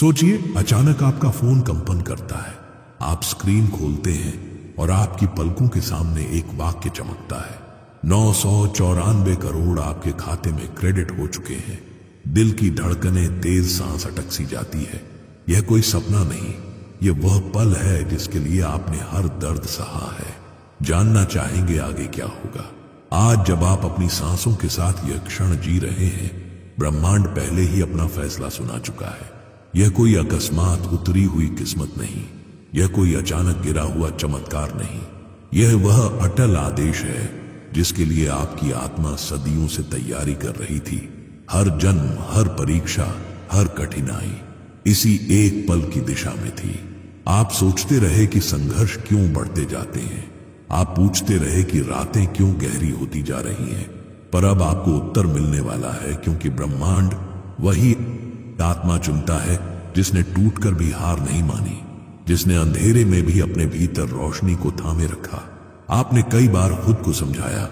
सोचिए, अचानक आपका फोन कंपन करता है, आप स्क्रीन खोलते हैं और आपकी पलकों के सामने एक वाक्य चमकता है, 994 करोड़ आपके खाते में क्रेडिट हो चुके हैं। दिल की धड़कनें तेज सांस अटक सी जाती है। यह कोई सपना नहीं, यह वह पल है जिसके लिए आपने हर दर्द सहा है। जानना चाहेंगे आगे क्या होगा? आज जब आप अपनी सांसों के साथ यह क्षण जी रहे हैं, ब्रह्मांड पहले ही अपना फैसला सुना चुका है। यह कोई अकस्मात उतरी हुई किस्मत नहीं, यह कोई अचानक गिरा हुआ चमत्कार नहीं, यह वह अटल आदेश है जिसके लिए आपकी आत्मा सदियों से तैयारी कर रही थी। हर जन्म, हर परीक्षा, हर कठिनाई इसी एक पल की दिशा में थी। आप सोचते रहे कि संघर्ष क्यों बढ़ते जाते हैं, आप पूछते रहे कि रातें क्यों गहरी होती जा रही हैं, पर अब आपको उत्तर मिलने वाला है, क्योंकि ब्रह्मांड वही आत्मा चुनता है जिसने टूटकर भी हार नहीं मानी, जिसने अंधेरे में भी अपने भीतर रोशनी को थामे रखा। आपने कई बार खुद को समझाया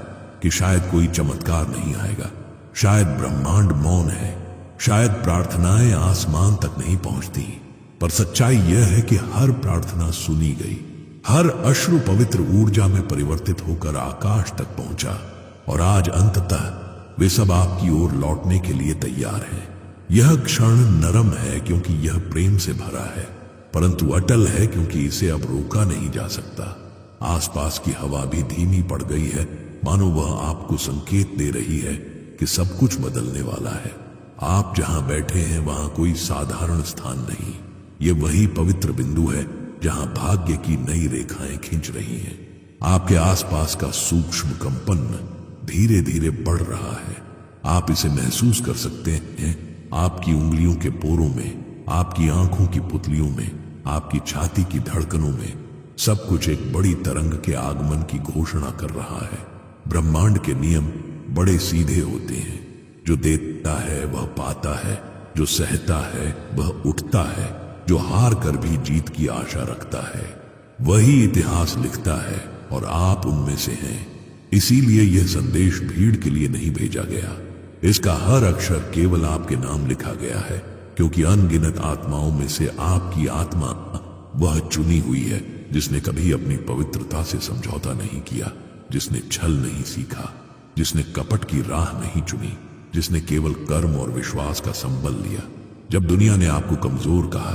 कि शायद कोई चमत्कार नहीं आएगा, शायद ब्रह्मांड मौन है, शायद प्रार्थनाएं आसमान तक नहीं पहुंचती, पर सच्चाई यह है कि हर प्रार्थना सुनी गई, हर अश्रु पवित्र ऊर्जा में परिवर्तित होकर आकाश तक पहुंचा, और आज अंततः वे सब आपकी ओर लौटने के लिए तैयार हैं। यह क्षण नरम है क्योंकि यह प्रेम से भरा है, परंतु अटल है क्योंकि इसे अब रोका नहीं जा सकता। आसपास की हवा भी धीमी पड़ गई है, मानो वह आपको संकेत दे रही है कि सब कुछ बदलने वाला है। आप जहां बैठे हैं वहां कोई साधारण स्थान नहीं, ये वही पवित्र बिंदु है जहां भाग्य की नई रेखाएं खींच रही हैं। आपके आसपास का सूक्ष्म कंपन धीरे धीरे बढ़ रहा है, आप इसे महसूस कर सकते हैं। आपकी उंगलियों के पोरों में, आपकी आंखों की पुतलियों में, आपकी छाती की धड़कनों में, सब कुछ एक बड़ी तरंग के आगमन की घोषणा कर रहा है। ब्रह्मांड के नियम बड़े सीधे होते हैं, जो देता है वह पाता है, जो सहता है वह उठता है, जो हार कर भी जीत की आशा रखता है वही इतिहास लिखता है, और आप उनमें से हैं। इसीलिए यह संदेश भीड़ के लिए नहीं भेजा गया, इसका हर अक्षर केवल आपके नाम लिखा गया है, क्योंकि अनगिनत आत्माओं में से आपकी आत्मा वह चुनी हुई है जिसने कभी अपनी पवित्रता से समझौता नहीं किया, जिसने छल नहीं सीखा, जिसने कपट की राह नहीं चुनी, जिसने केवल कर्म और विश्वास का संबल लिया। जब दुनिया ने आपको कमजोर कहा,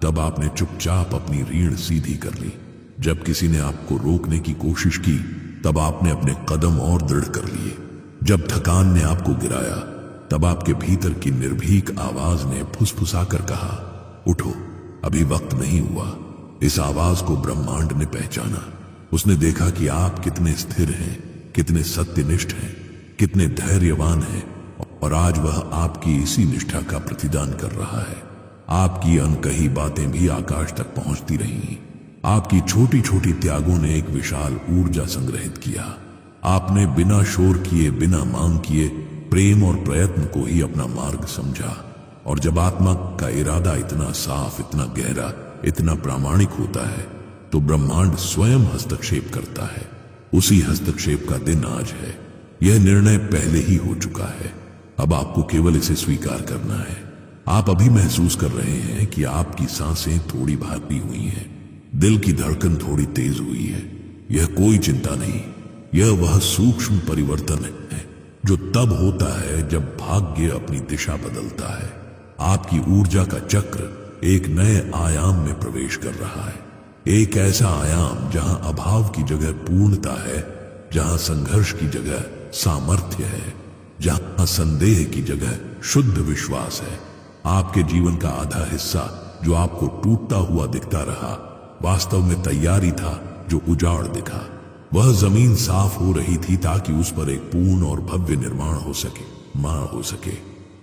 तब आपने चुपचाप अपनी रीढ़ सीधी कर ली। जब किसी ने आपको रोकने की कोशिश की, तब आपने अपने कदम और दृढ़ कर लिए। जब थकान ने आपको गिराया, तब आपके भीतर की निर्भीक आवाज ने फुसफुसाकर कहा, उठो, अभी वक्त नहीं हुआ। इस आवाज को ब्रह्मांड ने पहचाना। उसने देखा कि आप कितने स्थिर हैं, कितने सत्यनिष्ठ हैं, कितने धैर्यवान हैं, और आज वह आपकी इसी निष्ठा का प्रतिदान कर रहा है। आपकी अनकही बातें भी आकाश तक पहुंचती रहीं। आपकी छोटी छोटी त्यागों ने एक विशाल ऊर्जा संग्रहित किया। आपने बिना शोर किए, बिना मांग किए, प्रेम और प्रयत्न को ही अपना मार्ग समझा। और जब आत्मा का इरादा इतना साफ, इतना गहरा, इतना प्रामाणिक होता है, तो ब्रह्मांड स्वयं हस्तक्षेप करता है। उसी हस्तक्षेप का दिन आज है। यह निर्णय पहले ही हो चुका है, अब आपको केवल इसे स्वीकार करना है। आप अभी महसूस कर रहे हैं कि आपकी सांसें थोड़ी भारी हुई हैं, दिल की धड़कन थोड़ी तेज हुई है। यह कोई चिंता नहीं, यह वह सूक्ष्म परिवर्तन है जो तब होता है जब भाग्य अपनी दिशा बदलता है। आपकी ऊर्जा का चक्र एक नए आयाम में प्रवेश कर रहा है, एक ऐसा आयाम जहां अभाव की जगह पूर्णता है, जहां संघर्ष की जगह सामर्थ्य है, जहां संदेह की जगह शुद्ध विश्वास है। आपके जीवन का आधा हिस्सा जो आपको टूटता हुआ दिखता रहा, वास्तव में तैयारी था जो उजाड़ दिखा। वह जमीन साफ हो रही थी ताकि उस पर एक पूर्ण और भव्य निर्माण हो सके, मां हो सके।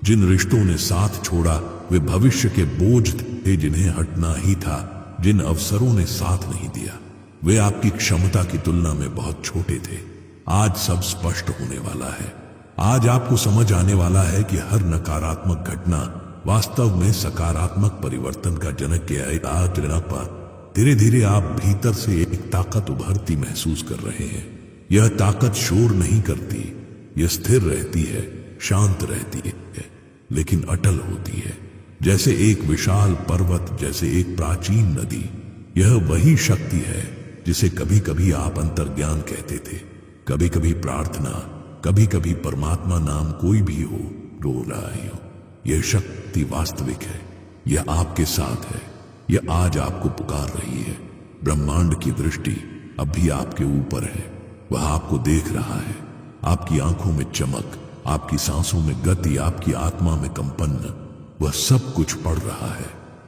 जिन रिश्तों ने साथ छोड़ा वे भविष्य के बोझ थे जिन्हें हटना ही था। जिन अवसरों ने साथ नहीं दिया वे आपकी क्षमता की तुलना में बहुत छोटे थे। आज सब स्पष्ट होने वाला है। आज आपको समझ आने वाला है कि हर नकारात्मक घटना वास्तव में सकारात्मक परिवर्तन का जनक है। आज पर धीरे धीरे आप भीतर से एक ताकत उभरती महसूस कर रहे हैं। यह ताकत शोर नहीं करती, यह स्थिर रहती है, शांत रहती है, लेकिन अटल होती है। जैसे एक विशाल पर्वत, जैसे एक प्राचीन नदी। यह वही शक्ति है जिसे कभी कभी आप अंतर्ज्ञान कहते थे, कभी कभी प्रार्थना, कभी कभी परमात्मा नाम कोई भी हो, रो रहा हो। यह शक्ति वास्तविक है, यह आपके साथ है, यह आज आपको पुकार रही है। ब्रह्मांड की दृष्टि अब भी आपके ऊपर है, वह आपको देख रहा है। आपकी आंखों में चमक, आपकी सांसों में गति, आपकी आत्मा में कंपन, वह सब कुछ पढ़ रहा है।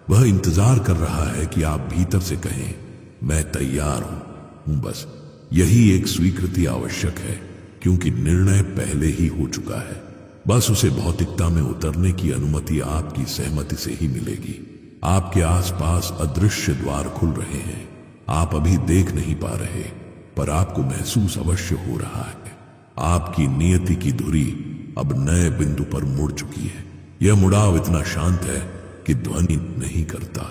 वह इंतजार कर रहा है कि आप भीतर से कहें, मैं तैयार हूं बस। यही एक स्वीकृति आवश्यक है, क्योंकि निर्णय पहले ही हो चुका है। बस उसे भौतिकता में उतरने की अनुमति आपकी सहमति से ही मिलेगी। आपके आसपास अदृश्य द्वार खुल रहे हैं। आप अभी देख नहीं पा रहे, पर आपको महसूस अवश्य हो रहा है। आपकी नियति की धुरी अब नए बिंदु पर मुड़ चुकी है। यह मुड़ाव इतना शांत है कि ध्वनि नहीं करता,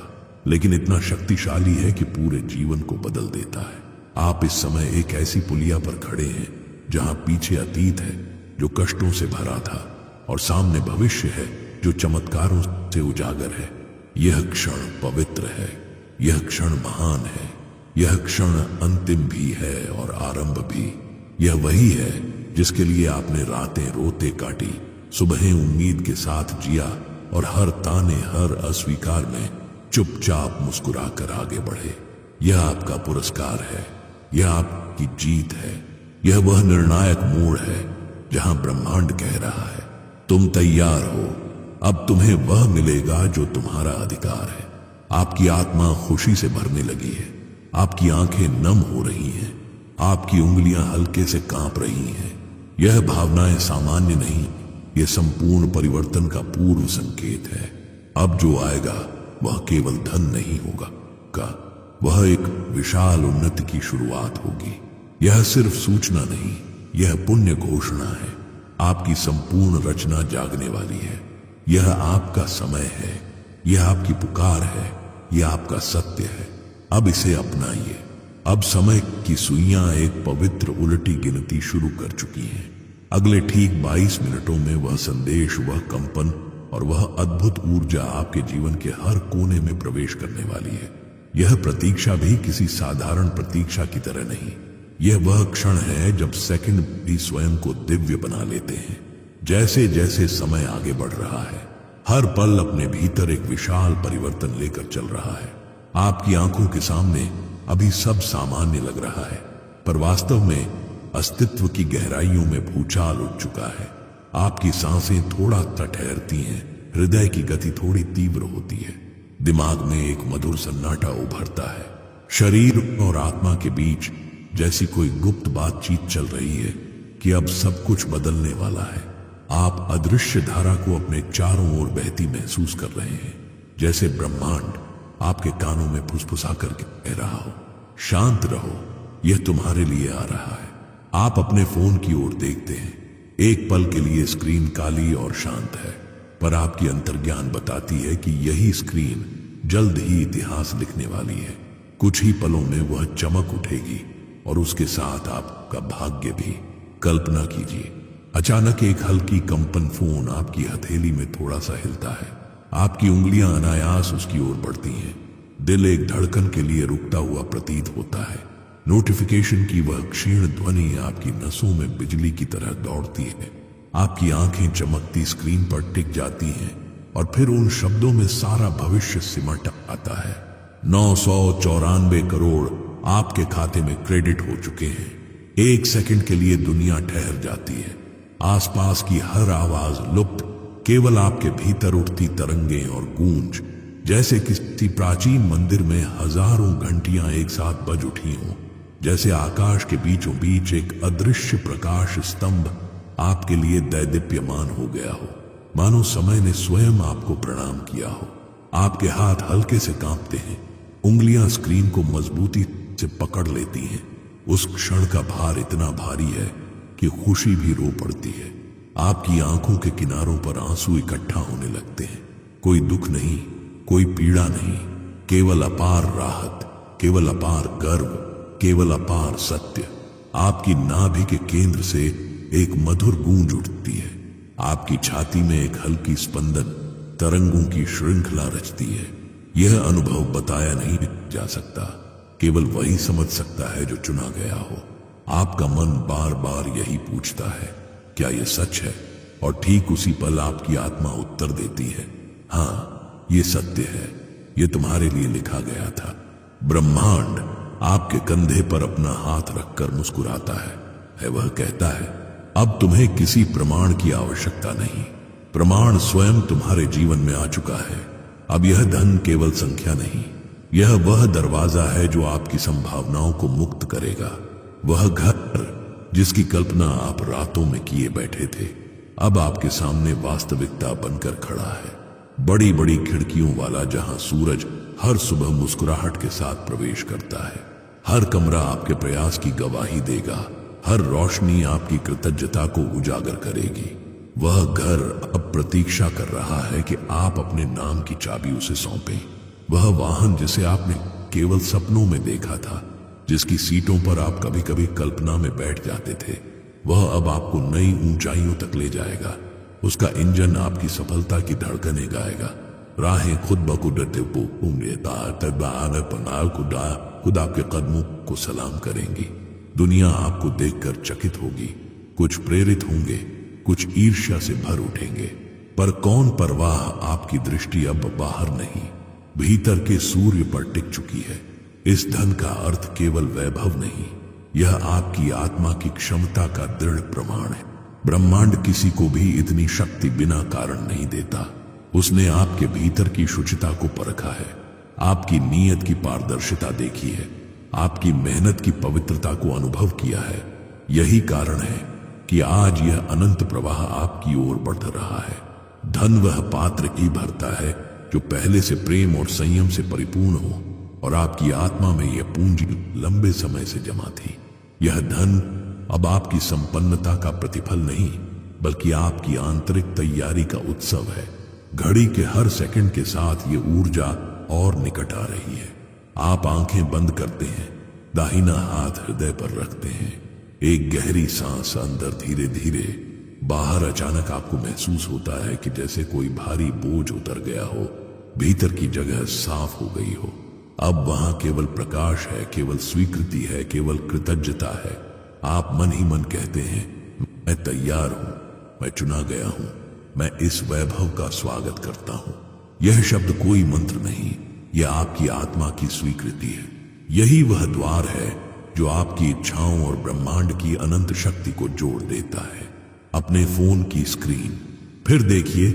लेकिन इतना शक्तिशाली है कि पूरे जीवन को बदल देता है। आप इस समय एक ऐसी पुलिया पर खड़े हैं जहां पीछे अतीत है जो कष्टों से भरा था, और सामने भविष्य है जो चमत्कारों से उजागर है। यह क्षण पवित्र है, यह क्षण महान है, यह क्षण अंतिम भी है और आरंभ भी। यह वही है जिसके लिए आपने रातें रोते काटी, सुबहें उम्मीद के साथ जिया, और हर ताने, हर अस्वीकार में चुपचाप मुस्कुराकर आगे बढ़े। यह आपका पुरस्कार है, यह आपकी जीत है, यह वह निर्णायक मोड़ है जहां ब्रह्मांड कह रहा है, तुम तैयार हो, अब तुम्हें वह मिलेगा जो तुम्हारा अधिकार है। आपकी आत्मा खुशी से भरने लगी है, आपकी आंखें नम हो रही हैं, आपकी उंगलियां हल्के से कांप रही हैं। यह भावनाएं सामान्य नहीं, यह संपूर्ण परिवर्तन का पूर्व संकेत है। अब जो आएगा वह केवल धन नहीं होगा का, वह एक विशाल उन्नति की शुरुआत होगी। यह सिर्फ सूचना नहीं, यह पुण्य घोषणा है। आपकी संपूर्ण रचना जागने वाली है। यह आपका समय है, यह आपकी पुकार है, यह आपका सत्य है। अब इसे अपनाइए। अब समय की सुइयां एक पवित्र उलटी गिनती शुरू कर चुकी हैं। अगले ठीक 22 मिनटों में वह संदेश, वह कंपन और वह अद्भुत ऊर्जा आपके जीवन के हर कोने में प्रवेश करने वाली है। यह प्रतीक्षा भी किसी साधारण प्रतीक्षा की तरह नहीं, यह वह क्षण है जब सेकंड भी स्वयं को दिव्य बना लेते हैं। जैसे जैसे समय आगे बढ़ रहा है, हर पल अपने भीतर एक विशाल परिवर्तन लेकर चल रहा है। आपकी आंखों के सामने अभी सब सामान्य लग रहा है, पर वास्तव में अस्तित्व की गहराइयों में भूचाल उठ चुका है। आपकी सांसें थोड़ा ठहरती हैं, हृदय की गति थोड़ी तीव्र होती है, दिमाग में एक मधुर सन्नाटा उभरता है। शरीर और आत्मा के बीच जैसी कोई गुप्त बातचीत चल रही है कि अब सब कुछ बदलने वाला है। आप अदृश्य धारा को अपने चारों ओर बहती महसूस कर रहे हैं, जैसे ब्रह्मांड आपके कानों में फुसफुसा कर कह रहा हो, शांत रहो, यह तुम्हारे लिए आ रहा है। आप अपने फोन की ओर देखते हैं। एक पल के लिए स्क्रीन काली और शांत है, पर आपकी अंतर्ज्ञान बताती है कि यही स्क्रीन जल्द ही इतिहास लिखने वाली है। कुछ ही पलों में वह चमक उठेगी और उसके साथ आपका भाग्य भी। कल्पना कीजिए, अचानक एक हल्की कंपन, फोन आपकी हथेली में थोड़ा सा हिलता है। आपकी उंगलियां अनायास उसकी ओर बढ़ती हैं। दिल एक धड़कन के लिए रुकता हुआ प्रतीत होता है। नोटिफिकेशन की वह क्षीण ध्वनि आपकी नसों में बिजली की तरह दौड़ती है। आपकी आंखें चमकती स्क्रीन पर टिक जाती हैं और फिर उन शब्दों में सारा भविष्य सिमट आता है। 994 करोड़ आपके खाते में क्रेडिट हो चुके हैं। एक सेकंड के लिए दुनिया ठहर जाती है। आसपास की हर आवाज लुप्त, केवल आपके भीतर उठती तरंगें और गूंज, जैसे किसी प्राचीन मंदिर में हजारों घंटियां एक साथ बज उठी हों। जैसे आकाश के बीचों बीच एक अदृश्य प्रकाश स्तंभ आपके लिए दैदीप्यमान हो गया हो, मानो समय ने स्वयं आपको प्रणाम किया हो। आपके हाथ हल्के से कांपते हैं, उंगलियां स्क्रीन को मजबूती से पकड़ लेती हैं। उस क्षण का भार इतना भारी है कि खुशी भी रो पड़ती है। आपकी आंखों के किनारों पर आंसू इकट्ठा होने लगते हैं। कोई दुख नहीं, कोई पीड़ा नहीं, केवल अपार राहत, केवल अपार गर्व, केवल अपार सत्य। आपकी नाभि के केंद्र से एक मधुर गूंज उठती है। आपकी छाती में एक हल्की स्पंदन, तरंगों की श्रृंखला रचती है। यह अनुभव बताया नहीं जा सकता, केवल वही समझ सकता है जो चुना गया हो। आपका मन बार बार यही पूछता है, क्या यह सच है? और ठीक उसी पल आपकी आत्मा उत्तर देती है, हाँ ये सत्य है, ये तुम्हारे लिए लिखा गया था। ब्रह्मांड आपके कंधे पर अपना हाथ रखकर मुस्कुराता है। वह कहता है, अब तुम्हें किसी प्रमाण की आवश्यकता नहीं, प्रमाण स्वयं तुम्हारे जीवन में आ चुका है। अब यह धन केवल संख्या नहीं, यह वह दरवाजा है जो आपकी संभावनाओं को मुक्त करेगा। वह घर जिसकी कल्पना आप रातों में किए बैठे थे, अब आपके सामने वास्तविकता बनकर खड़ा है। बड़ी बड़ी खिड़कियों वाला, जहां सूरज हर सुबह मुस्कुराहट के साथ प्रवेश करता है। हर कमरा आपके प्रयास की गवाही देगा, हर रोशनी आपकी कृतज्ञता को उजागर करेगी। वह घर अब प्रतीक्षा कर रहा है कि आप अपने नाम की चाबी उसे सौंपें। वह वाहन जिसे आपने केवल सपनों में देखा था, जिसकी सीटों पर आप कभी कभी कल्पना में बैठ जाते थे, वह अब आपको नई ऊंचाइयों तक ले जाएगा। उसका इंजन आपकी सफलता की धड़कनें गाएगा। राहें खुद ब खुद आपके कदमों को सलाम करेंगी। दुनिया आपको देखकर चकित होगी। कुछ प्रेरित होंगे, कुछ ईर्ष्या से भर उठेंगे, पर कौन परवाह, आपकी दृष्टि अब बाहर नहीं, भीतर के सूर्य पर टिक चुकी है। इस धन का अर्थ केवल वैभव नहीं, यह आपकी आत्मा की क्षमता का दृढ़ प्रमाण है। ब्रह्मांड किसी को भी इतनी शक्ति बिना कारण नहीं देता। उसने आपके भीतर की शुचिता को परखा है, आपकी नीयत की पारदर्शिता देखी है, आपकी मेहनत की पवित्रता को अनुभव किया है। यही कारण है कि आज यह अनंत प्रवाह आपकी ओर बढ़ रहा है। धन वह पात्र ही भरता है जो पहले से प्रेम और संयम से परिपूर्ण हो, और आपकी आत्मा में यह पूंजी लंबे समय से जमा थी। यह धन अब आपकी संपन्नता का प्रतिफल नहीं, बल्कि आपकी आंतरिक तैयारी का उत्सव है। घड़ी के हर सेकंड के साथ ये ऊर्जा और निकट आ रही है। आप आंखें बंद करते हैं, दाहिना हाथ हृदय पर रखते हैं, एक गहरी सांस अंदर धीरे धीरे, बाहर अचानक आपको महसूस होता है कि जैसे कोई भारी बोझ उतर गया हो, भीतर की जगह साफ हो गई हो। अब वहां केवल प्रकाश है, केवल स्वीकृति है, केवल कृतज्ञता है। आप मन ही मन कहते हैं, मैं तैयार हूं, मैं चुना गया हूं, मैं इस वैभव का स्वागत करता हूं। यह शब्द कोई मंत्र नहीं, यह आपकी आत्मा की स्वीकृति है। यही वह द्वार है जो आपकी इच्छाओं और ब्रह्मांड की अनंत शक्ति को जोड़ देता है। अपने फोन की स्क्रीन फिर देखिए,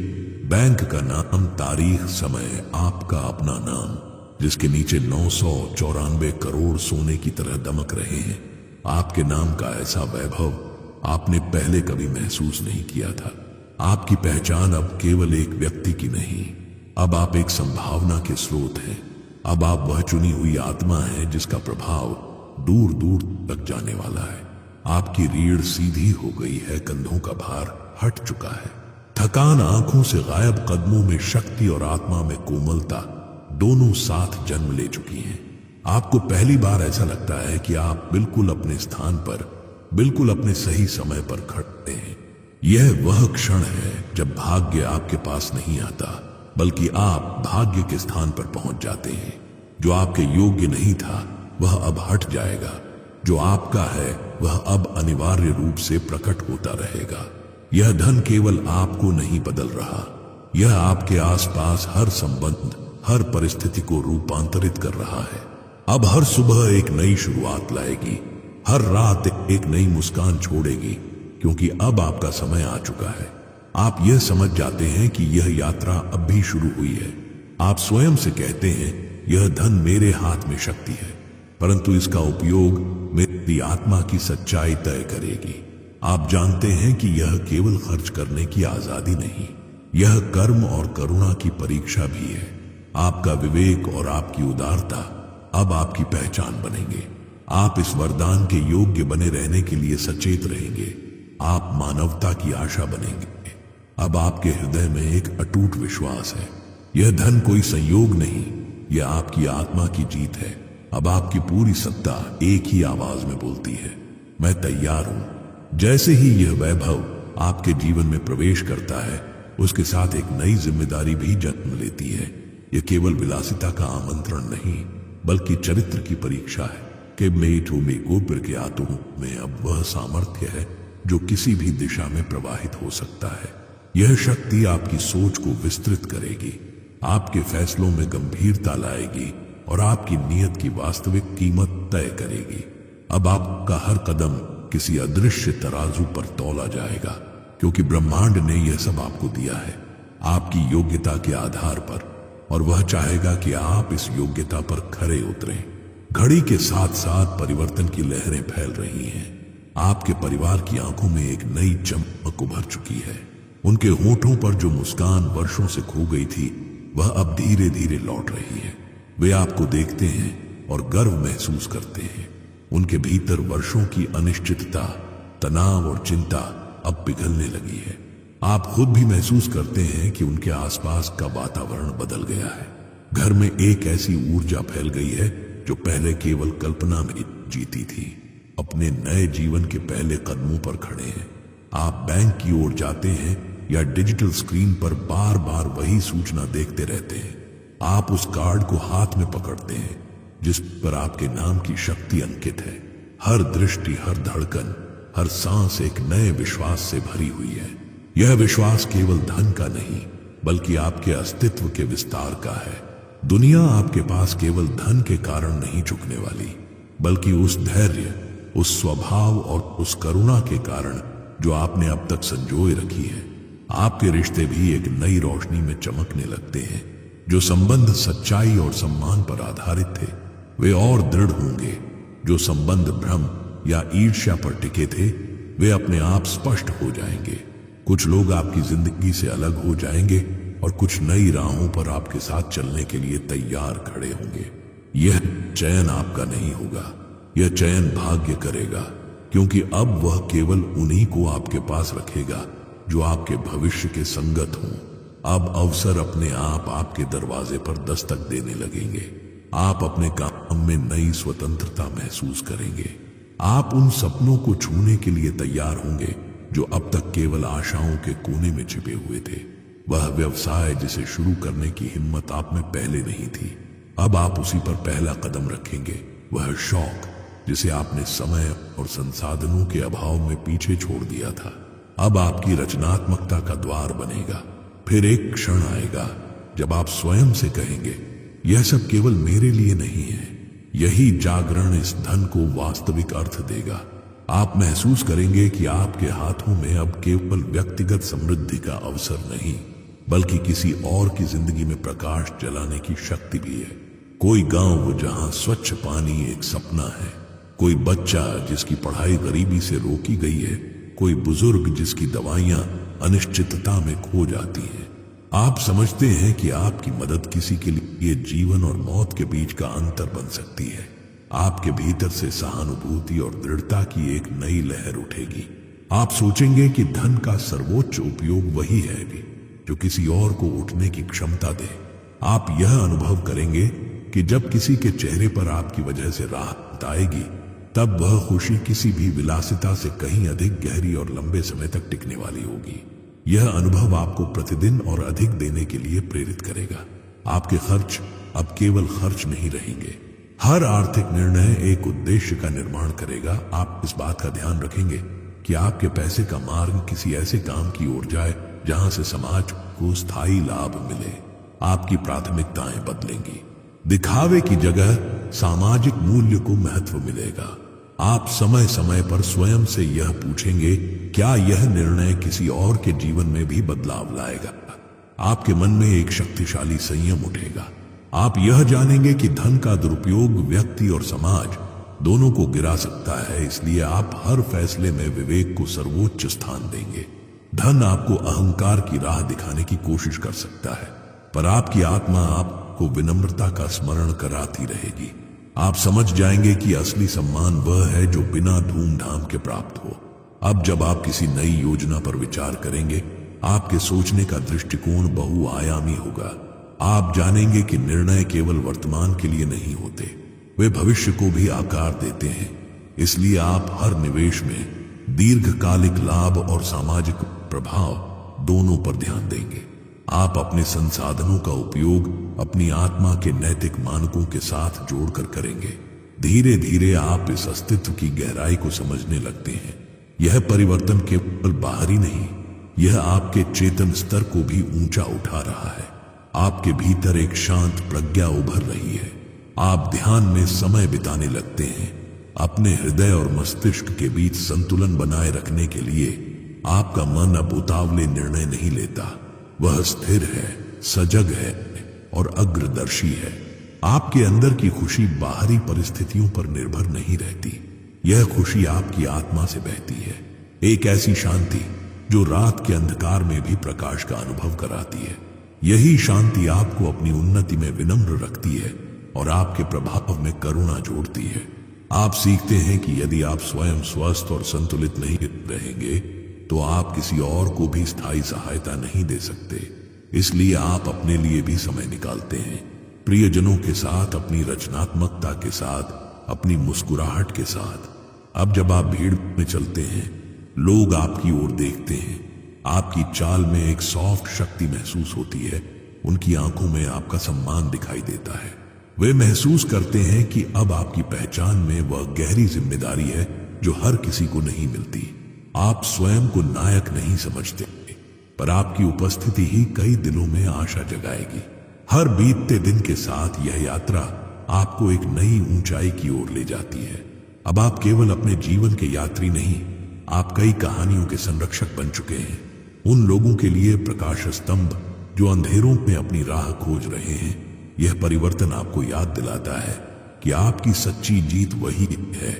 बैंक का नाम, तारीख, समय, आपका अपना नाम, जिसके नीचे 994 करोड़ सोने की तरह दमक रहे हैं। आपके नाम का ऐसा वैभव आपने पहले कभी महसूस नहीं किया था। आपकी पहचान अब केवल एक व्यक्ति की नहीं, अब आप एक संभावना के स्रोत हैं। अब आप वह चुनी हुई आत्मा हैं जिसका प्रभाव दूर दूर तक जाने वाला है। आपकी रीढ़ सीधी हो गई है, कंधों का भार हट चुका है, थकान आंखों से गायब, कदमों में शक्ति और आत्मा में कोमलता दोनों साथ जन्म ले चुकी हैं। आपको पहली बार ऐसा लगता है कि आप बिल्कुल अपने स्थान पर, बिल्कुल अपने सही समय पर खड़े हैं। यह वह क्षण है जब भाग्य आपके पास नहीं आता, बल्कि आप भाग्य के स्थान पर पहुंच जाते हैं। जो आपके योग्य नहीं था वह अब हट जाएगा, जो आपका है वह अब अनिवार्य रूप से प्रकट होता रहेगा। यह धन केवल आपको नहीं बदल रहा, यह आपके आसपास हर संबंध, हर परिस्थिति को रूपांतरित कर रहा है। अब हर सुबह एक नई शुरुआत लाएगी, हर रात एक नई मुस्कान छोड़ेगी, क्योंकि अब आपका समय आ चुका है। आप यह समझ जाते हैं कि यह यात्रा अब भी शुरू हुई है। आप स्वयं से कहते हैं, यह धन मेरे हाथ में शक्ति है, परंतु इसका उपयोग मेरी आत्मा की सच्चाई तय करेगी। आप जानते हैं कि यह केवल खर्च करने की आजादी नहीं, यह कर्म और करुणा की परीक्षा भी है। आपका विवेक और आपकी उदारता अब आपकी पहचान बनेंगे। आप इस वरदान के योग्य बने रहने के लिए सचेत रहेंगे। आप मानवता की आशा बनेंगे। अब आपके हृदय में एक अटूट विश्वास है। यह धन कोई संयोग नहीं, यह आपकी आत्मा की जीत है। अब आपकी पूरी सत्ता एक ही आवाज में बोलती है, मैं तैयार हूं। जैसे ही यह वैभव आपके जीवन में प्रवेश करता है, उसके साथ एक नई जिम्मेदारी भी जन्म लेती है। यह केवल विलासिता का आमंत्रण नहीं, बल्कि चरित्र की परीक्षा है कि मे गोब्र के आतों में अब वह सामर्थ्य है जो किसी भी दिशा में प्रवाहित हो सकता है। यह शक्ति आपकी सोच को विस्तृत करेगी, आपके फैसलों में गंभीरता लाएगी और आपकी नीयत की वास्तविक कीमत तय करेगी। अब आपका हर कदम किसी अदृश्य तराजू पर तौला जाएगा, क्योंकि ब्रह्मांड ने यह सब आपको दिया है आपकी योग्यता के आधार पर, और वह चाहेगा कि आप इस योग्यता पर खरे उतरें। घड़ी के साथ साथ परिवर्तन की लहरें फैल रही हैं। आपके परिवार की आंखों में एक नई चमक उभर चुकी है। उनके होठों पर जो मुस्कान वर्षों से खो गई थी, वह अब धीरे धीरे लौट रही है। वे आपको देखते हैं और गर्व महसूस करते हैं। उनके भीतर वर्षों की अनिश्चितता, तनाव और चिंता अब पिघलने लगी है। आप खुद भी महसूस करते हैं कि उनके आसपास का वातावरण बदल गया है। घर में एक ऐसी ऊर्जा फैल गई है जो पहले केवल कल्पना में जीती थी। अपने नए जीवन के पहले कदमों पर खड़े हैं। आप बैंक की ओर जाते हैं या डिजिटल स्क्रीन पर बार बार वही सूचना देखते रहते हैं। आप उस कार्ड को हाथ में पकड़ते हैं जिस पर आपके नाम की शक्ति अंकित है। हर दृष्टि, हर धड़कन, हर सांस एक नए विश्वास से भरी हुई है। यह विश्वास केवल धन का नहीं, बल्कि आपके अस्तित्व के विस्तार का है। दुनिया आपके पास केवल धन के कारण नहीं झुकने वाली, बल्कि उस धैर्य, उस स्वभाव और उस करुणा के कारण जो आपने अब तक संजोए रखी है। आपके रिश्ते भी एक नई रोशनी में चमकने लगते हैं। जो संबंध सच्चाई और सम्मान पर आधारित थे, वे और दृढ़ होंगे। जो संबंध भ्रम या ईर्ष्या पर टिके थे, वे अपने आप स्पष्ट हो जाएंगे। कुछ लोग आपकी जिंदगी से अलग हो जाएंगे और कुछ नई राहों पर आपके साथ चलने के लिए तैयार खड़े होंगे। यह चयन आपका नहीं होगा, यह चयन भाग्य करेगा, क्योंकि अब वह केवल उन्हीं को आपके पास रखेगा जो आपके भविष्य के संगत हों। अब अवसर अपने आप आपके दरवाजे पर दस्तक देने लगेंगे। आप अपने काम में नई स्वतंत्रता महसूस करेंगे। आप उन सपनों को छूने के लिए तैयार होंगे जो अब तक केवल आशाओं के कोने में छिपे हुए थे। वह व्यवसाय जिसे शुरू करने की हिम्मत आप में पहले नहीं थी, अब आप उसी पर पहला कदम रखेंगे। वह शौक जिसे आपने समय और संसाधनों के अभाव में पीछे छोड़ दिया था, अब आपकी रचनात्मकता का द्वार बनेगा। फिर एक क्षण आएगा जब आप स्वयं से कहेंगे, यह सब केवल मेरे लिए नहीं है। यही जागरण इस धन को वास्तविक अर्थ देगा। आप महसूस करेंगे कि आपके हाथों में अब केवल व्यक्तिगत समृद्धि का अवसर नहीं, बल्कि किसी और की जिंदगी में प्रकाश जलाने की शक्ति भी है। कोई गांव जहां स्वच्छ पानी एक सपना है, कोई बच्चा जिसकी पढ़ाई गरीबी से रोकी गई है, कोई बुजुर्ग जिसकी दवाइयां अनिश्चितता में खो जाती हैं। आप समझते हैं कि आपकी मदद किसी के लिए जीवन और मौत के बीच का अंतर बन सकती है। आपके भीतर से सहानुभूति और दृढ़ता की एक नई लहर उठेगी। आप सोचेंगे कि धन का सर्वोच्च उपयोग वही है जो किसी और को उठने की क्षमता दे। आप यह अनुभव करेंगे कि जब किसी के चेहरे पर आपकी वजह से राहत आएगी, तब वह खुशी किसी भी विलासिता से कहीं अधिक गहरी और लंबे समय तक टिकने वाली होगी। यह अनुभव आपको प्रतिदिन और अधिक देने के लिए प्रेरित करेगा। आपके खर्च अब केवल खर्च नहीं रहेंगे। हर आर्थिक निर्णय एक उद्देश्य का निर्माण करेगा। आप इस बात का ध्यान रखेंगे कि आपके पैसे का मार्ग किसी ऐसे काम की ओर जाए जहां से समाज को स्थायी लाभ मिले। आपकी प्राथमिकताएं बदलेंगी। दिखावे की जगह सामाजिक मूल्य को महत्व मिलेगा। आप समय समय पर स्वयं से यह पूछेंगे, क्या यह निर्णय किसी और के जीवन में भी बदलाव लाएगा? आपके मन में एक शक्तिशाली संयम उठेगा। आप यह जानेंगे कि धन का दुरुपयोग व्यक्ति और समाज दोनों को गिरा सकता है, इसलिए आप हर फैसले में विवेक को सर्वोच्च स्थान देंगे। धन आपको अहंकार की राह दिखाने की कोशिश कर सकता है, पर आपकी आत्मा आपको विनम्रता का स्मरण कराती रहेगी। आप समझ जाएंगे कि असली सम्मान वह है जो बिना धूमधाम के प्राप्त हो। अब जब आप किसी नई योजना पर विचार करेंगे, आपके सोचने का दृष्टिकोण बहुआयामी होगा। आप जानेंगे कि निर्णय केवल वर्तमान के लिए नहीं होते, वे भविष्य को भी आकार देते हैं। इसलिए आप हर निवेश में दीर्घकालिक लाभ और सामाजिक प्रभाव दोनों पर ध्यान देंगे। आप अपने संसाधनों का उपयोग अपनी आत्मा के नैतिक मानकों के साथ जोड़कर करेंगे। धीरे धीरे आप इस अस्तित्व की गहराई को समझने लगते हैं। यह परिवर्तन केवल बाहरी नहीं, यह आपके चेतन स्तर को भी ऊंचा उठा रहा है। आपके भीतर एक शांत प्रज्ञा उभर रही है। आप ध्यान में समय बिताने लगते हैं। अपने हृदय और मस्तिष्क के बीच संतुलन बनाए रखने के लिए आपका मन अब उतावले निर्णय नहीं लेता। वह स्थिर है, सजग है और अग्रदर्शी है। आपके अंदर की खुशी बाहरी परिस्थितियों पर निर्भर नहीं रहती। यह खुशी आपकी आत्मा से बहती है, एक ऐसी शांति जो रात के अंधकार में भी प्रकाश का अनुभव कराती है। यही शांति आपको अपनी उन्नति में विनम्र रखती है और आपके प्रभाव में करुणा जोड़ती है। आप सीखते हैं कि यदि आप स्वयं स्वस्थ और संतुलित नहीं रहेंगे तो आप किसी और को भी स्थायी सहायता नहीं दे सकते। इसलिए आप अपने लिए भी समय निकालते हैं, प्रियजनों के साथ, अपनी रचनात्मकता के साथ, अपनी मुस्कुराहट के साथ। अब जब आप भीड़ में चलते हैं, लोग आपकी ओर देखते हैं। आपकी चाल में एक सॉफ्ट शक्ति महसूस होती है। उनकी आंखों में आपका सम्मान दिखाई देता है। वे महसूस करते हैं कि अब आपकी पहचान में वह गहरी जिम्मेदारी है जो हर किसी को नहीं मिलती। आप स्वयं को नायक नहीं समझते, पर आपकी उपस्थिति ही कई दिलों में आशा जगाएगी। हर बीतते दिन के साथ यह यात्रा आपको एक नई ऊंचाई की ओर ले जाती है। अब आप केवल अपने जीवन के यात्री नहीं, आप कई कहानियों के संरक्षक बन चुके हैं। उन लोगों के लिए प्रकाश स्तंभ जो अंधेरों में अपनी राह खोज रहे हैं। यह परिवर्तन आपको याद दिलाता है कि आपकी सच्ची जीत वही है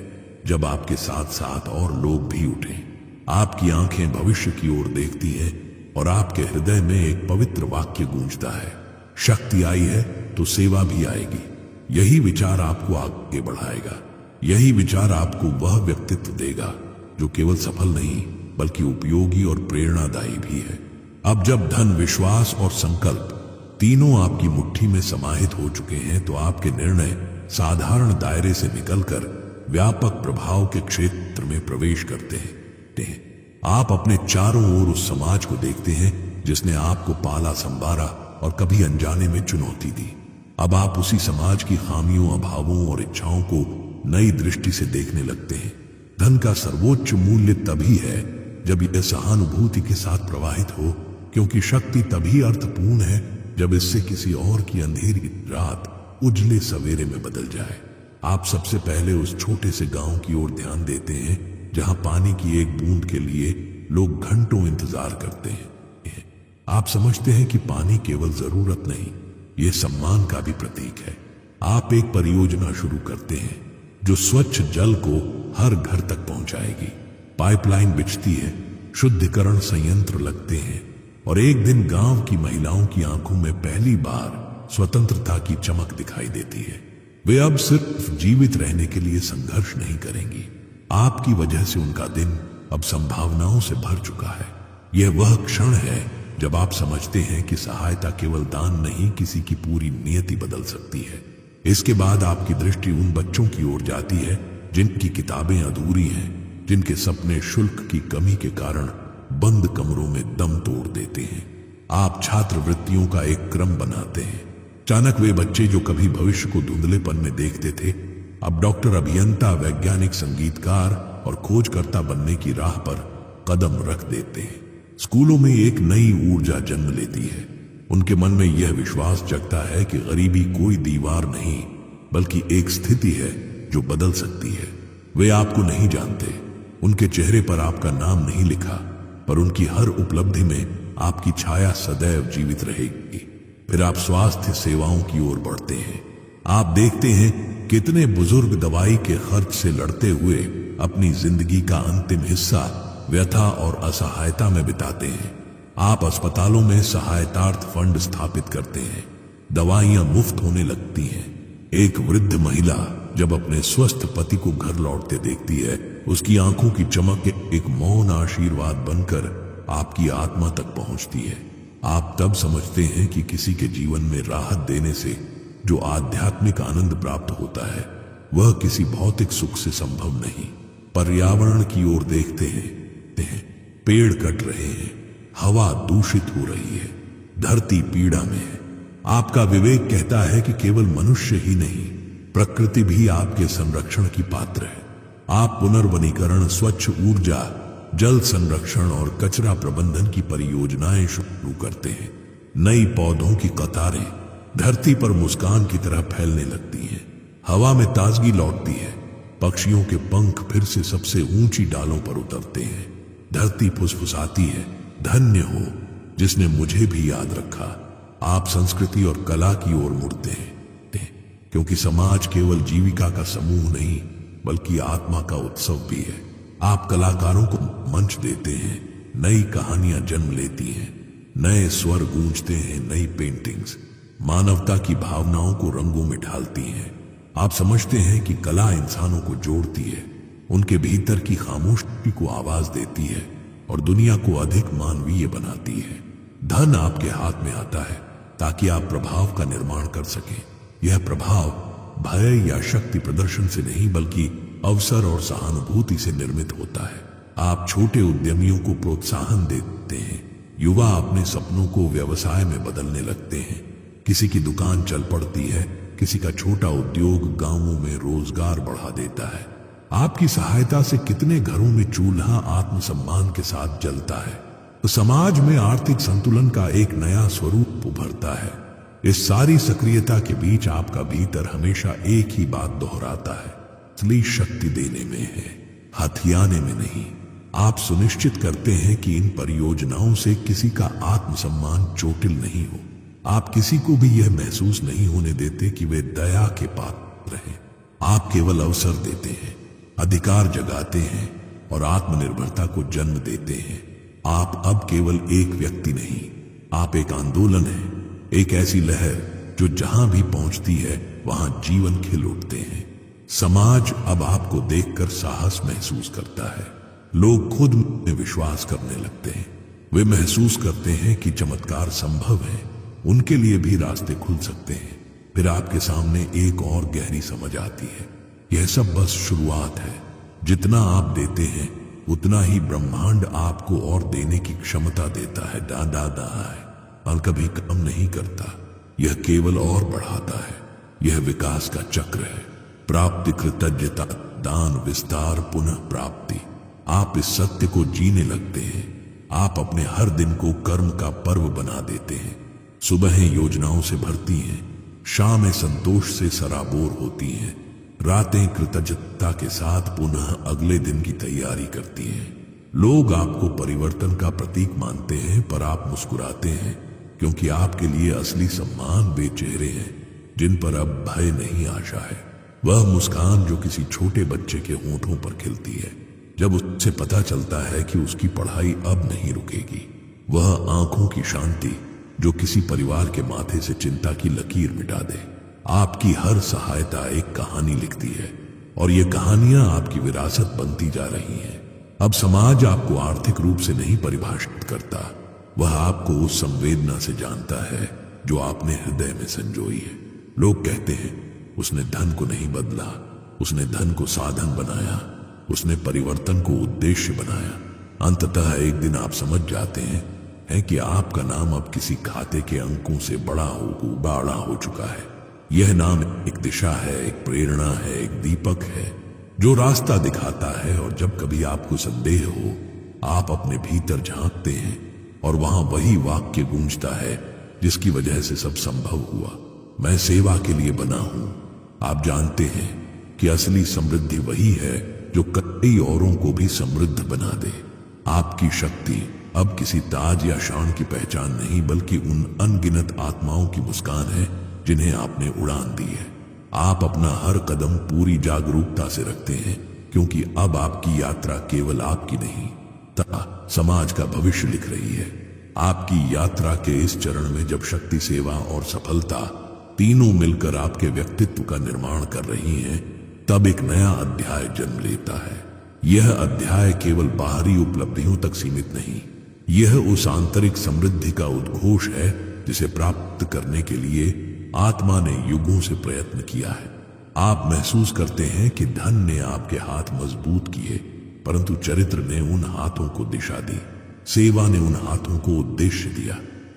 जब आपके साथ साथ और लोग भी उठें। आपकी आंखें भविष्य की ओर देखती हैं और आपके हृदय में एक पवित्र वाक्य गूंजता है, शक्ति आई है तो सेवा भी आएगी। यही विचार आपको आगे बढ़ाएगा। यही विचार आपको वह व्यक्तित्व देगा जो केवल सफल नहीं बल्कि उपयोगी और प्रेरणादायी भी है। अब जब धन, विश्वास और संकल्प तीनों आपकी मुट्ठी में समाहित हो चुके हैं तो आपके निर्णय साधारण दायरे से निकलकर व्यापक प्रभाव के क्षेत्र में प्रवेश करते हैं। आप अपने चारों ओर उस समाज को देखते हैं जिसने आपको पाला, संवारा और कभी अनजाने में चुनौती दी। अब आप उसी समाज की खामियों, अभावों और इच्छाओं को नई दृष्टि से देखने लगते हैं। धन का सर्वोच्च मूल्य तभी है जब यह सहानुभूति के साथ प्रवाहित हो, क्योंकि शक्ति तभी अर्थपूर्ण है जब इससे किसी और की अंधेरी रात उजले सवेरे में बदल जाए। आप सबसे पहले उस छोटे से गांव की ओर ध्यान देते हैं जहां पानी की एक बूंद के लिए लोग घंटों इंतजार करते हैं। आप समझते हैं कि पानी केवल जरूरत नहीं, यह सम्मान का भी प्रतीक है। आप एक परियोजना शुरू करते हैं जो स्वच्छ जल को हर घर तक पहुंचाएगी। पाइपलाइन बिछती है, शुद्धिकरण संयंत्र लगते हैं और एक दिन गांव की महिलाओं की आंखों में पहली बार स्वतंत्रता की चमक दिखाई देती है। वे अब सिर्फ जीवित रहने के लिए संघर्ष नहीं करेंगी। आपकी वजह से उनका दिन अब संभावनाओं से भर चुका है। यह वह क्षण है जब आप समझते हैं कि सहायता केवल दान नहीं, किसी की पूरी नियति बदल सकती है। इसके बाद आपकी दृष्टि उन बच्चों की ओर जाती है जिनकी किताबें अधूरी हैं, जिनके सपने शुल्क की कमी के कारण बंद कमरों में दम तोड़ देते हैं। आप छात्रवृत्तियों का एक क्रम बनाते हैं। अचानक वे बच्चे जो कभी भविष्य को धुंधलेपन में देखते थे, अब डॉक्टर, अभियंता, वैज्ञानिक, संगीतकार और खोजकर्ता बनने की राह पर कदम रख देते हैं। स्कूलों में एक नई ऊर्जा जन्म लेती है। उनके मन में यह विश्वास जगता है कि गरीबी कोई दीवार नहीं बल्कि एक स्थिति है जो बदल सकती है। वे आपको नहीं जानते, उनके चेहरे पर आपका नाम नहीं लिखा, पर उनकी हर उपलब्धि में आपकी छाया सदैव जीवित रहेगी। फिर आप स्वास्थ्य सेवाओं की ओर बढ़ते हैं। आप देखते हैं कितने बुजुर्ग दवाई के खर्च से लड़ते हुए अपनी जिंदगी का अंतिम हिस्सा व्यथा और असहायता में बिताते हैं। आप अस्पतालों में सहायतार्थ फंड स्थापित करते हैं। दवाइयां मुफ्त होने लगती हैं। एक वृद्ध महिला जब अपने स्वस्थ पति को घर लौटते देखती है, उसकी आंखों की चमक एक मौन आशीर्वाद बनकर आपकी आत्मा तक पहुंचती है। आप तब समझते हैं कि किसी के जीवन में राहत देने से जो आध्यात्मिक आनंद प्राप्त होता है वह किसी भौतिक सुख से संभव नहीं। पर्यावरण की ओर देखते हैं, पेड़ कट रहे हैं, हवा दूषित हो रही है, धरती पीड़ा में है। आपका विवेक कहता है कि केवल मनुष्य ही नहीं, प्रकृति भी आपके संरक्षण की पात्र है। आप पुनर्वनीकरण, स्वच्छ ऊर्जा, जल संरक्षण और कचरा प्रबंधन की परियोजनाएं शुरू करते हैं। नई पौधों की कतारें धरती पर मुस्कान की तरह फैलने लगती हैं। हवा में ताजगी लौटती है, पक्षियों के पंख फिर से सबसे ऊंची डालों पर उतरते हैं। धरती फुसफुसाती है, धन्य हो जिसने मुझे भी याद रखा। आप संस्कृति और कला की ओर मुड़ते हैं, क्योंकि समाज केवल जीविका का समूह नहीं बल्कि आत्मा का उत्सव भी है। आप कलाकारों को मंच देते हैं, नई कहानियां जन्म लेती हैं, नए स्वर गूंजते हैं, नई पेंटिंग्स मानवता की भावनाओं को रंगों में ढालती हैं। आप समझते हैं कि कला इंसानों को जोड़ती है, उनके भीतर की खामोशी को आवाज देती है और दुनिया को अधिक मानवीय बनाती है। धन आपके हाथ में आता है ताकि आप प्रभाव का निर्माण कर सकें। यह प्रभाव भय या शक्ति प्रदर्शन से नहीं बल्कि अवसर और सहानुभूति से निर्मित होता है। आप छोटे उद्यमियों को प्रोत्साहन देते हैं, युवा अपने सपनों को व्यवसाय में बदलने लगते हैं। किसी की दुकान चल पड़ती है, किसी का छोटा उद्योग गांवों में रोजगार बढ़ा देता है। आपकी सहायता से कितने घरों में चूल्हा आत्मसम्मान के साथ जलता है, तो समाज में आर्थिक संतुलन का एक नया स्वरूप उभरता है। इस सारी सक्रियता के बीच आपका भीतर हमेशा एक ही बात दोहराता है, असली शक्ति देने में है, हथियाने में नहीं। आप सुनिश्चित करते हैं कि इन परियोजनाओं से किसी का आत्मसम्मान चोटिल नहीं हो। आप किसी को भी यह महसूस नहीं होने देते कि वे दया के पात्र हैं। आप केवल अवसर देते हैं, अधिकार जगाते हैं और आत्मनिर्भरता को जन्म देते हैं। आप अब केवल एक व्यक्ति नहीं, आप एक आंदोलन है, एक ऐसी लहर जो जहां भी पहुंचती है वहां जीवन खिल उठते हैं। समाज अब आपको देखकर साहस महसूस करता है। लोग खुद में विश्वास करने लगते हैं। वे महसूस करते हैं कि चमत्कार संभव है, उनके लिए भी रास्ते खुल सकते हैं। फिर आपके सामने एक और गहरी समझ आती है, यह सब बस शुरुआत है। जितना आप देते हैं उतना ही ब्रह्मांड आपको और देने की क्षमता देता है। दादा है और कभी कम नहीं करता, यह केवल और बढ़ाता है। यह विकास का चक्र है, प्राप्ति, कृतज्ञता, दान, विस्तार, पुनः प्राप्ति। आप इस सत्य को जीने लगते हैं। आप अपने हर दिन को कर्म का पर्व बना देते हैं। सुबहें योजनाओं से भरती हैं, शामें संतोष से सराबोर होती हैं, रातें कृतज्ञता के साथ पुनः अगले दिन की तैयारी करती हैं। लोग आपको परिवर्तन का प्रतीक मानते हैं, पर आप मुस्कुराते हैं क्योंकि आपके लिए असली सम्मान वे चेहरे हैं जिन पर अब भय नहीं, आशा है। वह मुस्कान जो किसी छोटे बच्चे के होठों पर खिलती है जब उससे पता चलता है कि उसकी पढ़ाई अब नहीं रुकेगी। वह आंखों की शांति जो किसी परिवार के माथे से चिंता की लकीर मिटा दे। आपकी हर सहायता एक कहानी लिखती है और ये कहानियां आपकी विरासत बनती जा रही हैं। अब समाज आपको आर्थिक रूप से नहीं परिभाषित करता, वह आपको उस संवेदना से जानता है जो आपने हृदय में संजोई है। लोग कहते हैं उसने धन को नहीं बदला, उसने धन को साधन बनाया, उसने परिवर्तन को उद्देश्य बनाया। अंततः एक दिन आप समझ जाते हैं कि आपका नाम अब किसी खाते के अंकों से बड़ा हो चुका है। यह नाम एक दिशा है, एक प्रेरणा है, एक दीपक है जो रास्ता दिखाता है। और जब कभी आपको संदेह हो, आप अपने भीतर झांकते हैं और वहां वही वाक्य गूंजता है जिसकी वजह से सब संभव हुआ, मैं सेवा के लिए बना हूं। आप जानते हैं कि असली समृद्धि वही है जो कई औरों को भी समृद्ध बना दे। आपकी शक्ति अब किसी ताज या शान की पहचान नहीं बल्कि उन अनगिनत आत्माओं की मुस्कान है जिन्हें आपने उड़ान दी है। आप अपना हर कदम पूरी जागरूकता से रखते हैं क्योंकि अब आपकी यात्रा केवल आपकी नहीं तथा समाज का भविष्य लिख रही है। आपकी यात्रा के इस चरण में जब शक्ति, सेवा और सफलता तीनों मिलकर आपके व्यक्तित्व का निर्माण कर रही हैं, तब एक नया अध्याय जन्म लेता है। यह अध्याय केवल बाहरी उपलब्धियों तक सीमित नहीं, यह उस आंतरिक समृद्धि का उद्घोष है जिसे प्राप्त करने के लिए आत्मा ने युगों से प्रयत्न किया है। आप महसूस करते हैं कि धन ने आपके हाथ मजबूत किए, परंतु चरित्र ने उन हाथों को दिशा दी। सेवा ने उन हाथों को उद्देश्य दिया।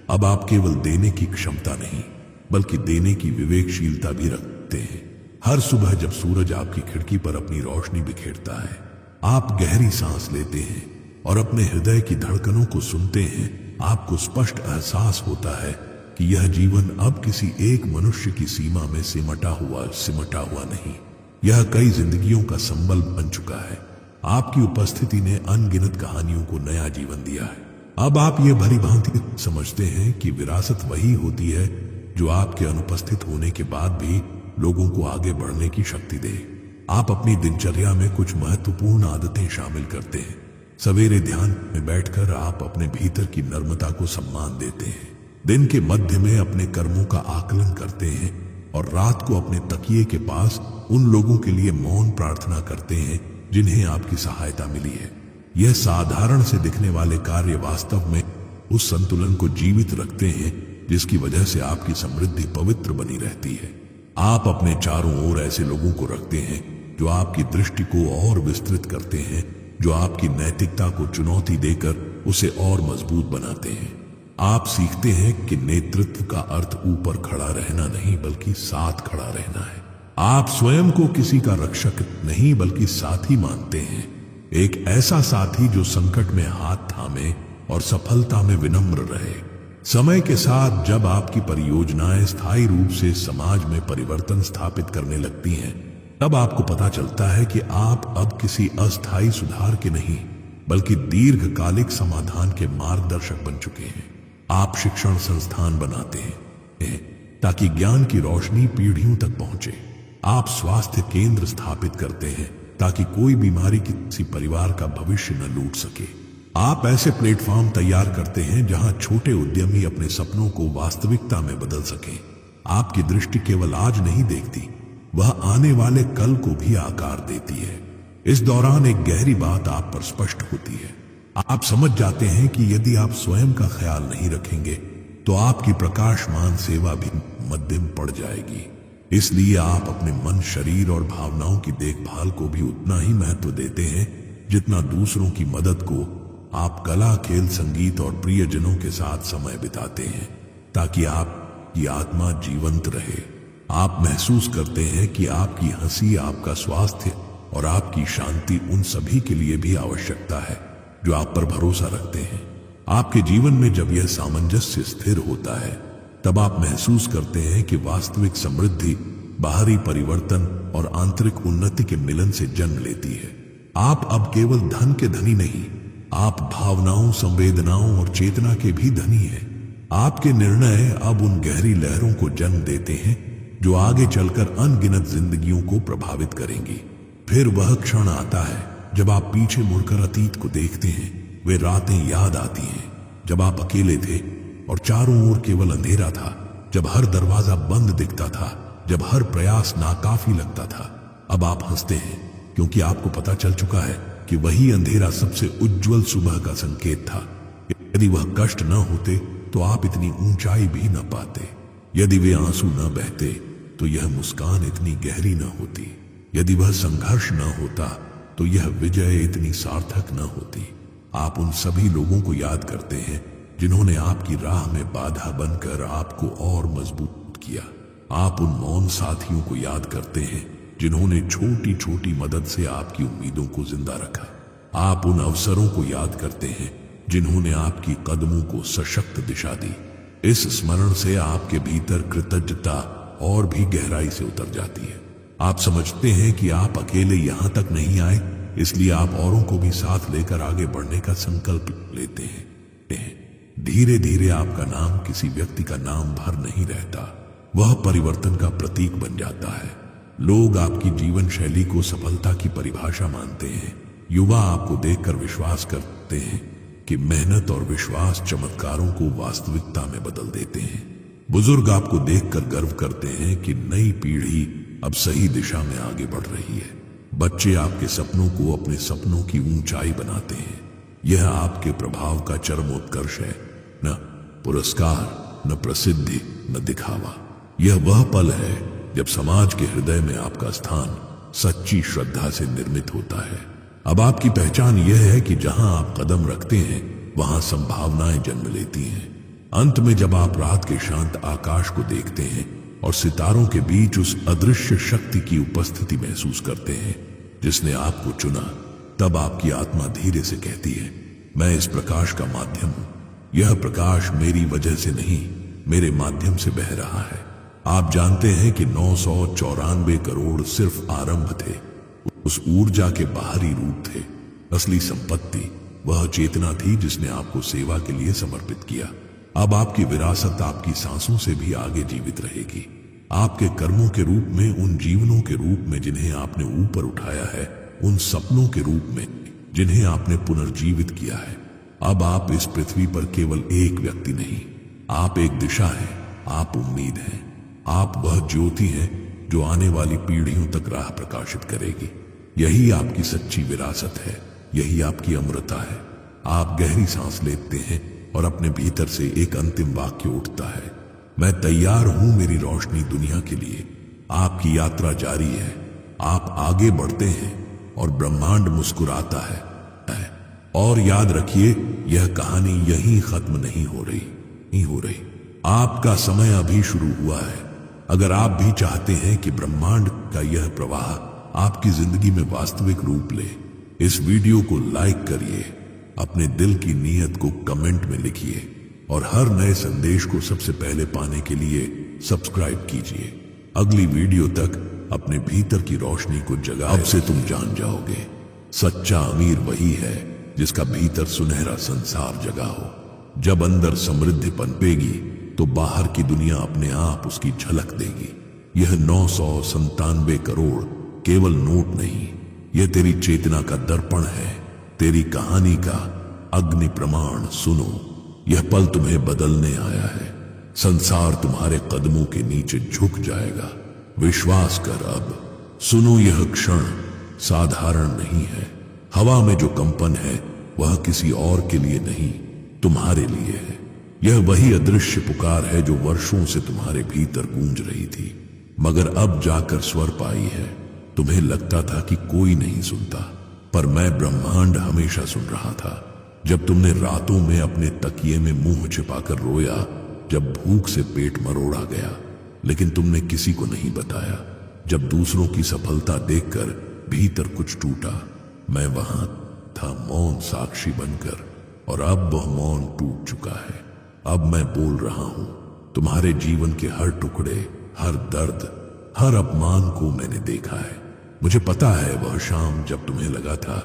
अब आप केवल देने की क्षमता नहीं बल्कि देने की विवेकशीलता भी रखते हैं। हर सुबह जब सूरज आपकी खिड़की पर अपनी रोशनी बिखेरता है, आप गहरी सांस लेते हैं और अपने हृदय की धड़कनों को सुनते हैं। आपको स्पष्ट एहसास होता है कि यह जीवन अब किसी एक मनुष्य की सीमा में सिमटा हुआ नहीं, यह कई जिंदगियों का संबल बन चुका है। आपकी उपस्थिति ने अनगिनत कहानियों को नया जीवन दिया है। अब आप ये भली भांति समझते हैं कि विरासत वही होती है जो आपके अनुपस्थित होने के बाद भी लोगों को आगे बढ़ने की शक्ति दे। आप अपनी दिनचर्या में कुछ महत्वपूर्ण आदतें शामिल करते हैं। सवेरे ध्यान में बैठकर आप अपने भीतर की नम्रता को सम्मान देते हैं। दिन के मध्य में अपने कर्मों का आकलन करते हैं और रात को अपने तकिए के पास उन लोगों के लिए मौन प्रार्थना करते हैं जिन्हें आपकी सहायता मिली है। यह साधारण से दिखने वाले कार्य वास्तव में उस संतुलन को जीवित रखते हैं जिसकी वजह से आपकी समृद्धि पवित्र बनी रहती है। आप अपने चारों ओर ऐसे लोगों को रखते हैं जो आपकी दृष्टि को और विस्तृत करते हैं, जो आपकी नैतिकता को चुनौती देकर उसे और मजबूत बनाते हैं। आप सीखते हैं कि नेतृत्व का अर्थ ऊपर खड़ा रहना नहीं बल्कि साथ खड़ा रहना है। आप स्वयं को किसी का रक्षक नहीं बल्कि साथी मानते हैं, एक ऐसा साथी जो संकट में हाथ थामे और सफलता में विनम्र रहे। समय के साथ जब आपकी परियोजनाएं स्थायी रूप से समाज में परिवर्तन स्थापित करने लगती हैं, तब आपको पता चलता है कि आप अब किसी अस्थायी सुधार के नहीं बल्कि दीर्घकालिक समाधान के मार्गदर्शक बन चुके हैं। आप शिक्षण संस्थान बनाते हैं ताकि ज्ञान की रोशनी पीढ़ियों तक पहुंचे। आप स्वास्थ्य केंद्र स्थापित करते हैं ताकि कोई बीमारी किसी परिवार का भविष्य न लूट सके। आप ऐसे प्लेटफॉर्म तैयार करते हैं जहां छोटे उद्यमी अपने सपनों को वास्तविकता में बदल सकें। आपकी दृष्टि केवल आज नहीं देखती, वह आने वाले कल को भी आकार देती है। इस दौरान एक गहरी बात आप पर स्पष्ट होती है। आप समझ जाते हैं कि यदि आप स्वयं का ख्याल नहीं रखेंगे तो आपकी प्रकाशमान सेवा भी मध्यम पड़ जाएगी। इसलिए आप अपने मन, शरीर और भावनाओं की देखभाल को भी उतना ही महत्व देते हैं जितना दूसरों की मदद को। आप कला, खेल, संगीत और प्रियजनों के साथ समय बिताते हैं ताकि आपकी आत्मा जीवंत रहे। आप महसूस करते हैं कि आपकी हंसी, आपका स्वास्थ्य और आपकी शांति उन सभी के लिए भी आवश्यकता है जो आप पर भरोसा रखते हैं। आपके जीवन में जब यह सामंजस्य स्थिर होता है, तब आप महसूस करते हैं कि वास्तविक समृद्धि बाहरी परिवर्तन और आंतरिक उन्नति के मिलन से जन्म लेती है। आप अब केवल धन के धनी नहीं, आप भावनाओं, संवेदनाओं और चेतना के भी धनी हैं। आपके निर्णय अब उन गहरी लहरों को जन्म देते हैं जो आगे चलकर अनगिनत जिंदगियों को प्रभावित करेंगी। फिर वह क्षण आता है जब आप पीछे मुड़कर अतीत को देखते हैं। वे रातें याद आती हैं जब आप अकेले थे और चारों ओर केवल अंधेरा था, जब हर दरवाजा बंद दिखता था, जब हर प्रयास नाकाफी लगता था। अब आप हंसते हैं क्योंकि आपको पता चल चुका है कि वही अंधेरा सबसे उज्जवल सुबह का संकेत था। यदि वह कष्ट न होते तो आप इतनी ऊंचाई भी न पाते। यदि वे आंसू न बहते तो यह मुस्कान इतनी गहरी न होती। यदि वह संघर्ष न होता तो यह विजय इतनी सार्थक न होती। आप उन सभी लोगों को याद करते हैं जिन्होंने आपकी राह में बाधा बनकर आपको और मजबूत किया। आप उन मौन साथियों को याद करते हैं जिन्होंने छोटी छोटी मदद से आपकी उम्मीदों को जिंदा रखा। आप उन अवसरों को याद करते हैं जिन्होंने आपकी कदमों को सशक्त दिशा दी। इस स्मरण से आपके भीतर कृतज्ञता और भी गहराई से उतर जाती है। आप समझते हैं कि आप अकेले यहां तक नहीं आए, इसलिए आप औरों को भी साथ लेकर आगे बढ़ने का संकल्प लेते हैं। धीरे धीरे आपका नाम किसी व्यक्ति का नाम भर नहीं रहता, वह परिवर्तन का प्रतीक बन जाता है। लोग आपकी जीवन शैली को सफलता की परिभाषा मानते हैं। युवा आपको देखकर विश्वास करते हैं कि मेहनत और विश्वास चमत्कारों को वास्तविकता में बदल देते हैं। बुजुर्ग आपको देखकर गर्व करते हैं कि नई पीढ़ी अब सही दिशा में आगे बढ़ रही है। बच्चे आपके सपनों को अपने सपनों की ऊंचाई बनाते हैं। यह आपके प्रभाव का चरमोत्कर्ष है, न पुरस्कार, न प्रसिद्धि, न दिखावा। यह वह पल है जब समाज के हृदय में आपका स्थान सच्ची श्रद्धा से निर्मित होता है। अब आपकी पहचान यह है कि जहां आप कदम रखते हैं वहां संभावनाएं जन्म लेती हैं। अंत में जब आप रात के शांत आकाश को देखते हैं और सितारों के बीच उस अदृश्य शक्ति की उपस्थिति महसूस करते हैं जिसने आपको चुना, तब आपकी आत्मा धीरे से कहती है, मैं इस प्रकाश का माध्यम हूं। यह प्रकाश मेरी वजह से नहीं, मेरे माध्यम से बह रहा है। आप जानते हैं कि 994 करोड़ सिर्फ आरंभ थे। उस ऊर्जा के बाहरी रूप थे। असली संपत्ति वह चेतना थी जिसने आपको सेवा के लिए समर्पित किया। अब आपकी विरासत आपकी सांसों से भी आगे जीवित रहेगी, आपके कर्मों के रूप में, उन जीवनों के रूप में जिन्हें आपने ऊपर उठाया है, उन सपनों के रूप में जिन्हें आपने पुनर्जीवित किया है। अब आप इस पृथ्वी पर केवल एक व्यक्ति नहीं, आप एक दिशा हैं, आप उम्मीद हैं, आप वह ज्योति हैं जो आने वाली पीढ़ियों तक राह प्रकाशित करेगी। यही आपकी सच्ची विरासत है, यही आपकी अमरता है। आप गहरी सांस लेते हैं और अपने भीतर से एक अंतिम वाक्य उठता है, मैं तैयार हूं मेरी रोशनी दुनिया के लिए। आपकी यात्रा जारी है, आप आगे बढ़ते हैं और ब्रह्मांड मुस्कुराता है। और याद रखिए, यह कहानी यहीं खत्म नहीं हो रही। आपका समय अभी शुरू हुआ है। अगर आप भी चाहते हैं कि ब्रह्मांड का यह प्रवाह आपकी जिंदगी में वास्तविक रूप ले, इस वीडियो को लाइक करिए, अपने दिल की नीयत को कमेंट में लिखिए और हर नए संदेश को सबसे पहले पाने के लिए सब्सक्राइब कीजिए। अगली वीडियो तक अपने भीतर की रोशनी को जगाएं। अब से तुम जान जाओगे, सच्चा अमीर वही है जिसका भीतर सुनहरा संसार जगा हो। जब अंदर समृद्धि पनपेगी तो बाहर की दुनिया अपने आप उसकी झलक देगी। यह 997 करोड़ केवल नोट नहीं, यह तेरी चेतना का दर्पण है, तेरी कहानी का अग्नि प्रमाण। सुनो, यह पल तुम्हें बदलने आया है। संसार तुम्हारे कदमों के नीचे झुक जाएगा। विश्वास कर अब। सुनो, यह क्षण साधारण नहीं है। हवा में जो कंपन है वह किसी और के लिए नहीं, तुम्हारे लिए है। यह वही अदृश्य पुकार है जो वर्षों से तुम्हारे भीतर गूंज रही थी, मगर अब जाकर स्वर पाई है। तुम्हें लगता था कि कोई नहीं सुनता, पर मैं ब्रह्मांड हमेशा सुन रहा था। जब तुमने रातों में अपने तकिए में मुंह छिपाकर रोया, जब भूख से पेट मरोड़ा गया, लेकिन तुमने किसी को नहीं बताया। जब दूसरों की सफलता देखकर भीतर कुछ टूटा, मैं वहां था, मौन साक्षी बनकर, और अब वह मौन टूट चुका है। अब मैं बोल रहा हूं। तुम्हारे जीवन के हर टुकड़े, हर दर्द, हर अपमान को मैंने देखा है। मुझे पता है वह शाम जब तुम्हें लगा था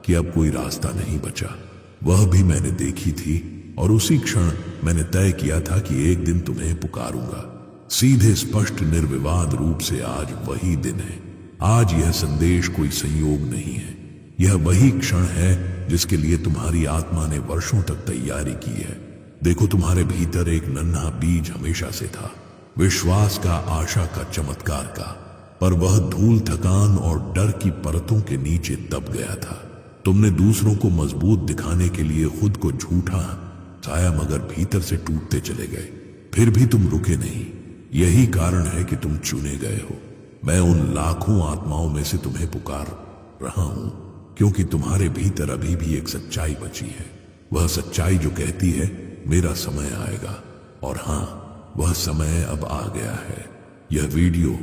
कि अब कोई रास्ता नहीं बचा, वह भी मैंने देखी थी। और उसी क्षण मैंने तय किया था कि एक दिन तुम्हें पुकारूंगा, सीधे, स्पष्ट, निर्विवाद रूप से। आज वही दिन है। आज यह संदेश कोई संयोग नहीं है, यह वही क्षण है जिसके लिए तुम्हारी आत्मा ने वर्षों तक तैयारी की है। देखो, तुम्हारे भीतर एक नन्हा बीज हमेशा से था, विश्वास का, आशा का, चमत्कार का, पर वह धूल, थकान और डर की परतों के नीचे दब गया था। तुमने दूसरों को मजबूत दिखाने के लिए खुद को झूठा साया, मगर भीतर से टूटते चले गए। फिर भी तुम रुके नहीं। यही कारण है कि तुम चुने गए हो। मैं उन लाखों आत्माओं में से तुम्हें पुकार रहा हूं, क्योंकि तुम्हारे भीतर अभी भी एक सच्चाई बची है। वह सच्चाई जो कहती है, मेरा समय आएगा। और हां, वह समय अब आ गया है। यह वीडियो,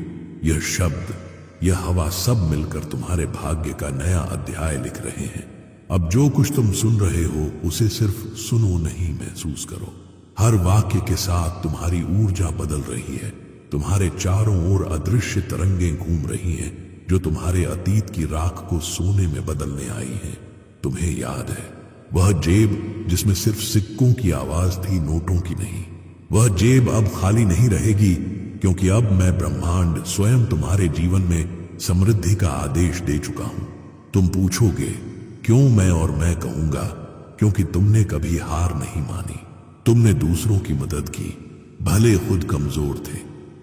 यह शब्द, यह हवा, सब मिलकर तुम्हारे भाग्य का नया अध्याय लिख रहे हैं। अब जो कुछ तुम सुन रहे हो, उसे सिर्फ सुनो नहीं, महसूस करो। हर वाक्य के साथ तुम्हारी ऊर्जा बदल रही है। तुम्हारे चारों ओर अदृश्य तरंगें घूम रही हैं, जो तुम्हारे अतीत की राख को सोने में बदलने आई हैं। तुम्हें याद है वह जेब जिसमें सिर्फ सिक्कों की आवाज थी, नोटों की नहीं? वह जेब अब खाली नहीं रहेगी, क्योंकि अब मैं ब्रह्मांड स्वयं तुम्हारे जीवन में समृद्धि का आदेश दे चुका हूं। तुम पूछोगे क्यों मैं, और मैं कहूंगा क्योंकि तुमने कभी हार नहीं मानी। तुमने दूसरों की मदद की, भले खुद कमजोर थे।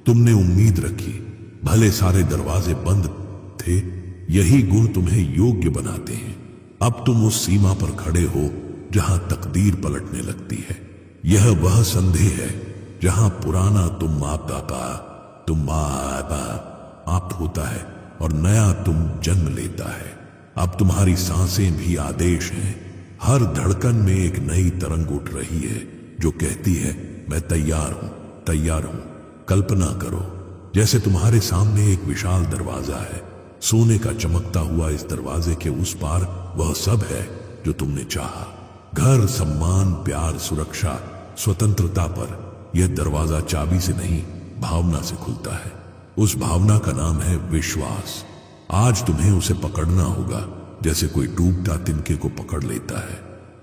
तुमने उम्मीद रखी, भले सारे दरवाजे बंद थे। यही गुण तुम्हें योग्य बनाते हैं। अब तुम उस सीमा पर खड़े हो जहां तकदीर पलटने लगती है। यह वह संदेह है जहां पुराना तुम आप होता है और नया तुम जन्म लेता है। अब तुम्हारी सांसें भी आदेश हैं, हर धड़कन में एक नई तरंग उठ रही है जो कहती है मैं तैयार हूं, तैयार हूं। कल्पना करो जैसे तुम्हारे सामने एक विशाल दरवाजा है। सोने का चमकता हुआ इस दरवाजे के उस पार वह सब है जो तुमने चाहा। घर, सम्मान, प्यार, सुरक्षा, स्वतंत्रता पर यह दरवाजा चाबी से नहीं भावना से खुलता है। उस भावना का नाम है विश्वास। आज तुम्हें उसे पकड़ना होगा जैसे कोई डूबता तिनके को पकड़ लेता है।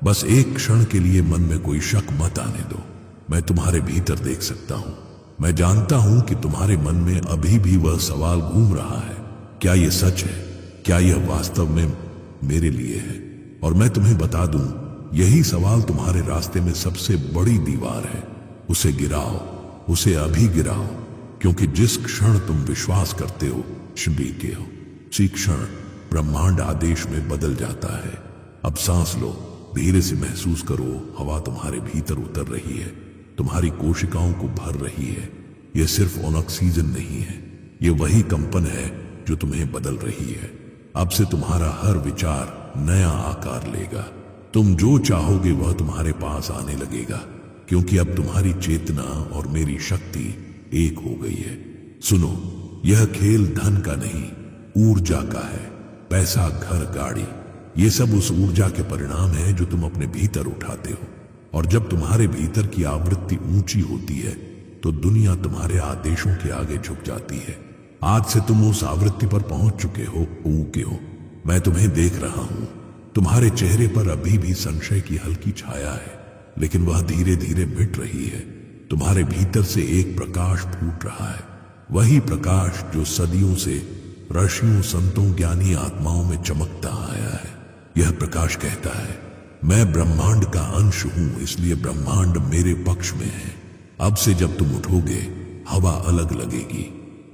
बस एक क्षण के लिए मन में कोई शक मत आने दो। मैं तुम्हारे भीतर देख सकता हूं। मैं जानता हूं कि तुम्हारे मन में अभी भी वह सवाल घूम रहा है, क्या यह सच है? क्या यह वास्तव में मेरे लिए है? और मैं तुम्हें बता दूं, यही सवाल तुम्हारे रास्ते में सबसे बड़ी दीवार है। उसे गिराओ, उसे अभी गिराओ, क्योंकि जिस क्षण तुम विश्वास करते हो, के हो, उसी क्षण ब्रह्मांड आदेश में बदल जाता है। अब सांस लो, धीरे से महसूस करो, हवा तुम्हारे भीतर उतर रही है, तुम्हारी कोशिकाओं को भर रही है। यह सिर्फ ऑक्सीजन नहीं है, यह वही कंपन है जो तुम्हें बदल रही है। अब से तुम्हारा हर विचार नया आकार लेगा। तुम जो चाहोगे वह तुम्हारे पास आने लगेगा, क्योंकि अब तुम्हारी चेतना और मेरी शक्ति एक हो गई है। सुनो, यह खेल धन का नहीं, ऊर्जा का है। पैसा, घर, गाड़ी, ये सब उस ऊर्जा के परिणाम है जो तुम अपने भीतर उठाते हो। और जब तुम्हारे भीतर की आवृत्ति ऊंची होती है तो दुनिया तुम्हारे आदेशों के आगे झुक जाती है। आज से तुम उस आवृत्ति पर पहुंच चुके हो, ऊके हो। मैं तुम्हें देख रहा हूं। तुम्हारे चेहरे पर अभी भी संशय की हल्की छाया है, लेकिन वह धीरे धीरे मिट रही है। तुम्हारे भीतर से एक प्रकाश फूट रहा है, वही प्रकाश जो सदियों से ऋषियों, संतों, ज्ञानी आत्माओं में चमकता आया है। यह प्रकाश कहता है, मैं ब्रह्मांड का अंश हूं, इसलिए ब्रह्मांड मेरे पक्ष में है। अब से जब तुम उठोगे, हवा अलग लगेगी।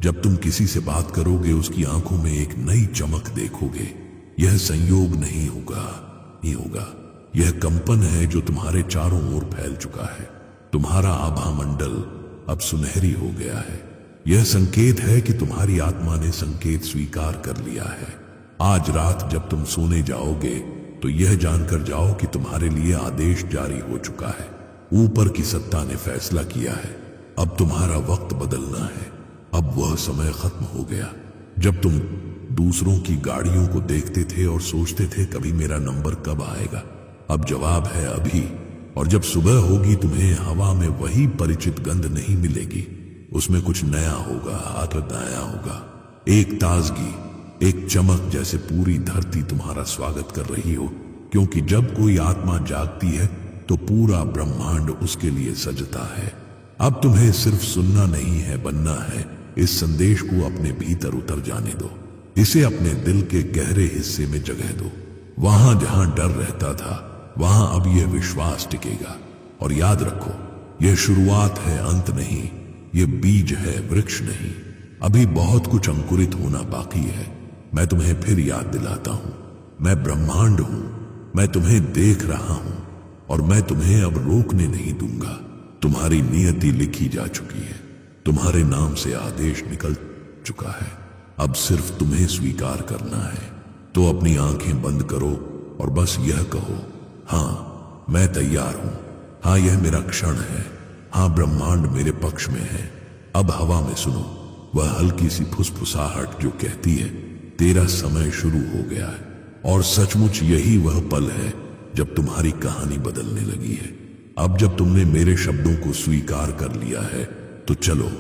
जब तुम किसी से बात करोगे, उसकी आंखों में एक नई चमक देखोगे। यह संयोग नहीं होगा, नहीं होगा। यह कंपन है जो तुम्हारे चारों ओर फैल चुका है। तुम्हारा आभा मंडल अब सुनहरी हो गया है। यह संकेत है कि तुम्हारी आत्मा ने संकेत स्वीकार कर लिया है। आज रात जब तुम सोने जाओगे तो यह जानकर जाओ कि तुम्हारे लिए आदेश जारी हो चुका है। ऊपर की सत्ता ने फैसला किया है। अब तुम्हारा वक्त बदलना है। अब वह समय खत्म हो गया जब तुम दूसरों की गाड़ियों को देखते थे और सोचते थे कभी मेरा नंबर कब आएगा। अब जवाब है अभी। और जब सुबह होगी तुम्हें हवा में वही परिचित गंध नहीं मिलेगी, उसमें कुछ नया होगा, नया होगा। एक ताजगी, एक चमक, जैसे पूरी धरती तुम्हारा स्वागत कर रही हो। क्योंकि जब कोई आत्मा जागती है तो पूरा ब्रह्मांड उसके लिए सजता है। अब तुम्हें सिर्फ सुनना नहीं है, बनना है। इस संदेश को अपने भीतर उतर जाने दो। इसे अपने दिल के गहरे हिस्से में जगह दो। वहां जहां डर रहता था, वहां अब यह विश्वास टिकेगा। और याद रखो, यह शुरुआत है, अंत नहीं। यह बीज है, वृक्ष नहीं। अभी बहुत कुछ अंकुरित होना बाकी है। मैं तुम्हें फिर याद दिलाता हूं, मैं ब्रह्मांड हूं। मैं तुम्हें देख रहा हूं और मैं तुम्हें अब रोकने नहीं दूंगा। तुम्हारी नियति लिखी जा चुकी है। तुम्हारे नाम से आदेश निकल चुका है। अब सिर्फ तुम्हें स्वीकार करना है। तो अपनी आंखें बंद करो और बस यह कहो, हां मैं तैयार हूं। हां यह मेरा क्षण है। हां ब्रह्मांड मेरे पक्ष में है। अब हवा में सुनो वह हल्की सी फुसफुसाहट जो कहती है तेरा समय शुरू हो गया है। और सचमुच यही वह पल है जब तुम्हारी कहानी बदलने लगी है। अब जब तुमने मेरे शब्दों को स्वीकार कर लिया है तो चलो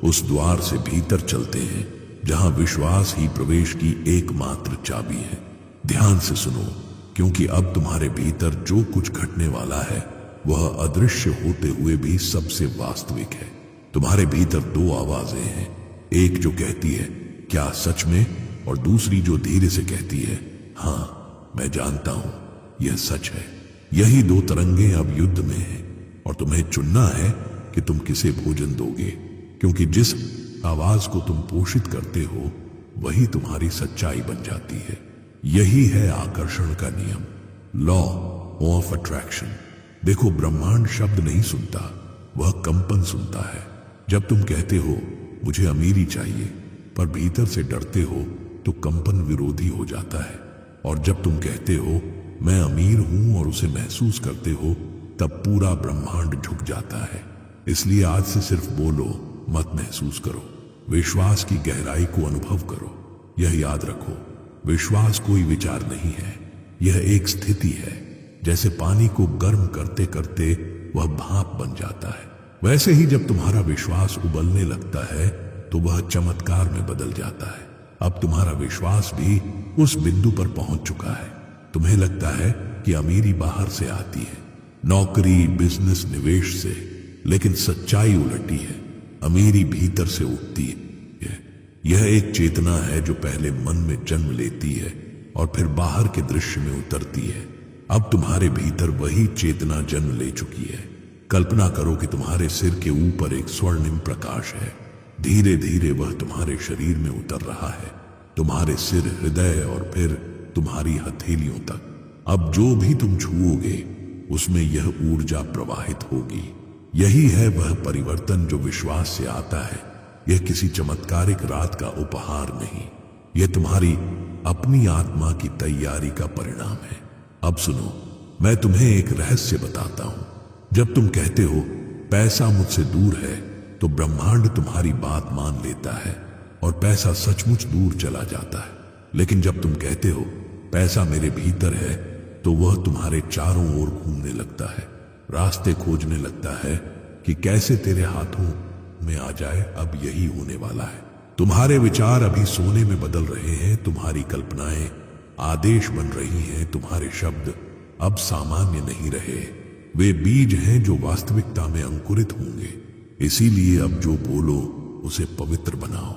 उस द्वार से भीतर चलते हैं जहां विश्वास ही प्रवेश की एकमात्र चाबी है। ध्यान से सुनो, क्योंकि अब तुम्हारे भीतर जो कुछ घटने वाला है वह अदृश्य होते हुए भी सबसे वास्तविक है। तुम्हारे भीतर दो आवाजें हैं, एक जो कहती है क्या सच में, और दूसरी जो धीरे से कहती है हां मैं जानता हूं यह सच है। यही दो तरंगे अब युद्ध में हैं और तुम्हें चुनना है कि तुम किसे भोजन दोगे, क्योंकि जिस आवाज को तुम पोषित करते हो वही तुम्हारी सच्चाई बन जाती है। यही है आकर्षण का नियम, लॉ ऑफ अट्रैक्शन। देखो, ब्रह्मांड शब्द नहीं सुनता, वह कंपन सुनता है। जब तुम कहते हो मुझे अमीरी चाहिए पर भीतर से डरते हो तो कंपन विरोधी हो जाता है। और जब तुम कहते हो मैं अमीर हूं और उसे महसूस करते हो, तब पूरा ब्रह्मांड झुक जाता है। इसलिए आज से सिर्फ बोलो, मत महसूस करो। विश्वास की गहराई को अनुभव करो। यह याद रखो, विश्वास कोई विचार नहीं है, यह एक स्थिति है। जैसे पानी को गर्म करते करते वह भाप बन जाता है, वैसे ही जब तुम्हारा विश्वास उबलने लगता है तो वह चमत्कार में बदल जाता है। अब तुम्हारा विश्वास भी उस बिंदु पर पहुंच चुका है। तुम्हें लगता है कि अमीरी बाहर से आती है, नौकरी, बिजनेस, निवेश से, लेकिन सच्चाई उलटी है। अमीरी भीतर से उठती है। यह एक चेतना है जो पहले मन में जन्म लेती है और फिर बाहर के दृश्य में उतरती है। अब तुम्हारे भीतर वही चेतना जन्म ले चुकी है। कल्पना करो कि तुम्हारे सिर के ऊपर एक स्वर्णिम प्रकाश है। धीरे धीरे वह तुम्हारे शरीर में उतर रहा है, तुम्हारे सिर, हृदय और फिर तुम्हारी हथेलियों तक। अब जो भी तुम छुओगे उसमें यह ऊर्जा प्रवाहित होगी। यही है वह परिवर्तन जो विश्वास से आता है। यह किसी चमत्कारिक रात का उपहार नहीं, यह तुम्हारी अपनी आत्मा की तैयारी का परिणाम है। अब सुनो, मैं तुम्हें एक रहस्य बताता हूं। जब तुम कहते हो पैसा मुझसे दूर है, तो ब्रह्मांड तुम्हारी बात मान लेता है और पैसा सचमुच दूर चला जाता है। लेकिन जब तुम कहते हो पैसा मेरे भीतर है, तो वह तुम्हारे चारों ओर घूमने लगता है, रास्ते खोजने लगता है कि कैसे तेरे हाथों में आ जाए। अब यही होने वाला है। तुम्हारे विचार अभी सोने में बदल रहे हैं, तुम्हारी कल्पनाएं आदेश बन रही हैं, तुम्हारे शब्द अब सामान्य नहीं रहे, वे बीज हैं जो वास्तविकता में अंकुरित होंगे। इसीलिए अब जो बोलो उसे पवित्र बनाओ।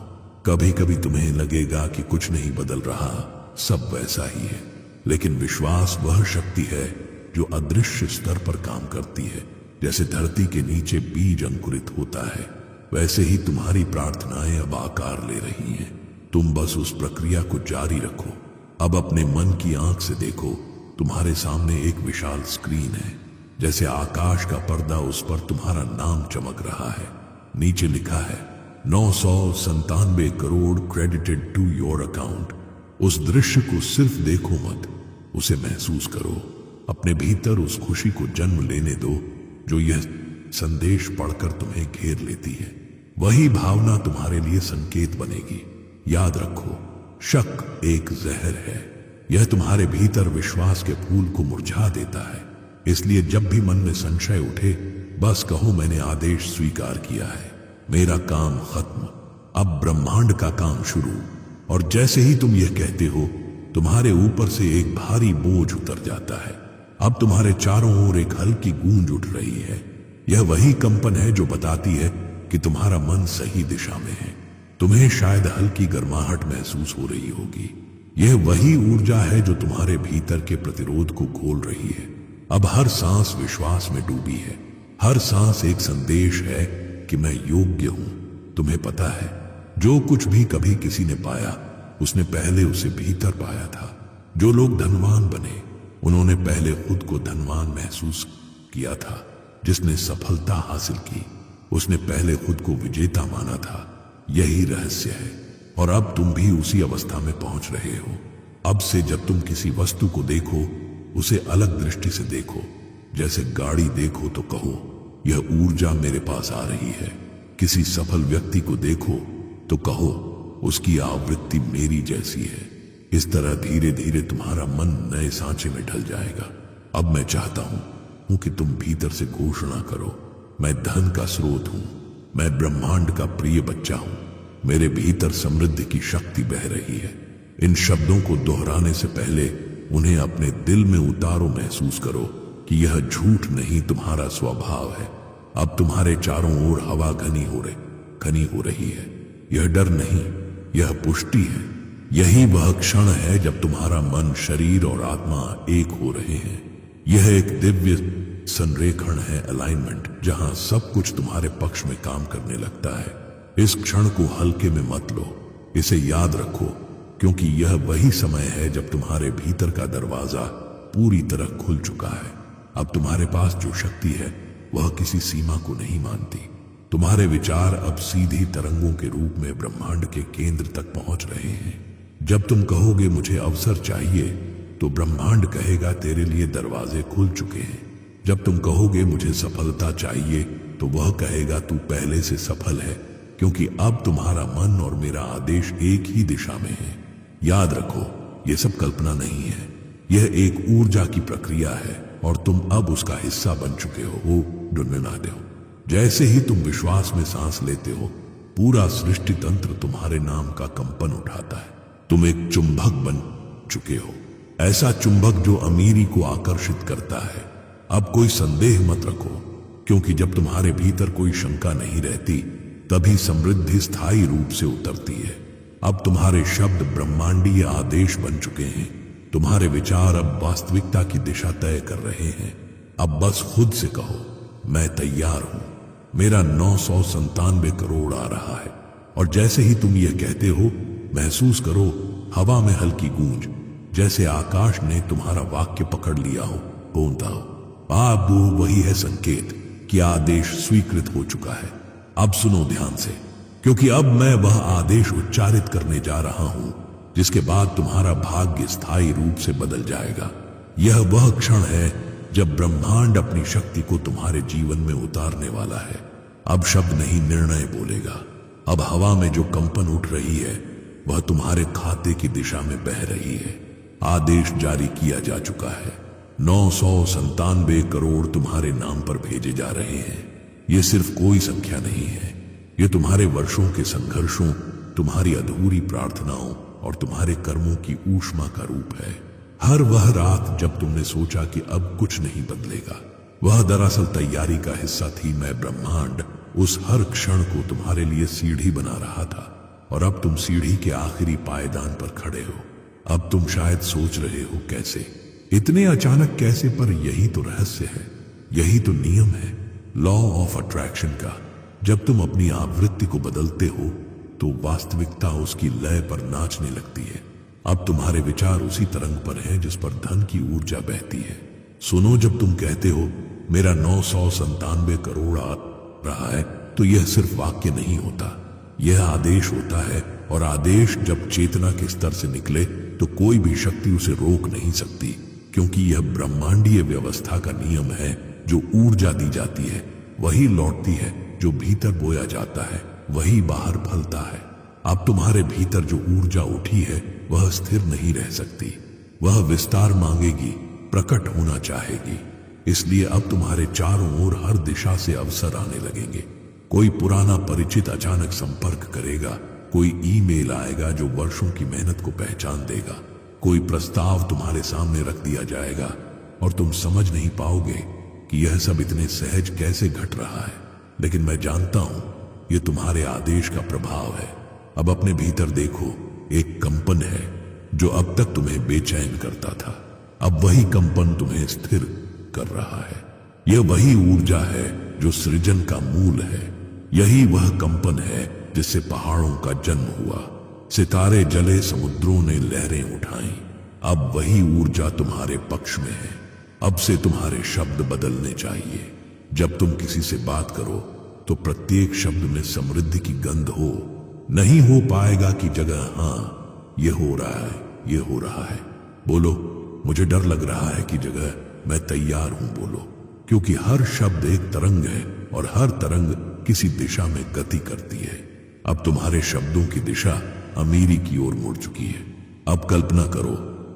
कभी कभी तुम्हें लगेगा कि कुछ नहीं बदल रहा, सब वैसा ही है, लेकिन विश्वास वह शक्ति है जो अदृश्य स्तर पर काम करती है। जैसे धरती के नीचे बीज अंकुरित होता है, वैसे ही तुम्हारी प्रार्थनाएं अब आकार ले रही हैं। तुम बस उस प्रक्रिया को जारी रखो। अब अपने मन की आंख से देखो, तुम्हारे सामने एक विशाल स्क्रीन है। जैसे आकाश का पर्दा, उस पर तुम्हारा नाम चमक रहा है। नीचे लिखा है 997 crore credited to your account. उस दृश्य को सिर्फ देखो मत, उसे महसूस करो। अपने भीतर उस खुशी को जन्म लेने दो जो यह संदेश पढ़कर तुम्हें घेर लेती है। वही भावना तुम्हारे लिए संकेत बनेगी। याद रखो, शक एक जहर है। यह तुम्हारे भीतर विश्वास के फूल को मुरझा देता है। इसलिए जब भी मन में संशय उठे, बस कहो मैंने आदेश स्वीकार किया है, मेरा काम खत्म, अब ब्रह्मांड का काम शुरू। और जैसे ही तुम यह कहते हो, तुम्हारे ऊपर से एक भारी बोझ उतर जाता है। अब तुम्हारे चारों ओर एक हल्की गूंज उठ रही है। यह वही कंपन है जो बताती है कि तुम्हारा मन सही दिशा में है। तुम्हें शायद हल्की गर्माहट महसूस हो रही होगी। यह वही ऊर्जा है जो तुम्हारे भीतर के प्रतिरोध को खोल रही है। अब हर सांस विश्वास में डूबी है। हर सांस एक संदेश है कि मैं योग्य हूं। तुम्हें पता है, जो कुछ भी कभी किसी ने पाया, उसने पहले उसे भीतर पाया था। जो लोग धनवान बने, उन्होंने पहले खुद को धनवान महसूस किया था। जिसने सफलता हासिल की, उसने पहले खुद को विजेता माना था। यही रहस्य है। और अब तुम भी उसी अवस्था में पहुंच रहे हो। अब से जब तुम किसी वस्तु को देखो, उसे अलग दृष्टि से देखो। जैसे गाड़ी देखो तो कहो, यह ऊर्जा मेरे पास आ रही है। किसी सफल व्यक्ति को देखो तो कहो, उसकी आवृत्ति मेरी जैसी है। इस तरह धीरे धीरे तुम्हारा मन नए सांचे में ढल जाएगा। अब मैं चाहता हूं कि तुम भीतर से घोषणा करो, मैं धन का स्रोत हूं, मैं ब्रह्मांड का प्रिय बच्चा हूं, मेरे भीतर समृद्धि की शक्ति बह रही है। इन शब्दों को दोहराने से पहले उन्हें अपने दिल में उतारो। महसूस करो कि यह झूठ नहीं, तुम्हारा स्वभाव है। अब तुम्हारे चारों ओर हवा घनी हो रही है। यह डर नहीं, यह पुष्टि है। यही वह क्षण है जब तुम्हारा मन, शरीर और आत्मा एक हो रहे हैं। यह एक दिव्य संरेखण है, अलाइनमेंट, जहां सब कुछ तुम्हारे पक्ष में काम करने लगता है। इस क्षण को हल्के में मत लो, इसे याद रखो, क्योंकि यह वही समय है जब तुम्हारे भीतर का दरवाजा पूरी तरह खुल चुका है। अब तुम्हारे पास जो शक्ति है वह किसी सीमा को नहीं मानती। तुम्हारे विचार अब सीधी तरंगों के रूप में ब्रह्मांड के केंद्र तक पहुंच रहे हैं। जब तुम कहोगे मुझे अवसर चाहिए, तो ब्रह्मांड कहेगा तेरे लिए दरवाजे खुल चुके हैं। जब तुम कहोगे मुझे सफलता चाहिए, तो वह कहेगा तू पहले से सफल है, क्योंकि अब तुम्हारा मन और मेरा आदेश एक ही दिशा में है। याद रखो, यह सब कल्पना नहीं है, यह एक ऊर्जा की प्रक्रिया है और तुम अब उसका हिस्सा बन चुके हो। डुनडुनाते हो। जैसे ही तुम विश्वास में सांस लेते हो, पूरा सृष्टि तंत्र तुम्हारे नाम का कंपन उठाता है। तुम एक चुंबक बन चुके हो, ऐसा चुंबक जो अमीरी को आकर्षित करता है। अब कोई संदेह मत रखो, क्योंकि जब तुम्हारे भीतर कोई शंका नहीं रहती, तभी समृद्धि स्थायी रूप से उतरती है। अब तुम्हारे शब्द ब्रह्मांडीय आदेश बन चुके हैं। तुम्हारे विचार अब वास्तविकता की दिशा तय कर रहे हैं। अब बस खुद से कहो, मैं तैयार हूं, मेरा 997 करोड़ आ रहा है। और जैसे ही तुम यह कहते हो, महसूस करो हवा में हल्की गूंज, जैसे आकाश ने तुम्हारा वाक्य पकड़ लिया हो। बोलता हो, आप वो वही है संकेत कि आदेश स्वीकृत हो चुका है। अब सुनो ध्यान से, क्योंकि अब मैं वह आदेश उच्चारित करने जा रहा हूं जिसके बाद तुम्हारा भाग्य स्थायी रूप से बदल जाएगा। यह वह क्षण है जब ब्रह्मांड अपनी शक्ति को तुम्हारे जीवन में उतारने वाला है। अब शब्द नहीं, निर्णय बोलेगा। अब हवा में जो कंपन उठ रही है, वह तुम्हारे खाते की दिशा में बह रही है। आदेश जारी किया जा चुका है। 997 करोड़ तुम्हारे नाम पर भेजे जा रहे हैं। यह सिर्फ कोई संख्या नहीं है, यह तुम्हारे वर्षों के संघर्षों, तुम्हारी अधूरी प्रार्थनाओं और तुम्हारे कर्मों की ऊष्मा का रूप है। हर वह रात जब तुमने सोचा कि अब कुछ नहीं बदलेगा, वह दरअसल तैयारी का हिस्सा थी। मैं ब्रह्मांड उस हर क्षण को तुम्हारे लिए सीढ़ी बना रहा था, और अब तुम सीढ़ी के आखिरी पायदान पर खड़े हो। अब तुम शायद सोच रहे हो, कैसे, इतने अचानक कैसे? पर यही तो रहस्य है, यही तो नियम है लॉ ऑफ अट्रैक्शन का। जब तुम अपनी आवृत्ति को बदलते हो, तो वास्तविकता उसकी लय पर नाचने लगती है। अब तुम्हारे विचार उसी तरंग पर हैं जिस पर धन की ऊर्जा बहती है। सुनो, जब तुम कहते हो मेरा 997 करोड़ आ रहा है, तो यह सिर्फ वाक्य नहीं होता, यह आदेश होता है। और आदेश जब चेतना के स्तर से निकले, तो कोई भी शक्ति उसे रोक नहीं सकती, क्योंकि यह ब्रह्मांडीय व्यवस्था का नियम है। जो ऊर्जा दी जाती है वही लौटती है, जो भीतर बोया जाता है वही बाहर फलता है। अब तुम्हारे भीतर जो ऊर्जा उठी है, वह स्थिर नहीं रह सकती, वह विस्तार मांगेगी, प्रकट होना चाहेगी। इसलिए अब तुम्हारे चारों ओर हर दिशा से अवसर आने लगेंगे। कोई पुराना परिचित अचानक संपर्क करेगा, कोई ईमेल आएगा जो वर्षों की मेहनत को पहचान देगा, कोई प्रस्ताव तुम्हारे सामने रख दिया जाएगा, और तुम समझ नहीं पाओगे कि यह सब इतने सहज कैसे घट रहा है। लेकिन मैं जानता हूं, यह तुम्हारे आदेश का प्रभाव है। अब अपने भीतर देखो, एक कंपन है जो अब तक तुम्हें बेचैन करता था, अब वही कंपन तुम्हें स्थिर कर रहा है। यह वही ऊर्जा है जो सृजन का मूल है। यही वह कंपन है जिससे पहाड़ों का जन्म हुआ, सितारे जले, समुद्रों ने लहरें उठाई। अब वही ऊर्जा तुम्हारे पक्ष में है। अब से तुम्हारे शब्द बदलने चाहिए। जब तुम किसी से बात करो, तो प्रत्येक शब्द में समृद्धि की गंध हो। नहीं हो पाएगा की जगह हाँ, यह हो रहा है, यह हो रहा है। बोलो, मुझे डर लग रहा है की जगह मैं तैयार हूं। बोलो, क्योंकि हर शब्द एक तरंग है और हर तरंग किसी दिशा में गति करती है। अब तुम्हारे शब्दों की दिशा अमीरी की ओर मुड़ चुकी है। अब कल्पना करो,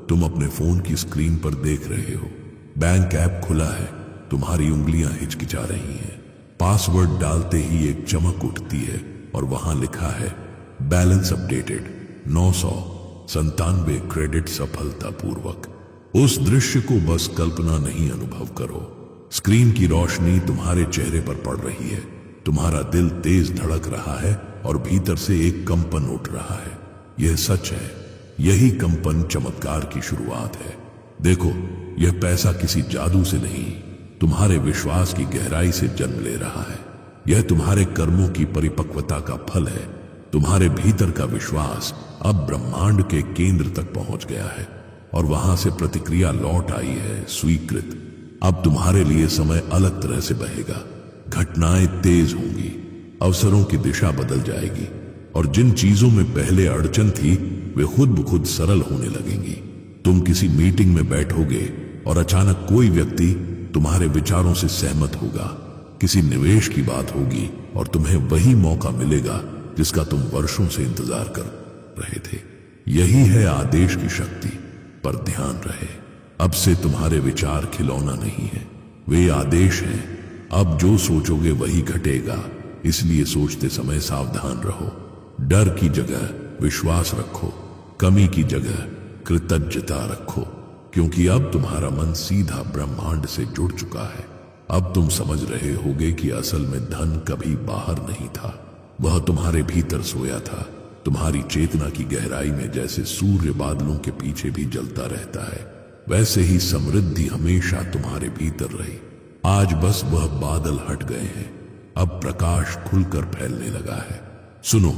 तुम अपने फोन की स्क्रीन पर देख रहे हो, बैंक ऐप खुला है, तुम्हारी उंगलियां हिचकिचा रही हैं। पासवर्ड डालते ही एक चमक उठती है और वहां लिखा है बैलेंस अपडेटेड, 997 क्रेडिट सफलतापूर्वक। उस दृश्य को बस कल्पना नहीं, अनुभव करो। स्क्रीन की रोशनी तुम्हारे चेहरे पर पड़ रही है, तुम्हारा दिल तेज धड़क रहा है और भीतर से एक कंपन उठ रहा है। यह सच है, यही कंपन चमत्कार की शुरुआत है। देखो, यह पैसा किसी जादू से नहीं, तुम्हारे विश्वास की गहराई से जन्म ले रहा है। यह तुम्हारे कर्मों की परिपक्वता का फल है। तुम्हारे भीतर का विश्वास अब ब्रह्मांड के केंद्र तक पहुंच गया है और वहां से प्रतिक्रिया लौट आई है, स्वीकृत। अब तुम्हारे लिए समय अलग तरह से बहेगा, घटनाएं तेज होंगी, अवसरों की दिशा बदल जाएगी, और जिन चीजों में पहले अड़चन थी, वे खुद ब खुद सरल होने लगेंगी। तुम किसी मीटिंग में बैठोगे और अचानक कोई व्यक्ति तुम्हारे विचारों से सहमत होगा। किसी निवेश की बात होगी और तुम्हें वही मौका मिलेगा जिसका तुम वर्षों से इंतजार कर रहे थे। यही है आदेश की शक्ति। पर ध्यान रहे, अब से तुम्हारे विचार खिलौना नहीं है, वे आदेश हैं। अब जो सोचोगे वही घटेगा, इसलिए सोचते समय सावधान रहो। डर की जगह विश्वास रखो, कमी की जगह कृतज्ञता रखो, क्योंकि अब तुम्हारा मन सीधा ब्रह्मांड से जुड़ चुका है। अब तुम समझ रहे होगे कि असल में धन कभी बाहर नहीं था, वह तुम्हारे भीतर सोया था। तुम्हारी चेतना की गहराई में जैसे सूर्य बादलों के पीछे भी जलता रहता है, वैसे ही समृद्धि हमेशा तुम्हारे भीतर रही। आज बस वह बादल हट गए हैं, अब प्रकाश खुलकर फैलने लगा है। सुनो,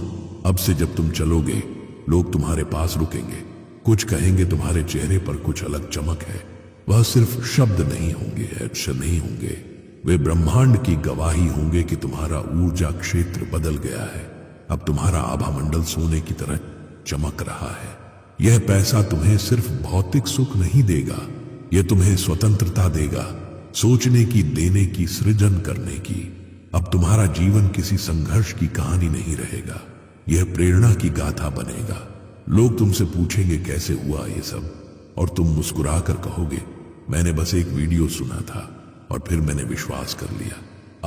अब से जब तुम चलोगे लोग तुम्हारे पास रुकेंगे, कुछ कहेंगे तुम्हारे चेहरे पर कुछ अलग चमक है। वह सिर्फ शब्द नहीं होंगे, अक्षर नहीं होंगे, वे ब्रह्मांड की गवाही होंगे कि तुम्हारा ऊर्जा क्षेत्र बदल गया है। अब तुम्हारा आभामंडल सोने की तरह चमक रहा है। यह पैसा तुम्हें सिर्फ भौतिक सुख नहीं देगा, यह तुम्हें स्वतंत्रता देगा, सोचने की, देने की, सृजन करने की। अब तुम्हारा जीवन किसी संघर्ष की कहानी नहीं रहेगा, यह प्रेरणा की गाथा बनेगा। लोग तुमसे पूछेंगे कैसे हुआ ये सब, और तुम मुस्कुराकर कहोगे मैंने बस एक वीडियो सुना था और फिर मैंने विश्वास कर लिया।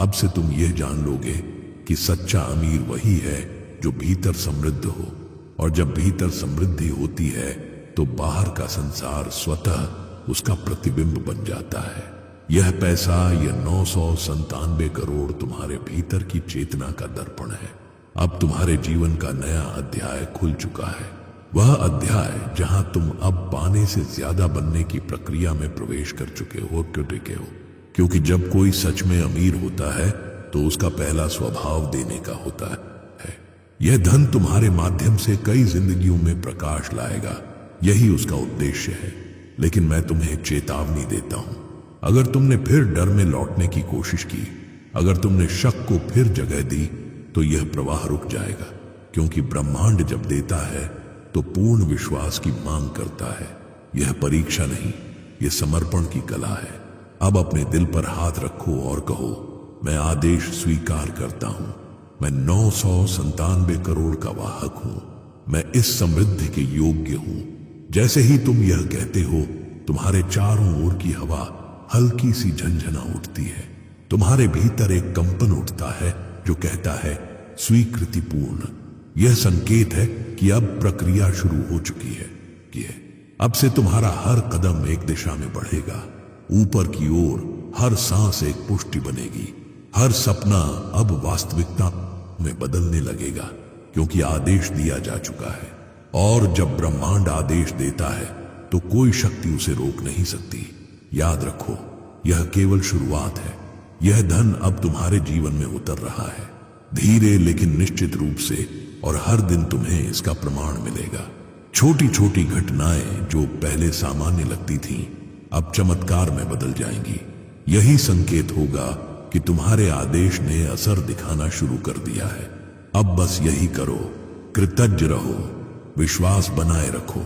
अब से तुम यह जान लोगे कि सच्चा अमीर वही है जो भीतर समृद्ध हो, और जब भीतर समृद्धि होती है तो बाहर का संसार स्वतः उसका प्रतिबिंब बन जाता है। यह पैसा, यह 997 करोड़ तुम्हारे भीतर की चेतना का दर्पण है। अब तुम्हारे जीवन का नया अध्याय खुल चुका है, वह अध्याय जहां तुम अब पाने से ज्यादा बनने की प्रक्रिया में प्रवेश कर चुके हो। क्यों टिके हो? क्योंकि जब कोई सच में अमीर होता है तो उसका पहला स्वभाव देने का होता है। यह धन तुम्हारे माध्यम से कई जिंदगियों में प्रकाश लाएगा, यही उसका उद्देश्य है। लेकिन मैं तुम्हें एक चेतावनी देता हूं, अगर तुमने फिर डर में लौटने की कोशिश की, अगर तुमने शक को फिर जगह दी, तो यह प्रवाह रुक जाएगा। क्योंकि ब्रह्मांड जब देता है तो पूर्ण विश्वास की मांग करता है। यह परीक्षा नहीं, यह समर्पण की कला है। अब अपने दिल पर हाथ रखो और कहो, मैं आदेश स्वीकार करता हूं। मैं 997 करोड़ का वाहक हूं। मैं इस समृद्धि के योग्य हूं। जैसे ही तुम यह कहते हो, तुम्हारे चारों ओर की हवा हल्की सी झंझना उठती है। तुम्हारे भीतर एक कंपन उठता है जो कहता है स्वीकृति पूर्ण। यह संकेत है कि अब प्रक्रिया शुरू हो चुकी है। कि अब से तुम्हारा हर कदम एक दिशा में बढ़ेगा, ऊपर की ओर। हर सांस एक पुष्टि बनेगी, हर सपना अब वास्तविकता में बदलने लगेगा, क्योंकि आदेश दिया जा चुका है। और जब ब्रह्मांड आदेश देता है तो कोई शक्ति उसे रोक नहीं सकती। याद रखो, यह केवल शुरुआत है। यह धन अब तुम्हारे जीवन में उतर रहा है, धीरे लेकिन निश्चित रूप से, और हर दिन तुम्हें इसका प्रमाण मिलेगा। छोटी छोटी घटनाएं जो पहले सामान्य लगती थीं, अब चमत्कार में बदल जाएंगी। यही संकेत होगा कि तुम्हारे आदेश ने असर दिखाना शुरू कर दिया है। अब बस यही करो, कृतज्ञ रहो, विश्वास बनाए रखो,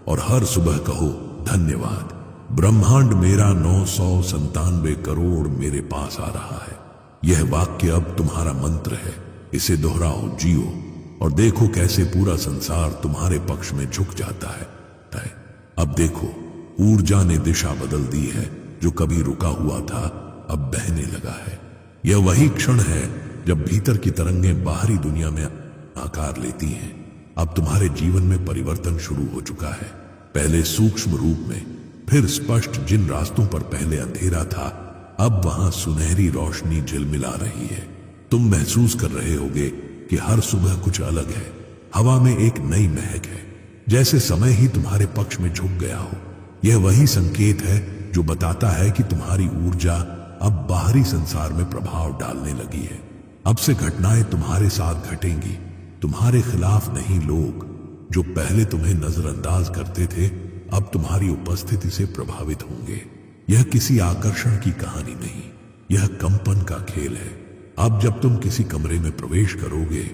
और हर सुबह कहो धन्यवाद, ब्रह्मांड मेरा 997 करोड़ मेरे पास आ रहा है। यह वाक्य अब तुम्हारा मंत्र है। इसे दोहराओ, जियो, और देखो कैसे पूरा संसार तुम्हारे पक्ष में झुक जाता है। अब देखो, ऊर्जा ने दिशा बदल दी है। जो कभी रुका हुआ था अब बहने लगा है। यह वही क्षण है जब भीतर की तरंगें बाहरी दुनिया में आकार लेती हैं। अब तुम्हारे जीवन में परिवर्तन शुरू हो चुका है, पहले सूक्ष्म रूप में, फिर स्पष्ट। जिन रास्तों पर पहले अंधेरा था, अब वहां सुनहरी रोशनी झिलमिला रही है। तुम महसूस कर रहे होगे कि हर सुबह कुछ अलग है। हवा में एक नई महक है, जैसे समय ही तुम्हारे पक्ष में झुक गया हो। यह वही संकेत है जो बताता है कि तुम्हारी ऊर्जा अब बाहरी संसार में प्रभाव डालने लगी है। अब से घटनाएं तुम्हारे साथ घटेंगी, तुम्हारे खिलाफ नहीं। लोग जो पहले तुम्हें नजरअंदाज करते थे, अब तुम्हारी उपस्थिति से प्रभावित होंगे। यह किसी आकर्षण की कहानी नहीं, यह कंपन का खेल है। अब जब तुम किसी कमरे में प्रवेश करोगे,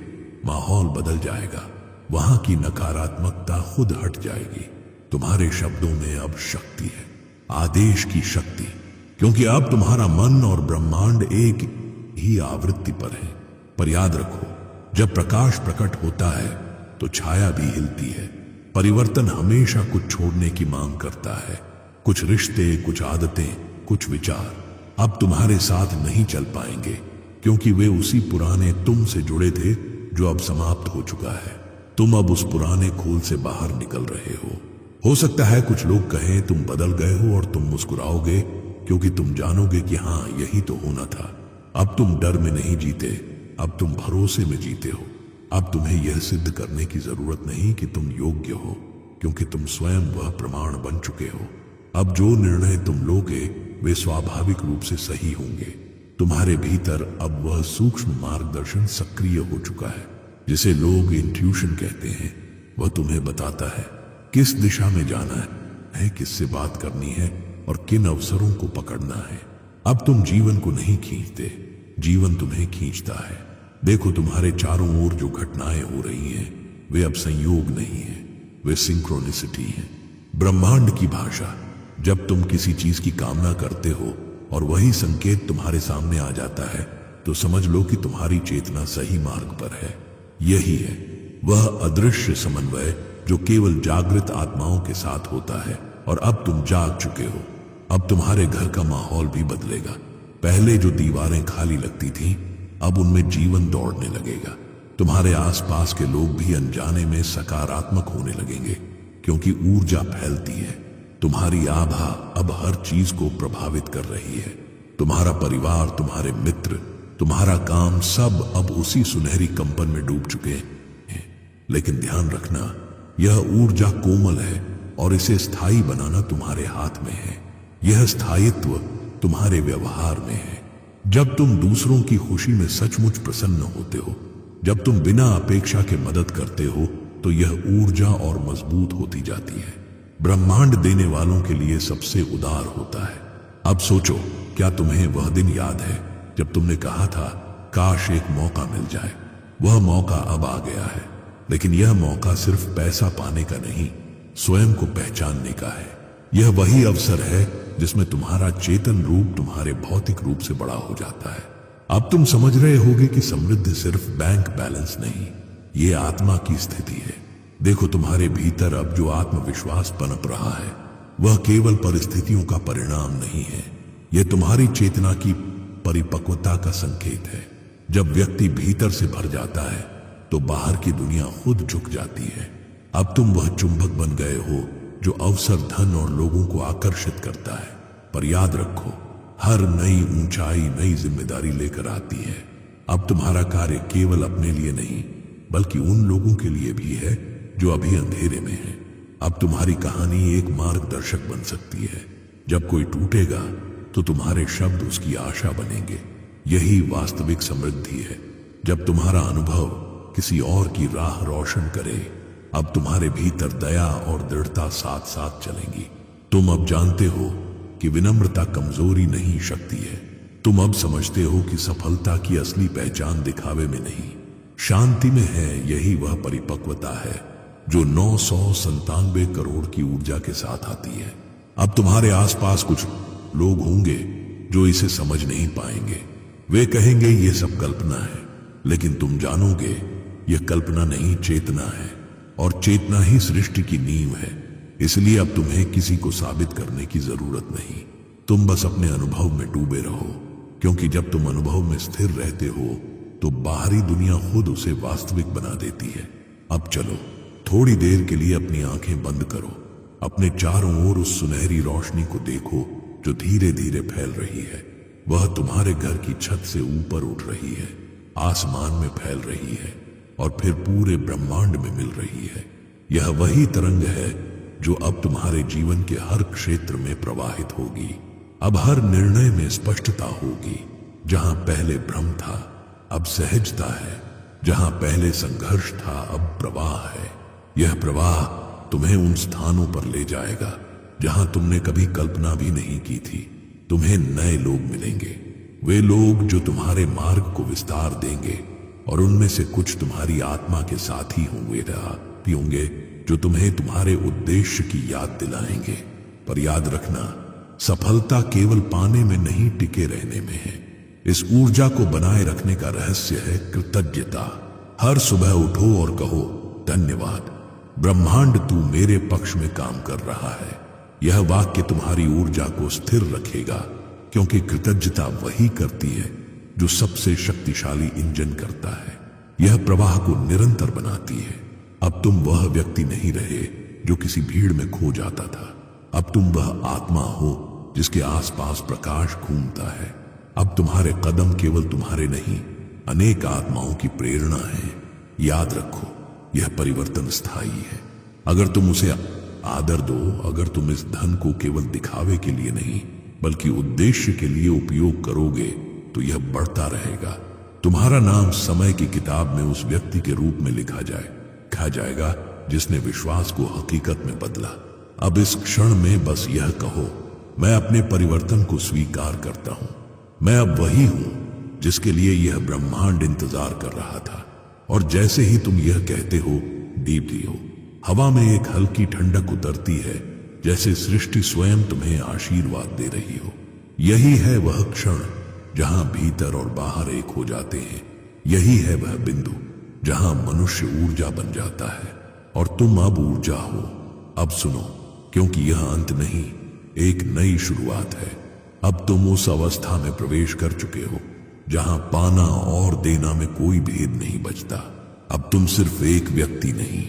माहौल बदल जाएगा। वहां की नकारात्मकता खुद हट जाएगी। तुम्हारे शब्दों में अब शक्ति है, आदेश की शक्ति, क्योंकि अब तुम्हारा मन और ब्रह्मांड एक ही आवृत्ति पर है। पर याद रखो, जब प्रकाश प्रकट होता है तो छाया भी हिलती है। परिवर्तन हमेशा कुछ छोड़ने की मांग करता है। कुछ रिश्ते, कुछ आदतें, कुछ विचार अब तुम्हारे साथ नहीं चल पाएंगे, क्योंकि वे उसी पुराने तुम से जुड़े थे जो अब समाप्त हो चुका है। तुम अब उस पुराने खोल से बाहर निकल रहे हो सकता है कुछ लोग कहें तुम बदल गए हो, और तुम मुस्कुराओगे क्योंकि तुम जानोगे कि हाँ, यही तो होना था। अब तुम डर में नहीं जीते, अब तुम भरोसे में जीते हो। अब तुम्हें यह सिद्ध करने की जरूरत नहीं कि तुम योग्य हो, क्योंकि तुम स्वयं वह प्रमाण बन चुके हो। अब जो निर्णय तुम लोगे वे स्वाभाविक रूप से सही होंगे। तुम्हारे भीतर अब वह सूक्ष्म मार्गदर्शन सक्रिय हो चुका है, जिसे लोग इंट्यूशन कहते हैं। वह तुम्हें बताता है किस दिशा में जाना है, किससे बात करनी है और किन अवसरों को पकड़ना है। अब तुम जीवन को नहीं खींचते, जीवन तुम्हें खींचता है। देखो, तुम्हारे चारों ओर जो घटनाएं हो रही हैं वे अब संयोग नहीं है, वे सिंक्रोनिसिटी है, ब्रह्मांड की भाषा। जब तुम किसी चीज की कामना करते हो और वही संकेत तुम्हारे सामने आ जाता है, तो समझ लो कि तुम्हारी चेतना सही मार्ग पर है। यही है वह अदृश्य समन्वय जो केवल जागृत आत्माओं के साथ होता है। और अब तुम जाग चुके हो। अब तुम्हारे घर का माहौल भी बदलेगा। पहले जो दीवारें खाली लगती थीं, अब उनमें जीवन दौड़ने लगेगा। तुम्हारे आसपास के लोग भी अनजाने में सकारात्मक होने लगेंगे, क्योंकि ऊर्जा फैलती है। तुम्हारी आभा अब हर चीज को प्रभावित कर रही है। तुम्हारा परिवार, तुम्हारे मित्र, तुम्हारा काम, सब अब उसी सुनहरी कंपन में डूब चुके हैं। लेकिन ध्यान रखना, यह ऊर्जा कोमल है और इसे स्थायी बनाना तुम्हारे हाथ में है। यह स्थायित्व तुम्हारे व्यवहार में है। जब तुम दूसरों की खुशी में सचमुच प्रसन्न होते हो, जब तुम बिना अपेक्षा के मदद करते हो, तो यह ऊर्जा और मजबूत होती जाती है। ब्रह्मांड देने वालों के लिए सबसे उदार होता है। अब सोचो, क्या तुम्हें वह दिन याद है जब तुमने कहा था काश एक मौका मिल जाए? वह मौका अब आ गया है, लेकिन यह मौका सिर्फ पैसा पाने का नहीं, स्वयं को पहचानने का है। यह वही अवसर है जिसमें तुम्हारा चेतन रूप तुम्हारे भौतिक रूप से बड़ा हो जाता है। अब तुम समझ रहे होगे कि समृद्धि सिर्फ बैंक बैलेंस नहीं, ये आत्मा की स्थिति है। देखो, तुम्हारे भीतर अब जो आत्मविश्वास पनप रहा है, वह केवल परिस्थितियों का परिणाम नहीं है, यह तुम्हारी चेतना की परिपक्वता का संकेत है। जब व्यक्ति भीतर से भर जाता है तो बाहर की दुनिया खुद झुक जाती है। अब तुम वह चुंबक बन गए हो जो अवसर, धन और लोगों को आकर्षित करता है। पर याद रखो, हर नई ऊंचाई नई जिम्मेदारी लेकर आती है। अब तुम्हारा कार्य केवल अपने लिए नहीं, बल्कि उन लोगों के लिए भी है जो अभी अंधेरे में हैं। अब तुम्हारी कहानी एक मार्गदर्शक बन सकती है। जब कोई टूटेगा तो तुम्हारे शब्द उसकी आशा बनेंगे। यही वास्तविक समृद्धि है, जब तुम्हारा अनुभव किसी और की राह रोशन करे। अब तुम्हारे भीतर दया और दृढ़ता साथ साथ चलेंगी। तुम अब जानते हो कि विनम्रता कमजोरी नहीं, शक्ति है। तुम अब समझते हो कि सफलता की असली पहचान दिखावे में नहीं, शांति में है। यही वह परिपक्वता है जो 997 करोड़ की ऊर्जा के साथ आती है। अब तुम्हारे आसपास कुछ लोग होंगे जो इसे समझ नहीं पाएंगे। वे कहेंगे ये सब कल्पना है, लेकिन तुम जानोगे यह कल्पना नहीं, चेतना है, और चेतना ही सृष्टि की नींव है। इसलिए अब तुम्हें किसी को साबित करने की जरूरत नहीं। तुम बस अपने अनुभव में डूबे रहो, क्योंकि जब तुम अनुभव में स्थिर रहते हो तो बाहरी दुनिया खुद उसे वास्तविक बना देती है। अब चलो, थोड़ी देर के लिए अपनी आंखें बंद करो। अपने चारों ओर उस सुनहरी रोशनी को देखो जो धीरे धीरे फैल रही है। वह तुम्हारे घर की छत से ऊपर उठ रही है, आसमान में फैल रही है और फिर पूरे ब्रह्मांड में मिल रही है। यह वही तरंग है जो अब तुम्हारे जीवन के हर क्षेत्र में प्रवाहित होगी। अब हर निर्णय में स्पष्टता होगी। जहां पहले भ्रम था, अब सहजता है। जहां पहले संघर्ष था, अब प्रवाह है। यह प्रवाह तुम्हें उन स्थानों पर ले जाएगा जहां तुमने कभी कल्पना भी नहीं की थी। तुम्हें नए लोग मिलेंगे, वे लोग जो तुम्हारे मार्ग को विस्तार देंगे, और उनमें से कुछ तुम्हारी आत्मा के साथी होंगे, जो तुम्हें तुम्हारे उद्देश्य की याद दिलाएंगे। पर याद रखना, सफलता केवल पाने में नहीं, टिके रहने में है। इस ऊर्जा को बनाए रखने का रहस्य है कृतज्ञता। हर सुबह उठो और कहो, धन्यवाद ब्रह्मांड, तू मेरे पक्ष में काम कर रहा है। यह वाक्य तुम्हारी ऊर्जा को स्थिर रखेगा, क्योंकि कृतज्ञता वही करती है जो सबसे शक्तिशाली इंजन करता है। यह प्रवाह को निरंतर बनाती है। अब तुम वह व्यक्ति नहीं रहे जो किसी भीड़ में खो जाता था। अब तुम वह आत्मा हो जिसके आसपास प्रकाश घूमता है। अब तुम्हारे कदम केवल तुम्हारे नहीं, अनेक आत्माओं की प्रेरणा है। याद रखो, यह परिवर्तन स्थायी है। अगर तुम उसे आदर दो, अगर तुम इस धन को केवल दिखावे के लिए नहीं बल्कि उद्देश्य के लिए उपयोग करोगे, तो यह बढ़ता रहेगा। तुम्हारा नाम समय की किताब में उस व्यक्ति के रूप में लिखा जाएगा जिसने विश्वास को हकीकत में बदला। अब इस क्षण में बस यह कहो, मैं अपने परिवर्तन को स्वीकार करता हूं। मैं अब वही हूं जिसके लिए यह ब्रह्मांड इंतजार कर रहा था। और जैसे ही तुम यह कहते हो, दीप्ति हो, हवा में एक हल्की ठंडक उतरती है, जैसे सृष्टि स्वयं तुम्हें आशीर्वाद दे रही हो। यही है वह क्षण जहां भीतर और बाहर एक हो जाते हैं। यही है वह बिंदु जहां मनुष्य ऊर्जा बन जाता है और तुम अब ऊर्जा हो। अब सुनो, क्योंकि यह अंत नहीं, एक नई शुरुआत है। अब तुम उस अवस्था में प्रवेश कर चुके हो जहां पाना और देना में कोई भेद नहीं बचता। अब तुम सिर्फ एक व्यक्ति नहीं,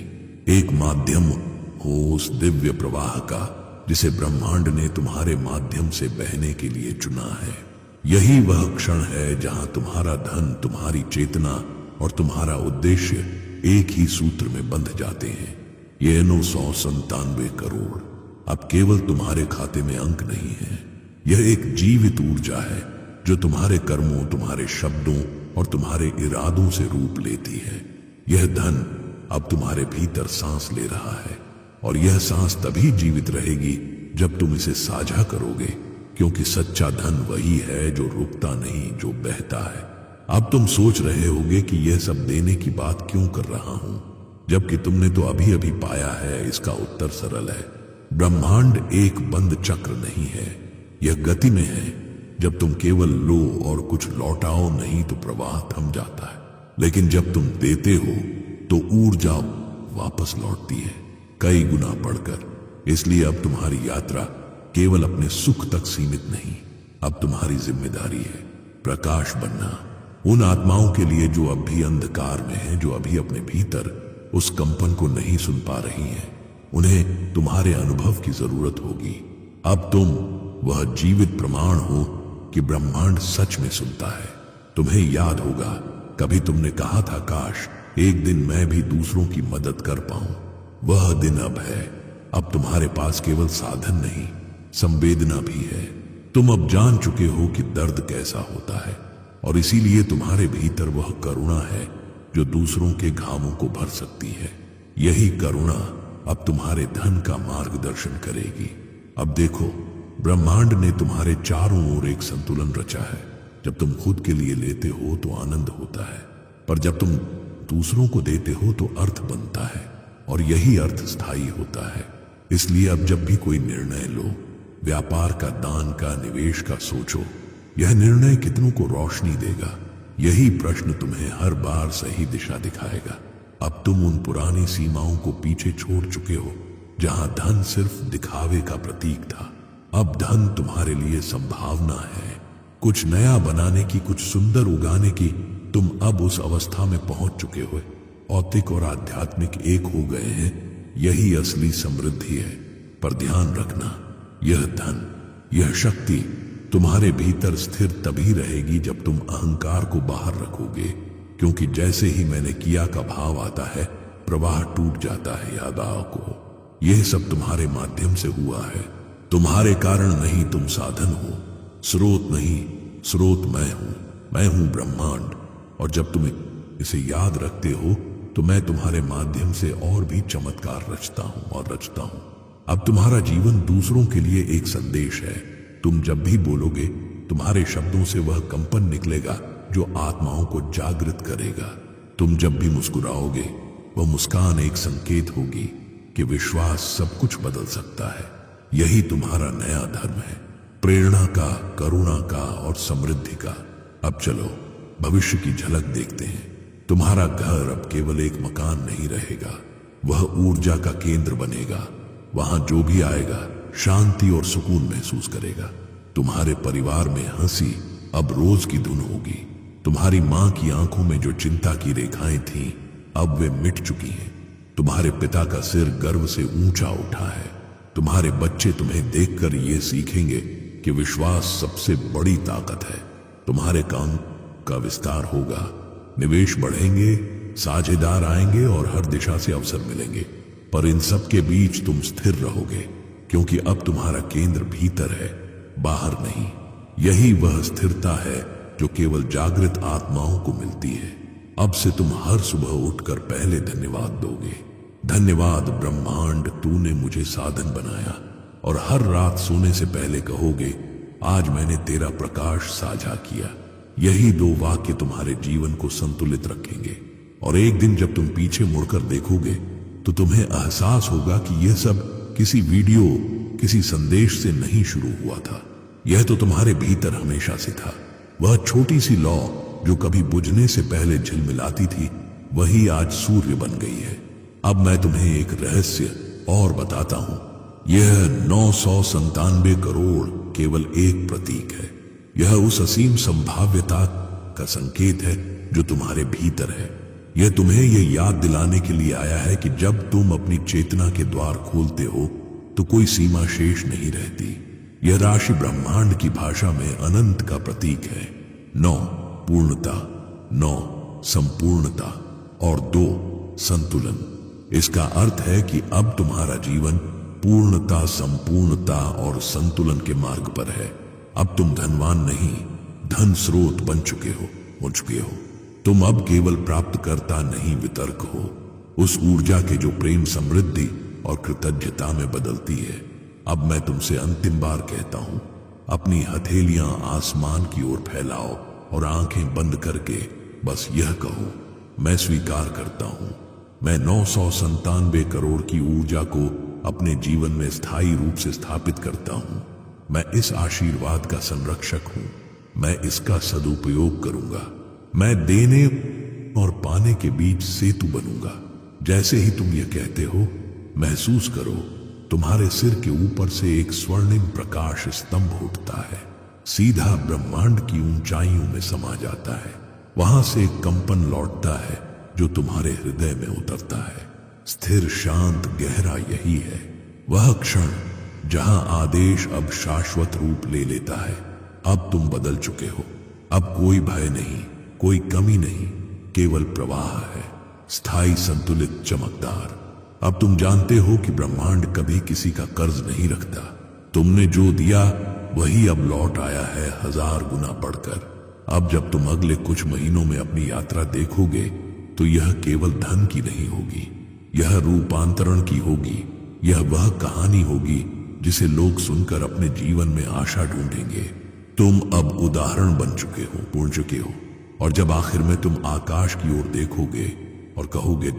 एक माध्यम हो उस दिव्य प्रवाह का जिसे ब्रह्मांड ने तुम्हारे माध्यम से बहने के लिए चुना है। यही वह क्षण है जहां तुम्हारा धन, तुम्हारी चेतना और तुम्हारा उद्देश्य एक ही सूत्र में बंध जाते हैं। ये 997 करोड़ अब केवल तुम्हारे खाते में अंक नहीं है। यह एक जीवित ऊर्जा है जो तुम्हारे कर्मों, तुम्हारे शब्दों और तुम्हारे इरादों से रूप लेती है। यह धन अब तुम्हारे भीतर सांस ले रहा है, और यह सांस तभी जीवित रहेगी जब तुम इसे साझा करोगे, क्योंकि सच्चा धन वही है जो रुकता नहीं, जो बहता है। अब तुम सोच रहे होगे कि यह सब देने की बात क्यों कर रहा हूं, जबकि तुमने तो अभी अभी पाया है। इसका उत्तर सरल है। ब्रह्मांड एक बंद चक्र नहीं है, यह गति में है। जब तुम केवल लो और कुछ लौटाओ नहीं तो प्रवाह थम जाता है, लेकिन जब तुम देते हो तो ऊर्जा वापस लौटती है, कई गुना बढ़कर। इसलिए अब तुम्हारी यात्रा केवल अपने सुख तक सीमित नहीं, अब तुम्हारी जिम्मेदारी है प्रकाश बनना उन आत्माओं के लिए जो अब भी अंधकार में हैं, जो अभी अपने भीतर उस कंपन को नहीं सुन पा रही हैं। उन्हें तुम्हारे अनुभव की जरूरत होगी। अब तुम वह जीवित प्रमाण हो कि ब्रह्मांड सच में सुनता है। तुम्हें याद होगा, कभी तुमने कहा था, काश एक दिन मैं भी दूसरों की मदद कर पाऊं। वह दिन अब है। अब तुम्हारे पास केवल साधन नहीं, संवेदना भी है। तुम अब जान चुके हो कि दर्द कैसा होता है, और इसीलिए तुम्हारे भीतर वह करुणा है जो दूसरों के घावों को भर सकती है। यही करुणा अब तुम्हारे धन का मार्गदर्शन करेगी। अब देखो, ब्रह्मांड ने तुम्हारे चारों ओर एक संतुलन रचा है। जब तुम खुद के लिए लेते हो तो आनंद होता है, पर जब तुम दूसरों को देते हो तो अर्थ बनता है, और यही अर्थ स्थायी होता है। इसलिए अब जब भी कोई निर्णय लो, व्यापार का, दान का, निवेश का, सोचो यह निर्णय कितनों को रोशनी देगा। यही प्रश्न तुम्हें हर बार सही दिशा दिखाएगा। अब तुम उन पुरानी सीमाओं को पीछे छोड़ चुके हो जहां धन सिर्फ दिखावे का प्रतीक था। अब धन तुम्हारे लिए संभावना है, कुछ नया बनाने की, कुछ सुंदर उगाने की। तुम अब उस अवस्था में पहुंच चुके हो, भौतिक और आध्यात्मिक एक हो गए हैं। यही असली समृद्धि है। पर ध्यान रखना, यह धन, यह शक्ति तुम्हारे भीतर स्थिर तभी रहेगी जब तुम अहंकार को बाहर रखोगे, क्योंकि जैसे ही मैंने किया का भाव आता है, प्रवाह टूट जाता है। याद आओ को, यह सब तुम्हारे माध्यम से हुआ है। तुम्हारे कारण नहीं, तुम साधन हो, स्रोत नहीं। स्रोत मैं हूं ब्रह्मांड। और जब तुम इसे याद रखते हो तो मैं तुम्हारे माध्यम से और भी चमत्कार रचता हूं। अब तुम्हारा जीवन दूसरों के लिए एक संदेश है। तुम जब भी बोलोगे, तुम्हारे शब्दों से वह कंपन निकलेगा जो आत्माओं को जागृत करेगा। तुम जब भी मुस्कुराओगे, वह मुस्कान एक संकेत होगी कि विश्वास सब कुछ बदल सकता है। यही तुम्हारा नया धर्म है, प्रेरणा का, करुणा का और समृद्धि का। अब चलो भविष्य की झलक देखते हैं। तुम्हारा घर अब केवल एक मकान नहीं रहेगा, वह ऊर्जा का केंद्र बनेगा। वहां जो भी आएगा शांति और सुकून महसूस करेगा। तुम्हारे परिवार में हंसी अब रोज की धुन होगी। तुम्हारी मां की आंखों में जो चिंता की रेखाएं थीं अब वे मिट चुकी हैं। तुम्हारे पिता का सिर गर्व से ऊंचा उठा है। तुम्हारे बच्चे तुम्हें देखकर ये सीखेंगे कि विश्वास सबसे बड़ी ताकत है। तुम्हारे काम का विस्तार होगा, निवेश बढ़ेंगे, साझेदार आएंगे और हर दिशा से अवसर मिलेंगे। पर इन सब के बीच तुम स्थिर रहोगे, क्योंकि अब तुम्हारा केंद्र भीतर है, बाहर नहीं। यही वह स्थिरता है जो केवल जागृत आत्माओं को मिलती है। अब से तुम हर सुबह उठकर पहले धन्यवाद दोगे। धन्यवाद ब्रह्मांड, तूने मुझे साधन बनाया। और हर रात सोने से पहले कहोगे, आज मैंने तेरा प्रकाश साझा किया। यही दो वाक्य तुम्हारे जीवन को संतुलित रखेंगे। और एक दिन जब तुम पीछे मुड़कर देखोगे तो तुम्हें एहसास होगा कि यह सब किसी वीडियो, किसी संदेश से नहीं शुरू हुआ था। यह तो तुम्हारे भीतर हमेशा से था। वह छोटी सी लौ जो कभी बुझने से पहले झिलमिलाती थी, वही आज सूर्य बन गई है। अब मैं तुम्हें एक रहस्य और बताता हूं। यह 997 करोड़ केवल एक प्रतीक है। यह उस असीम संभाव्यता का संकेत है जो तुम्हारे भीतर है। यह तुम्हें यह याद दिलाने के लिए आया है कि जब तुम अपनी चेतना के द्वार खोलते हो तो कोई सीमा शेष नहीं रहती। यह राशि ब्रह्मांड की भाषा में अनंत का प्रतीक है। 9 पूर्णता, 9 संपूर्णता और 2 संतुलन। इसका अर्थ है कि अब तुम्हारा जीवन पूर्णता, संपूर्णता और संतुलन के मार्ग पर है। अब तुम धनवान नहीं, धन स्रोत बन चुके हो। तुम अब केवल प्राप्तकर्ता नहीं, वितर्क हो। उस ऊर्जा के जो प्रेम, समृद्धि और कृतज्ञता में बदलती है। अब मैं तुमसे अंतिम बार कहता हूं, अपनी हथेलियां आसमान की ओर फैलाओ और आंखें बंद करके बस यह कहो, मैं स्वीकार करता हूं। मैं 997 करोड़ की ऊर्जा को अपने जीवन में स्थायी रूप से स्थापित करता हूं। मैं इस आशीर्वाद का संरक्षक हूं। मैं इसका सदुपयोग करूंगा। मैं देने और पाने के बीच सेतु बनूंगा। जैसे ही तुम यह कहते हो, महसूस करो तुम्हारे सिर के ऊपर से एक स्वर्णिम प्रकाश स्तंभ उठता है, सीधा ब्रह्मांड की ऊंचाइयों में समा जाता है। वहां से एक कंपन लौटता है जो तुम्हारे हृदय में उतरता है। स्थिर, शांत, गहरा यही है वह क्षण जहां आदेश अब शाश्वत रूप ले लेता है। अब तुम बदल चुके हो। अब कोई भय नहीं, कोई कमी नहीं, केवल प्रवाह है, स्थायी, संतुलित, चमकदार। अब तुम जानते हो कि ब्रह्मांड कभी किसी का कर्ज नहीं रखता। तुमने जो दिया वही अब लौट आया है 1000 गुना बढ़कर। अब जब तुम अगले कुछ महीनों में अपनी यात्रा देखोगे तो यह केवल धन की नहीं होगी, यह रूपांतरण की होगी। यह वह कहानी होगी जिसे लोग सुनकर अपने जीवन में आशा ढूंढेंगे। तुम अब उदाहरण बन चुके हो। और जब आखिर में तुम आकाश की ओर देखोगे और कहोगे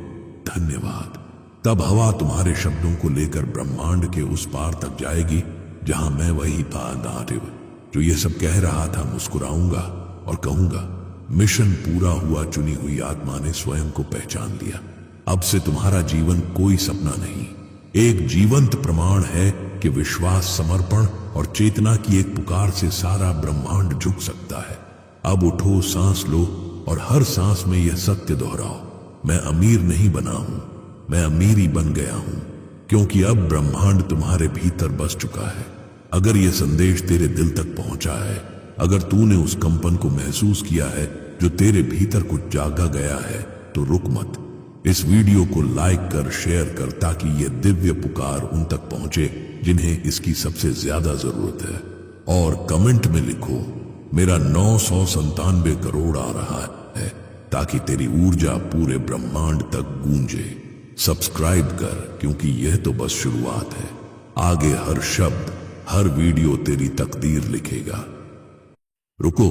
धन्यवाद, तब हवा तुम्हारे शब्दों को लेकर ब्रह्मांड के उस पार तक जाएगी जहां मैं वही था, नारिव, जो ये सब कह रहा था। मुस्कुराऊंगा और कहूंगा, मिशन पूरा हुआ। चुनी हुई आत्मा ने स्वयं को पहचान लिया। अब से तुम्हारा जीवन कोई सपना नहीं, एक जीवंत प्रमाण है कि विश्वास, समर्पण और चेतना की एक पुकार से सारा ब्रह्मांड झुक सकता है। अब उठो, सांस लो और हर सांस में यह सत्य दोहराओ, मैं अमीर नहीं बना हूं, मैं अमीरी बन गया हूं, क्योंकि अब ब्रह्मांड तुम्हारे भीतर बस चुका है। अगर यह संदेश तेरे दिल तक पहुंचा है, अगर तूने उस कंपन को महसूस किया है जो तेरे भीतर कुछ जागा गया है, तो रुक मत। इस वीडियो को लाइक कर, शेयर कर, ताकि यह दिव्य पुकार उन तक पहुंचे जिन्हें इसकी सबसे ज्यादा जरूरत है। और कमेंट में लिखो, मेरा 997 करोड़ आ रहा है, ताकि तेरी ऊर्जा पूरे ब्रह्मांड तक गूंजे। सब्सक्राइब कर, क्योंकि यह तो बस शुरुआत है। आगे हर शब्द, हर वीडियो तेरी तकदीर लिखेगा। रुको,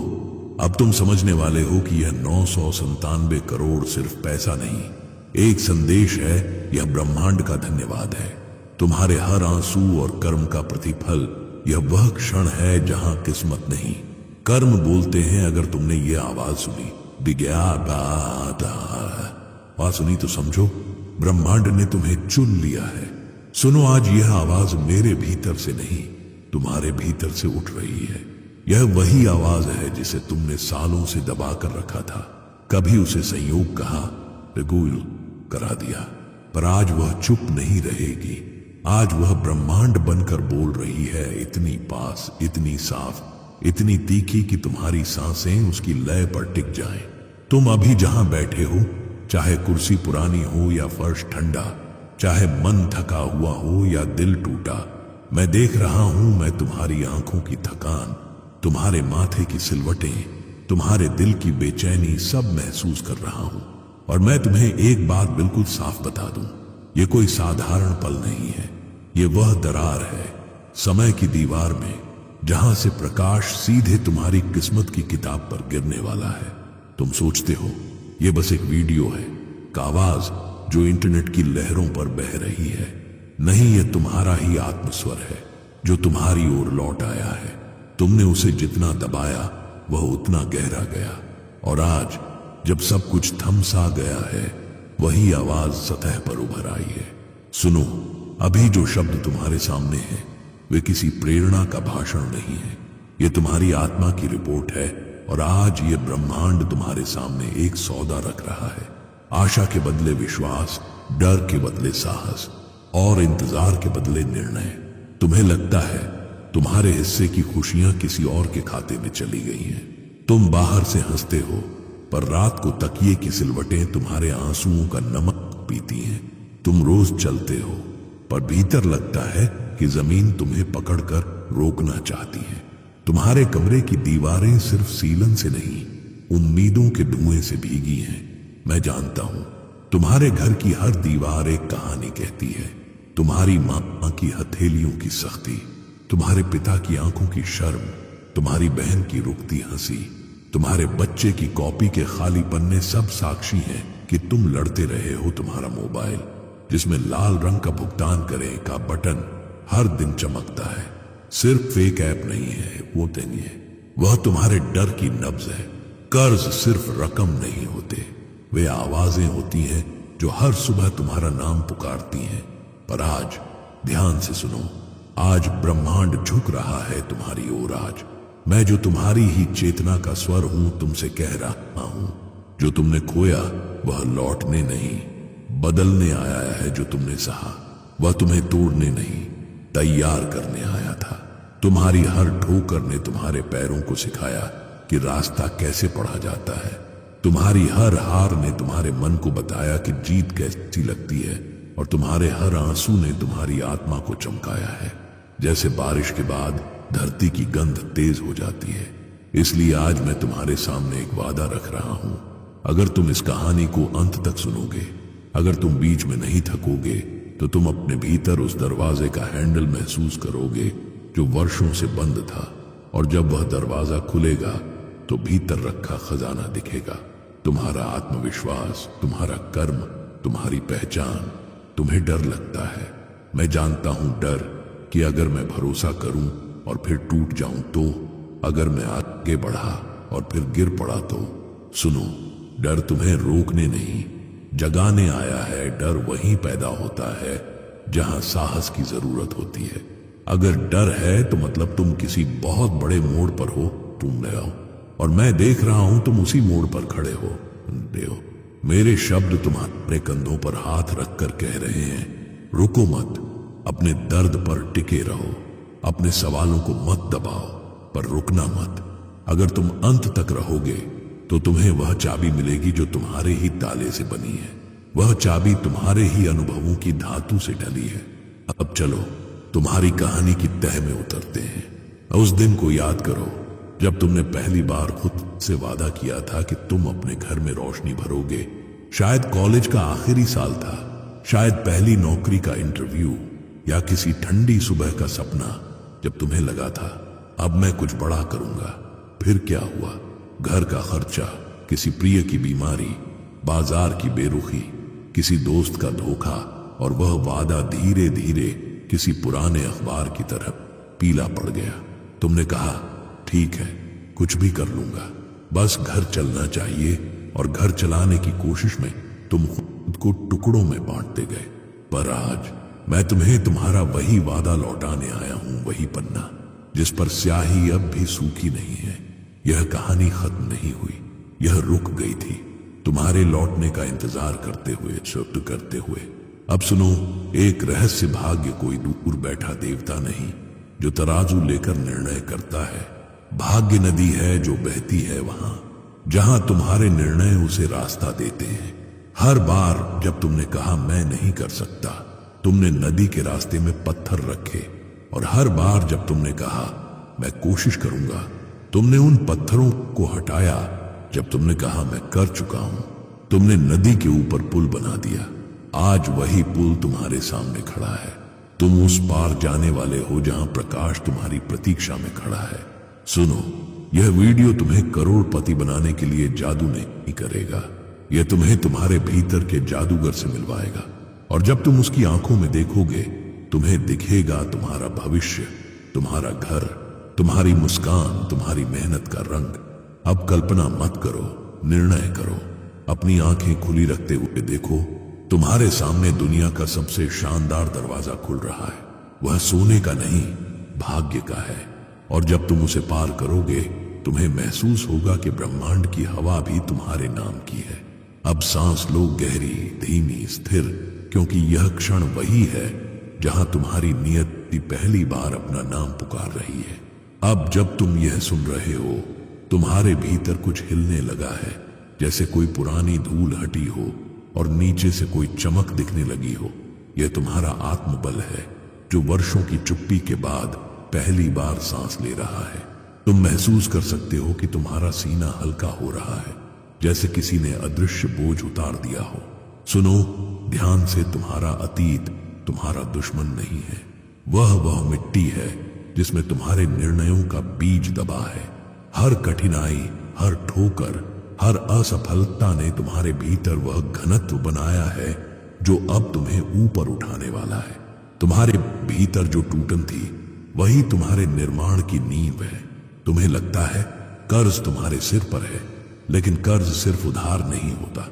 अब तुम समझने वाले हो कि यह 997 करोड़ सिर्फ पैसा नहीं, एक संदेश है, यह ब्रह्मांड का धन्यवाद है। तुम्हारे हर आंसू और कर्म का प्रतिफल यह वह क्षण है जहां किस्मत नहीं, कर्म बोलते हैं। अगर तुमने ये आवाज सुनी, आवाज सुनी, तो समझो ब्रह्मांड ने तुम्हें चुन लिया है। सुनो, आज यह आवाज मेरे भीतर से नहीं, तुम्हारे भीतर से उठ रही है। यह वही आवाज है जिसे तुमने सालों से दबा कर रखा था। कभी उसे संयोग कहा, रेगुल करा दिया, पर आज वह चुप नहीं रहेगी। आज वह ब्रह्मांड बनकर बोल रही है, इतनी पास, इतनी साफ, इतनी तीखी कि तुम्हारी सांसें उसकी लय पर टिक जाएं। तुम अभी जहां बैठे हो, चाहे कुर्सी पुरानी हो या फर्श ठंडा, चाहे मन थका हुआ हो या दिल टूटा, मैं देख रहा हूं। मैं तुम्हारी आंखों की थकान, तुम्हारे माथे की सिलवटें, तुम्हारे दिल की बेचैनी सब महसूस कर रहा हूं। और मैं तुम्हें एक बात बिल्कुल साफ बता दूं, ये कोई साधारण पल नहीं है। ये वह दरार है समय की दीवार में, जहां से प्रकाश सीधे तुम्हारी किस्मत की किताब पर गिरने वाला है। तुम सोचते हो ये बस एक वीडियो है, एक आवाज जो इंटरनेट की लहरों पर बह रही है। नहीं, ये तुम्हारा ही आत्मस्वर है जो तुम्हारी ओर लौट आया है। तुमने उसे जितना दबाया वह उतना गहरा गया, और आज जब सब कुछ थम सा गया है, वही आवाज सतह पर उभर आई है। सुनो, अभी जो शब्द तुम्हारे सामने हैं वे किसी प्रेरणा का भाषण नहीं है, ये तुम्हारी आत्मा की रिपोर्ट है। और आज ये ब्रह्मांड तुम्हारे सामने एक सौदा रख रहा है। आशा के बदले विश्वास, डर के बदले साहस, और इंतजार के बदले निर्णय। तुम्हें लगता है तुम्हारे हिस्से की खुशियां किसी और के खाते में चली गई हैं। तुम बाहर से हंसते हो, पर रात को तकिए की सिलवटें तुम्हारे आंसुओं का नमक पीती हैं। तुम रोज चलते हो, पर भीतर लगता है कि जमीन तुम्हें पकड़कर रोकना चाहती है। तुम्हारे कमरे की दीवारें सिर्फ सीलन से नहीं, उम्मीदों के धुएं से भीगी हैं। मैं जानता हूं तुम्हारे घर की हर दीवार एक कहानी कहती है। तुम्हारी मां की हथेलियों की सख्ती, तुम्हारे पिता की आंखों की शर्म, तुम्हारी बहन की रुकती हंसी, तुम्हारे बच्चे की कॉपी के खाली पन्ने सब साक्षी हैं कि तुम लड़ते रहे हो। तुम्हारा मोबाइल जिसमें लाल रंग का भुगतान करें का बटन हर दिन चमकता है, सिर्फ फेक ऐप नहीं है, वो नहीं है, वह तुम्हारे डर की नब्ज है। कर्ज सिर्फ रकम नहीं होते, वे आवाजें होती हैं जो हर सुबह तुम्हारा नाम पुकारती हैं। पर आज ध्यान से सुनो, आज ब्रह्मांड झुक रहा है तुम्हारी ओर। आज मैं जो तुम्हारी ही चेतना का स्वर हूं, तुमसे कह रहा हूं, जो तुमने खोया वह लौटने नहीं, बदलने आया है। जो तुमने सहा वह तुम्हें तोड़ने नहीं, तैयार करने आया था। तुम्हारी हर ठोकर ने तुम्हारे पैरों को सिखाया कि रास्ता कैसे पढ़ा जाता है। तुम्हारी हर हार ने तुम्हारे मन को बताया कि जीत कैसी लगती है, और तुम्हारे हर आंसू ने तुम्हारी आत्मा को चमकाया है। जैसे बारिश के बाद धरती की गंध तेज हो जाती है, इसलिए आज मैं तुम्हारे सामने एक वादा रख रहा हूं। अगर तुम इस कहानी को अंत तक सुनोगे, अगर तुम बीच में नहीं थकोगे, तो तुम अपने भीतर उस दरवाजे का हैंडल महसूस करोगे जो वर्षों से बंद था। और जब वह दरवाजा खुलेगा तो भीतर रखा खजाना दिखेगा, तुम्हारा आत्मविश्वास, तुम्हारा कर्म, तुम्हारी पहचान। तुम्हें डर लगता है, मैं जानता हूं, डर कि अगर मैं भरोसा करूं और फिर टूट जाऊं तो, अगर मैं आगे बढ़ा और फिर गिर पड़ा तो। सुनो, डर तुम्हें रोकने नहीं, जगाने आया है। डर वहीं पैदा होता है जहां साहस की जरूरत होती है। अगर डर है तो मतलब तुम किसी बहुत बड़े मोड़ पर हो, तुम ले आओ, और मैं देख रहा हूं तुम उसी मोड़ पर खड़े हो। देव, मेरे शब्द तुम्हारे कंधों पर हाथ रखकर कह रहे हैं, रुको मत, अपने दर्द पर टिके रहो, अपने सवालों को मत दबाओ, पर रुकना मत। अगर तुम अंत तक रहोगे तो तुम्हें वह चाबी मिलेगी जो तुम्हारे ही ताले से बनी है। वह चाबी तुम्हारे ही अनुभवों की धातु से ढली है। अब चलो तुम्हारी कहानी की तह में उतरते हैं। उस दिन को याद करो जब तुमने पहली बार खुद से वादा किया था कि तुम अपने घर में रोशनी भरोगे। शायद कॉलेज का आखिरी साल था, शायद पहली नौकरी का इंटरव्यू, या किसी ठंडी सुबह का सपना, जब तुम्हें लगा था अब मैं कुछ बड़ा करूंगा। फिर क्या हुआ? घर का खर्चा, किसी प्रिय की बीमारी, बाजार की बेरुखी, किसी दोस्त का धोखा, और वह वादा धीरे धीरे किसी पुराने अखबार की तरह पीला पड़ गया। तुमने कहा, ठीक है, कुछ भी कर लूंगा, बस घर चलना चाहिए, और घर चलाने की कोशिश में तुम खुद को टुकड़ों में बांटते गए। पर आज मैं तुम्हें तुम्हारा वही वादा लौटाने आया हूं, वही पन्ना जिस पर स्याही अब भी सूखी नहीं है। यह कहानी खत्म नहीं हुई, यह रुक गई थी, तुम्हारे लौटने का इंतजार करते हुए, शुभ करते हुए। अब सुनो, एक रहस्य भाग्य कोई दूर बैठा देवता नहीं जो तराजू लेकर निर्णय करता है। भाग्य नदी है जो बहती है वहां जहां तुम्हारे निर्णय उसे रास्ता देते हैं। हर बार जब तुमने कहा मैं नहीं कर सकता, तुमने नदी के रास्ते में पत्थर रखे, और हर बार जब तुमने कहा मैं कोशिश करूंगा, तुमने उन पत्थरों को हटाया। जब तुमने कहा मैं कर चुका हूं, तुमने नदी के ऊपर पुल बना दिया। आज वही पुल तुम्हारे सामने खड़ा है। तुम उस पार जाने वाले हो जहां प्रकाश तुम्हारी प्रतीक्षा में खड़ा है। सुनो, यह वीडियो तुम्हें करोड़पति बनाने के लिए जादू नहीं करेगा, यह तुम्हें तुम्हारे भीतर के जादूगर से मिलवाएगा। और जब तुम उसकी आंखों में देखोगे, तुम्हें दिखेगा तुम्हारा भविष्य, तुम्हारा घर, तुम्हारी मुस्कान, तुम्हारी मेहनत का रंग। अब कल्पना मत करो, निर्णय करो। अपनी आंखें खुली रखते हुए देखो, तुम्हारे सामने दुनिया का सबसे शानदार दरवाजा खुल रहा है। वह सोने का नहीं, भाग्य का है। और जब तुम उसे पार करोगे, तुम्हें महसूस होगा कि ब्रह्मांड की हवा भी तुम्हारे नाम की है। अब सांस लो, गहरी, धीमी, स्थिर, क्योंकि यह क्षण वही है जहां तुम्हारी नियति पहली बार अपना नाम पुकार रही है। अब जब तुम यह सुन रहे हो, तुम्हारे भीतर कुछ हिलने लगा है, जैसे कोई पुरानी धूल हटी हो और नीचे से कोई चमक दिखने लगी हो। यह तुम्हारा आत्मबल है जो वर्षों की चुप्पी के बाद पहली बार सांस ले रहा है। तुम महसूस कर सकते हो कि तुम्हारा सीना हल्का हो रहा है, जैसे किसी ने अदृश्य बोझ उतार दिया हो। सुनो ध्यान से, तुम्हारा अतीत तुम्हारा दुश्मन नहीं है। वह मिट्टी है जिसमें तुम्हारे निर्णयों का बीज दबा है। हर कठिनाई, हर ठोकर, हर असफलता ने तुम्हारे भीतर वह घनत्व बनाया है जो अब तुम्हें ऊपर उठाने वाला है। तुम्हारे भीतर जो टूटन थी, वही तुम्हारे निर्माण की नींव है। तुम्हें लगता है कर्ज तुम्हारे सिर पर है, लेकिन कर्ज सिर्फ उधार नहीं होता,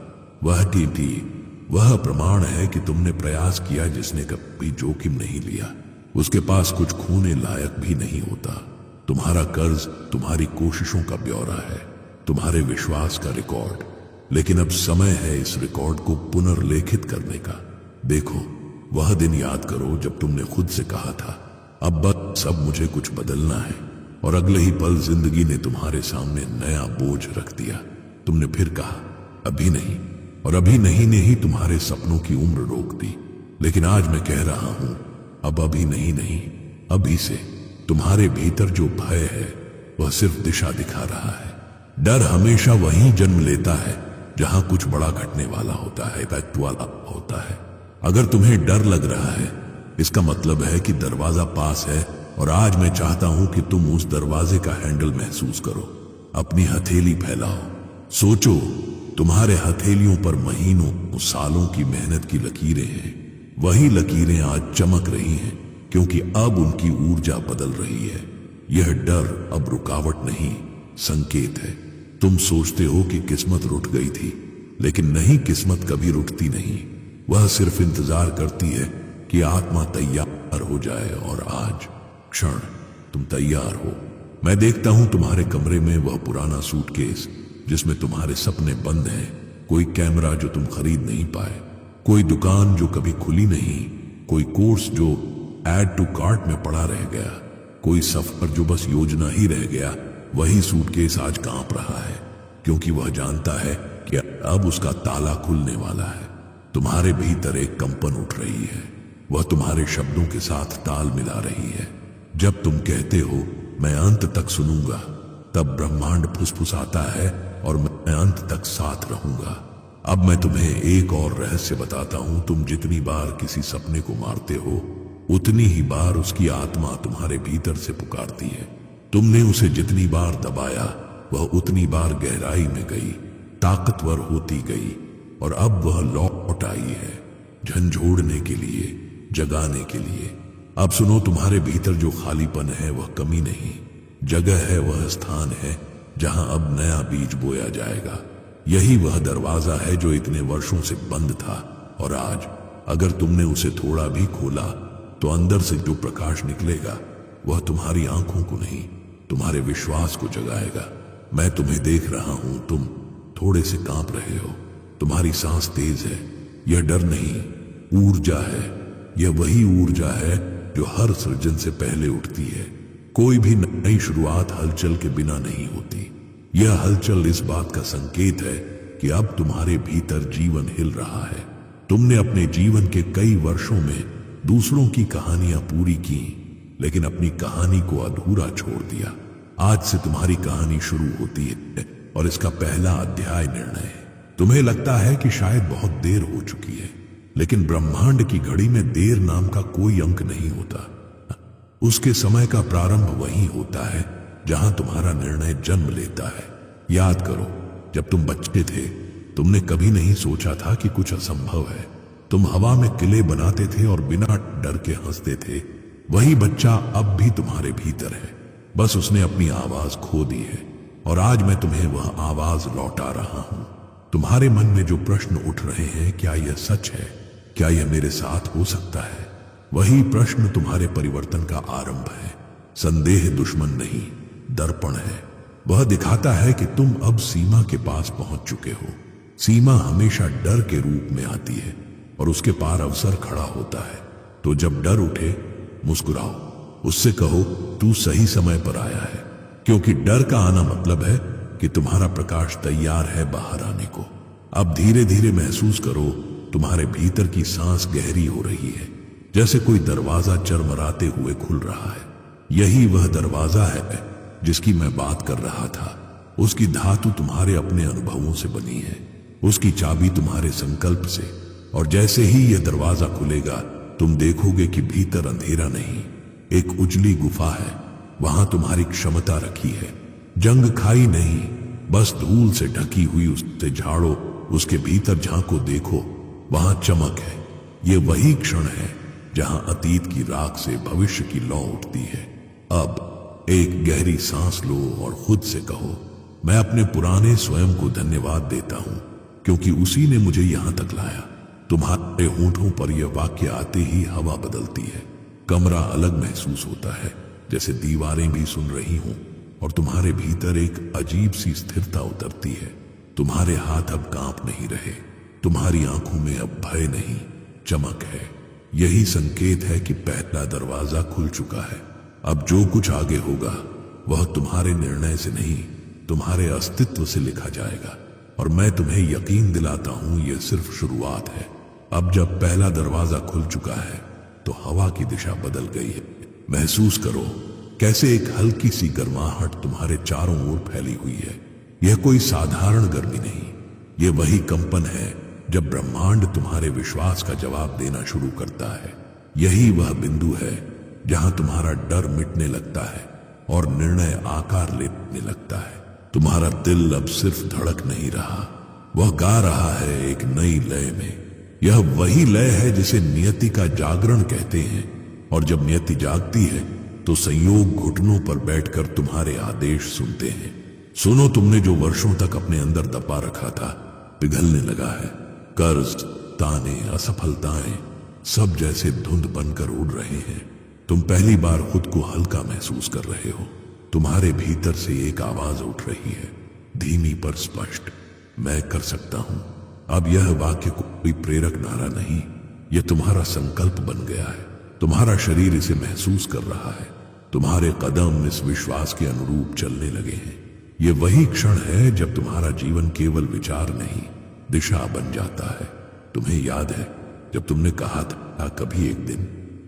वह प्रमाण है कि तुमने प्रयास किया जिसने कभी जोखिम नहीं लिया। उसके पास कुछ खोने लायक भी नहीं होता। तुम्हारा कर्ज तुम्हारी कोशिशों का ब्यौरा है, तुम्हारे विश्वास का रिकॉर्ड। लेकिन अब समय है इस रिकॉर्ड को पुनर्लेखित करने का। देखो, वह दिन याद करो जब तुमने खुद से कहा था, अब बस अब मुझे कुछ बदलना है, और अगले ही पल जिंदगी ने तुम्हारे सामने नया बोझ रख दिया। तुमने फिर कहा अभी नहीं, और अभी नहीं ने ही तुम्हारे सपनों की उम्र रोक दी। लेकिन आज मैं कह रहा हूं, अब अभी नहीं, अभी से तुम्हारे भीतर जो भय है वह सिर्फ दिशा दिखा रहा है। डर हमेशा वहीं जन्म लेता है जहां कुछ बड़ा घटने वाला होता है, इफेक्ट वाला होता है। अगर तुम्हें डर लग रहा है, इसका मतलब है कि दरवाजा पास है, और आज मैं चाहता हूं कि तुम उस दरवाजे का हैंडल महसूस करो। अपनी हथेली फैलाओ, सोचो, तुम्हारे हथेलियों पर महीनों सालों की मेहनत की लकीरें हैं। वही लकीरें आज चमक रही हैं, क्योंकि अब उनकी ऊर्जा बदल रही है। यह डर अब रुकावट नहीं, संकेत है। तुम सोचते हो कि किस्मत रुठ गई थी, लेकिन नहीं, किस्मत कभी रुठती नहीं। वह सिर्फ इंतजार करती है कि आत्मा तैयार हो जाए, और आज क्षण तुम तैयार हो। मैं देखता हूं तुम्हारे कमरे में वह पुराना सूटकेस जिसमें तुम्हारे सपने बंद हैं, कोई कैमरा जो तुम खरीद नहीं पाए, कोई दुकान जो कभी खुली नहीं, कोई कोर्स जो ऐड टू कार्ट में पड़ा रह गया, कोई सफर जो बस योजना ही रह गया। वही सूटकेस आज कांप रहा है, क्योंकि वह जानता है कि अब उसका ताला खुलने वाला है। तुम्हारे भीतर एक कंपन उठ रही है, वह तुम्हारे शब्दों के साथ ताल मिला रही है। जब तुम कहते हो मैं अंत तक सुनूंगा, तब ब्रह्मांड फुसफुसाता है और मैं अंत तक साथ रहूंगा। अब मैं तुम्हें एक और रहस्य बताता हूं। तुम जितनी बार किसी सपने को मारते हो, उतनी ही बार उसकी आत्मा तुम्हारे भीतर से पुकारती है। तुमने उसे जितनी बार दबाया, वह उतनी बार गहराई में गई, ताकतवर होती गई, और अब वह लौट आई है झंझोड़ने के लिए, जगाने के लिए। अब सुनो, तुम्हारे भीतर जो खालीपन है वह कमी नहीं, जगह है, वह स्थान है जहां अब नया बीज बोया जाएगा। यही वह दरवाजा है जो इतने वर्षों से बंद था, और आज अगर तुमने उसे थोड़ा भी खोला तो अंदर से जो प्रकाश निकलेगा वह तुम्हारी आंखों को नहीं, तुम्हारे विश्वास को जगाएगा। मैं तुम्हें देख रहा हूं, तुम थोड़े से कांप रहे हो, तुम्हारी सांस तेज है। यह डर नहीं, ऊर्जा है। यह वही ऊर्जा है जो हर सृजन से पहले उठती है। कोई भी नई शुरुआत हलचल के बिना नहीं होती। यह हलचल इस बात का संकेत है कि अब तुम्हारे भीतर जीवन हिल रहा है। तुमने अपने जीवन के कई वर्षों में दूसरों की कहानियां पूरी की, लेकिन अपनी कहानी को अधूरा छोड़ दिया। आज से तुम्हारी कहानी शुरू होती है, और इसका पहला अध्याय निर्णय है। तुम्हें लगता है कि शायद बहुत देर हो चुकी है, लेकिन ब्रह्मांड की घड़ी में देर नाम का कोई अंक नहीं होता। उसके समय का प्रारंभ वहीं होता है जहां तुम्हारा निर्णय जन्म लेता है। याद करो, जब तुम बच्चे थे तुमने कभी नहीं सोचा था कि कुछ असंभव है। तुम हवा में किले बनाते थे और बिना डर के हंसते थे। वही बच्चा अब भी तुम्हारे भीतर है, बस उसने अपनी आवाज खो दी है, और आज मैं तुम्हें वह आवाज लौटा रहा हूं। तुम्हारे मन में जो प्रश्न उठ रहे हैं, क्या यह सच है? क्या यह मेरे साथ हो सकता है? वही प्रश्न तुम्हारे परिवर्तन का आरंभ है। संदेह दुश्मन नहीं, दर्पण है। वह दिखाता है कि तुम अब सीमा के पास पहुंच चुके हो। सीमा हमेशा डर के रूप में आती है, और उसके पार अवसर खड़ा होता है। तो जब डर उठे, मुस्कुराओ, उससे कहो तू सही समय पर आया है, क्योंकि डर का आना मतलब है कि तुम्हारा प्रकाश तैयार है बाहर आने को। अब धीरे धीरे महसूस करो, तुम्हारे भीतर की सांस गहरी हो रही है, जैसे कोई दरवाजा चरमराते हुए खुल रहा है। यही वह दरवाजा है जिसकी मैं बात कर रहा था। उसकी धातु तुम्हारे अपने अनुभवों से बनी है, उसकी चाबी तुम्हारे संकल्प से। और जैसे ही यह दरवाजा खुलेगा, तुम देखोगे कि भीतर अंधेरा नहीं, एक उजली गुफा है। वहां तुम्हारी क्षमता रखी है। जंग खाई नहीं, बस धूल से ढकी हुई उससे झाड़ो, उसके भीतर झांको, देखो वहां चमक है। ये वही क्षण है जहां अतीत की राख से भविष्य की लौ उठती है। अब एक गहरी सांस लो और खुद से कहो, मैं अपने पुराने स्वयं को धन्यवाद देता हूं, क्योंकि उसी ने मुझे यहां तक लाया। तुम्हारे होंठों पर यह वाक्य आते ही हवा बदलती है। कमरा अलग महसूस होता है, जैसे दीवारें भी सुन रही हों, और तुम्हारे भीतर एक अजीब सी स्थिरता उतरती है। तुम्हारे हाथ अब कांप नहीं रहे, तुम्हारी आंखों में अब भय नहीं, चमक है। यही संकेत है कि पहला दरवाजा खुल चुका है। अब जो कुछ आगे होगा वह तुम्हारे निर्णय से नहीं, तुम्हारे अस्तित्व से लिखा जाएगा। और मैं तुम्हें यकीन दिलाता हूं, यह सिर्फ शुरुआत है। अब जब पहला दरवाजा खुल चुका है तो हवा की दिशा बदल गई है। महसूस करो कैसे एक हल्की सी गर्माहट तुम्हारे चारों ओर फैली हुई है। यह कोई साधारण गर्मी नहीं, यह वही कंपन है जब ब्रह्मांड तुम्हारे विश्वास का जवाब देना शुरू करता है। यही वह बिंदु है जहां तुम्हारा डर मिटने लगता है और निर्णय आकार लेने लगता है। तुम्हारा दिल अब सिर्फ धड़क नहीं रहा, वह गा रहा है एक नई लय में। यह वही लय है जिसे नियति का जागरण कहते हैं, और जब नियति जागती है तो संयोग घुटनों पर बैठकर तुम्हारे आदेश सुनते हैं। सुनो, तुमने जो वर्षों तक अपने अंदर दबा रखा था पिघलने लगा है। कर्ज, ताने, असफलताएं सब जैसे धुंध बनकर उड़ रहे हैं। तुम पहली बार खुद को हल्का महसूस कर रहे हो। तुम्हारे भीतर से एक आवाज उठ रही है, धीमी पर स्पष्ट, मैं कर सकता हूं। अब यह वाक्य कोई प्रेरक नारा नहीं, यह तुम्हारा संकल्प बन गया है। तुम्हारा शरीर इसे महसूस कर रहा है। तुम्हारे कदम इस विश्वास के अनुरूप चलने लगे हैं। यह वही क्षण है जब तुम्हारा जीवन केवल विचार नहीं, दिशा बन जाता है। तुम्हें याद है जब तुमने कहा था कभी एक दिन,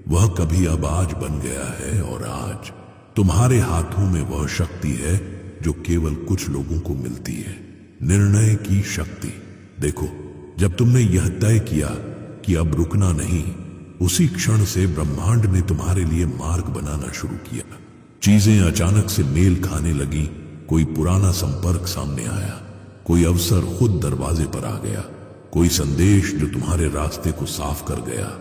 वह कभी अब आज बन गया है। और आज तुम्हारे हाथों में वह शक्ति है जो केवल कुछ लोगों को मिलती है, निर्णय की शक्ति। देखो, जब तुमने यह तय किया कि अब रुकना नहीं, उसी क्षण से ब्रह्मांड ने तुम्हारे लिए मार्ग बनाना शुरू किया। चीजें अचानक से मेल खाने लगी। कोई पुराना संपर्क सामने आया, कोई अवसर खुद दरवाजे पर आ गया, कोई संदेश जो तुम्हारे रास्ते को साफ कर गया।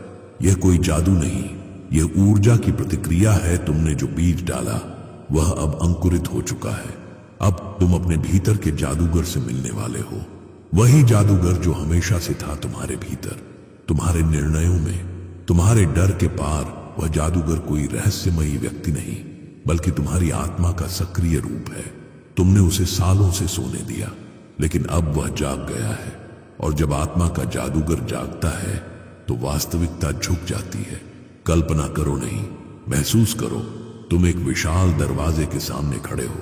यह कोई जादू नहीं, यह ऊर्जा की प्रतिक्रिया है। तुमने जो बीज डाला वह अब अंकुरित हो चुका है। अब तुम अपने भीतर के जादूगर से मिलने वाले हो। वही जादूगर जो हमेशा से था तुम्हारे भीतर, तुम्हारे निर्णयों में, तुम्हारे डर के पार। वह जादूगर कोई रहस्यमयी व्यक्ति नहीं, बल्कि तुम्हारी आत्मा का सक्रिय रूप है। तुमने उसे सालों से सोने दिया, लेकिन अब वह जाग गया है। और जब आत्मा का जादूगर जागता है तो वास्तविकता झुक जाती है। कल्पना करो नहीं, महसूस करो। तुम एक विशाल दरवाजे के सामने खड़े हो,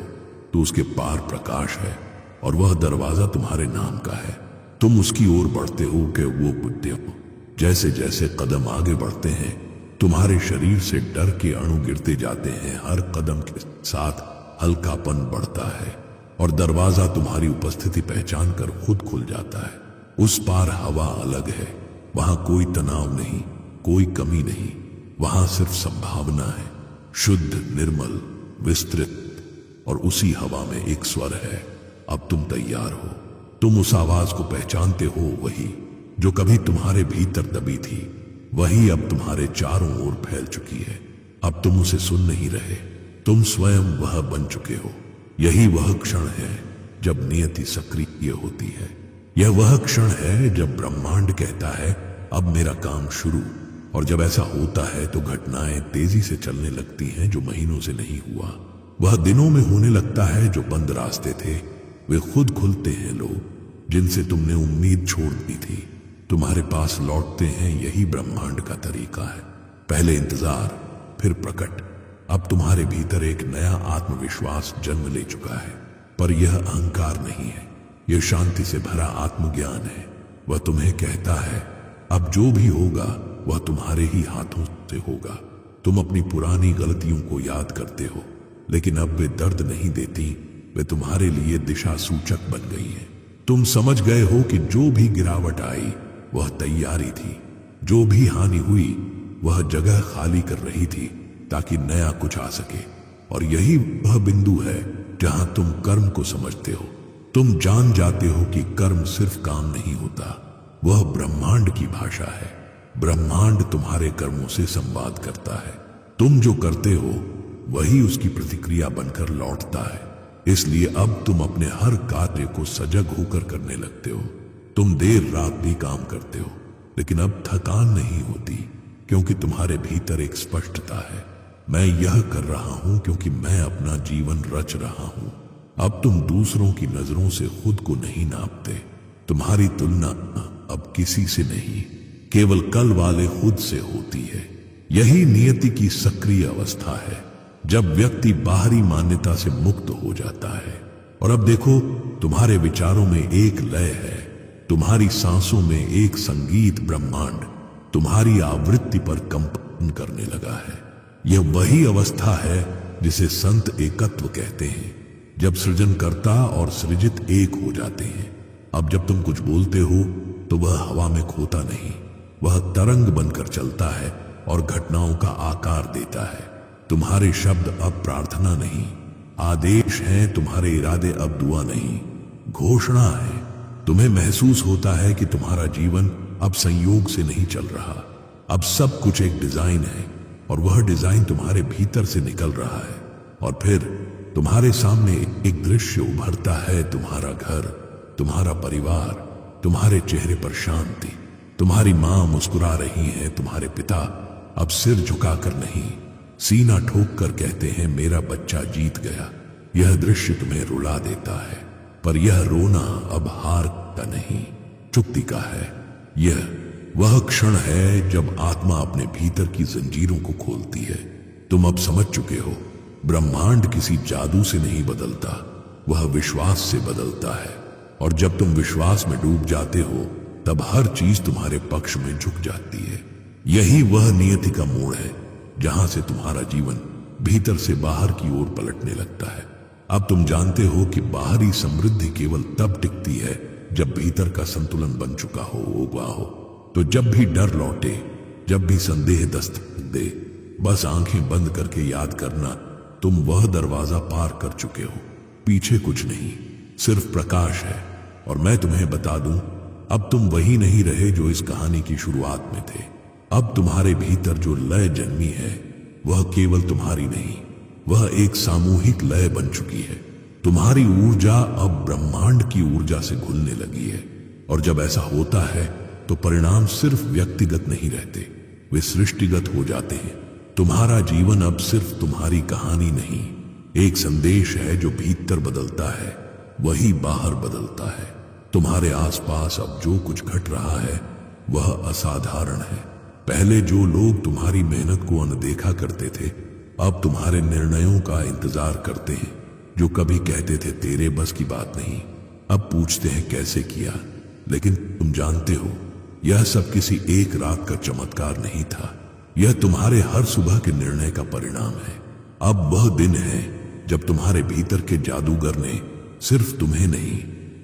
तो उसके पार प्रकाश है और वह दरवाजा तुम्हारे नाम का है। तुम उसकी ओर बढ़ते हो कि वो बुद्धि हो। जैसे जैसे कदम आगे बढ़ते हैं, तुम्हारे शरीर से डर के अणु गिरते जाते हैं। हर कदम के साथ हल्कापन बढ़ता है और दरवाजा तुम्हारी उपस्थिति पहचान कर खुद खुल जाता है। उस पार हवा अलग है। वहां कोई तनाव नहीं, कोई कमी नहीं। वहां सिर्फ संभावना है, शुद्ध, निर्मल, विस्तृत। और उसी हवा में एक स्वर है, अब तुम तैयार हो। तुम उस आवाज को पहचानते हो, वही जो कभी तुम्हारे भीतर दबी थी, वही अब तुम्हारे चारों ओर फैल चुकी है। अब तुम उसे सुन नहीं रहे, तुम स्वयं वह बन चुके हो। यही वह क्षण है जब नियति सक्रिय होती है। यह वह क्षण है जब ब्रह्मांड कहता है, अब मेरा काम शुरू। और जब ऐसा होता है तो घटनाएं तेजी से चलने लगती हैं, जो महीनों से नहीं हुआ वह दिनों में होने लगता है। जो बंद रास्ते थे वे खुद खुलते हैं। लोग जिनसे तुमने उम्मीद छोड़ दी थी तुम्हारे पास लौटते हैं। यही ब्रह्मांड का तरीका है। पहले इंतजार, फिर प्रकट। अब तुम्हारे भीतर एक नया आत्मविश्वास जन्म ले चुका है, पर यह अहंकार नहीं है, यह शांति से भरा आत्मज्ञान है। वह तुम्हें कहता है, अब जो भी होगा वह तुम्हारे ही हाथों से होगा। तुम अपनी पुरानी गलतियों को याद करते हो, लेकिन अब वे दर्द नहीं देती, वे तुम्हारे लिए दिशा सूचक बन गई हैं। तुम समझ गए हो कि जो भी गिरावट आई वह तैयारी थी। जो भी हानि हुई वह जगह खाली कर रही थी ताकि नया कुछ आ सके। और यही वह बिंदु है जहां तुम कर्म को समझते हो। तुम जान जाते हो कि कर्म सिर्फ काम नहीं होता, वह ब्रह्मांड की भाषा है। ब्रह्मांड तुम्हारे कर्मों से संवाद करता है। तुम जो करते हो वही उसकी प्रतिक्रिया बनकर लौटता है। इसलिए अब तुम अपने हर कार्य को सजग होकर करने लगते हो। तुम देर रात भी काम करते हो, लेकिन अब थकान नहीं होती, क्योंकि तुम्हारे भीतर एक स्पष्टता है। मैं यह कर रहा हूं क्योंकि मैं अपना जीवन रच रहा हूं। अब तुम दूसरों की नजरों से खुद को नहीं नापते। तुम्हारी तुलना अब किसी से नहीं, केवल कल वाले खुद से होती है। यही नियति की सक्रिय अवस्था है, जब व्यक्ति बाहरी मान्यता से मुक्त हो जाता है। और अब देखो, तुम्हारे विचारों में एक लय है, तुम्हारी सांसों में एक संगीत। ब्रह्मांड तुम्हारी आवृत्ति पर कंपन करने लगा है। यह वही अवस्था है जिसे संत एकत्व कहते हैं, जब सृजनकर्ता और सृजित एक हो जाते हैं। अब जब तुम कुछ बोलते हो तो वह हवा में खोता नहीं, वह तरंग बनकर चलता है और घटनाओं का आकार देता है। तुम्हारे शब्द अब प्रार्थना नहीं, आदेश हैं। तुम्हारे इरादे अब दुआ नहीं, घोषणा है। तुम्हें महसूस होता है कि तुम्हारा जीवन अब संयोग से नहीं चल रहा। अब सब कुछ एक डिजाइन है, और वह डिजाइन तुम्हारे भीतर से निकल रहा है। और फिर तुम्हारे सामने एक दृश्य उभरता है, तुम्हारा घर, तुम्हारा परिवार, तुम्हारे चेहरे पर शांति। तुम्हारी मां मुस्कुरा रही है, तुम्हारे पिता अब सिर झुकाकर नहीं, सीना ठोक कर कहते हैं, मेरा बच्चा जीत गया। यह दृश्य तुम्हें रुला देता है, पर यह रोना अब हार का नहीं, चुप्पी का है। यह वह क्षण है जब आत्मा अपने भीतर की जंजीरों को खोलती है। तुम अब समझ चुके हो, ब्रह्मांड किसी जादू से नहीं बदलता, वह विश्वास से बदलता है। और जब तुम विश्वास में डूब जाते हो, तब हर चीज तुम्हारे पक्ष में झुक जाती है। यही वह नियति का मोड़ है, जहां से तुम्हारा जीवन भीतर से बाहर की ओर पलटने लगता है। अब तुम जानते हो कि बाहरी समृद्धि केवल तब टिकती है जब भीतर का संतुलन बन चुका हो, उगा हो। तो जब भी डर लौटे, जब भी संदेह दस्तक दे, बस आंखें बंद करके याद करना, तुम वह दरवाजा पार कर चुके हो। पीछे कुछ नहीं, सिर्फ प्रकाश है। और मैं तुम्हें बता दूं, अब तुम वही नहीं रहे जो इस कहानी की शुरुआत में थे। अब तुम्हारे भीतर जो लय जन्मी है वह केवल तुम्हारी नहीं, वह एक सामूहिक लय बन चुकी है। तुम्हारी ऊर्जा अब ब्रह्मांड की ऊर्जा से घुलने लगी है। और जब ऐसा होता है तो परिणाम सिर्फ व्यक्तिगत नहीं रहते, वे सृष्टिगत हो जाते हैं। तुम्हारा जीवन अब सिर्फ तुम्हारी कहानी नहीं, एक संदेश है जो भीतर बदलता है वही बाहर बदलता है। तुम्हारे आसपास अब जो कुछ घट रहा है वह असाधारण है। पहले जो लोग तुम्हारी मेहनत को अनदेखा करते थे अब तुम्हारे निर्णयों का इंतजार करते हैं। जो कभी कहते थे तेरे बस की बात नहीं, अब पूछते हैं कैसे किया। लेकिन तुम जानते हो यह सब किसी एक रात का चमत्कार नहीं था, यह तुम्हारे हर सुबह के निर्णय का परिणाम है। अब वह दिन है जब तुम्हारे भीतर के जादूगर ने सिर्फ तुम्हें नहीं,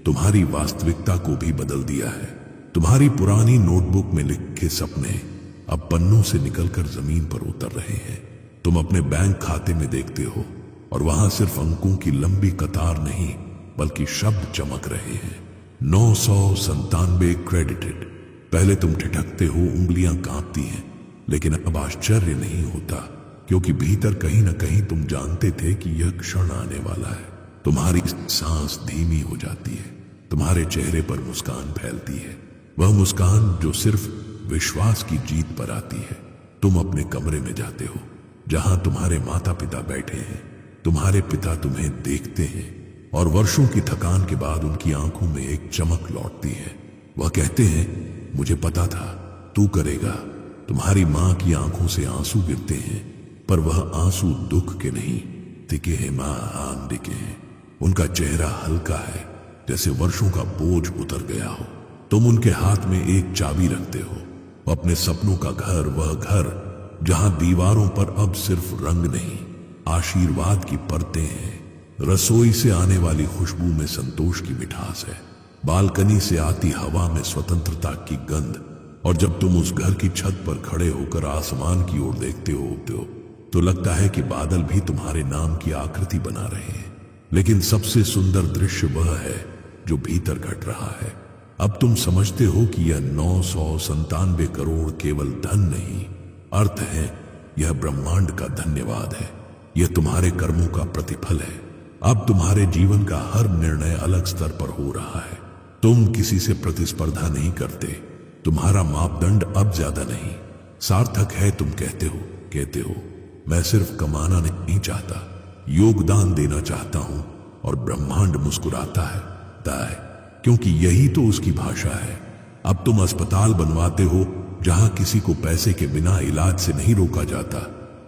तुम्हारी वास्तविकता को भी बदल दिया है। तुम्हारी पुरानी नोटबुक में लिखे सपने अब पन्नों से निकलकर जमीन पर उतर रहे हैं। तुम अपने बैंक खाते में देखते हो और वहां सिर्फ अंकों की लंबी कतार नहीं बल्कि शब्द चमक रहे हैं। 997 क्रेडिटेड। पहले तुम ठिठकते हो, उंगलियां कांपती हैं, लेकिन अब आश्चर्य नहीं होता क्योंकि भीतर कहीं ना कहीं तुम जानते थे कि यह क्षण आने वाला है। तुम्हारी सांस धीमी हो जाती है, तुम्हारे चेहरे पर मुस्कान फैलती है, वह मुस्कान जो सिर्फ विश्वास की जीत पर आती है। तुम अपने कमरे में जाते हो जहां तुम्हारे माता पिता बैठे हैं। तुम्हारे पिता तुम्हें देखते हैं और वर्षों की थकान के बाद उनकी आंखों में एक चमक लौटती है। वह कहते हैं मुझे पता था तू करेगा। तुम्हारी मां की आंखों से आंसू गिरते हैं, पर वह आंसू दुख के नहीं, तिके हैं मां आंधिके हैं। उनका चेहरा हल्का है जैसे वर्षों का बोझ उतर गया हो। तुम उनके हाथ में एक चाबी रखते हो, अपने सपनों का घर, वह घर जहां दीवारों पर अब सिर्फ रंग नहीं आशीर्वाद की परतें हैं। रसोई से आने वाली खुशबू में संतोष की मिठास है, बालकनी से आती हवा में स्वतंत्रता की गंध। और जब तुम उस घर की छत पर खड़े होकर आसमान की ओर देखते हो तो लगता है कि बादल भी तुम्हारे नाम की आकृति बना रहे हैं। लेकिन सबसे सुंदर दृश्य वह है जो भीतर घट रहा है। अब तुम समझते हो कि यह 997 करोड़ केवल धन नहीं, अर्थ है। यह ब्रह्मांड का धन्यवाद है, यह तुम्हारे कर्मों का प्रतिफल है। अब तुम्हारे जीवन का हर निर्णय अलग स्तर पर हो रहा है। तुम किसी से प्रतिस्पर्धा नहीं करते, तुम्हारा मापदंड अब ज्यादा नहीं, सार्थक है। तुम कहते हो मैं सिर्फ कमाना नहीं चाहता, योगदान देना चाहता हूं। और ब्रह्मांड मुस्कुराता है, दाय, क्योंकि यही तो उसकी भाषा है। अब तुम अस्पताल बनवाते हो जहां किसी को पैसे के बिना इलाज से नहीं रोका जाता।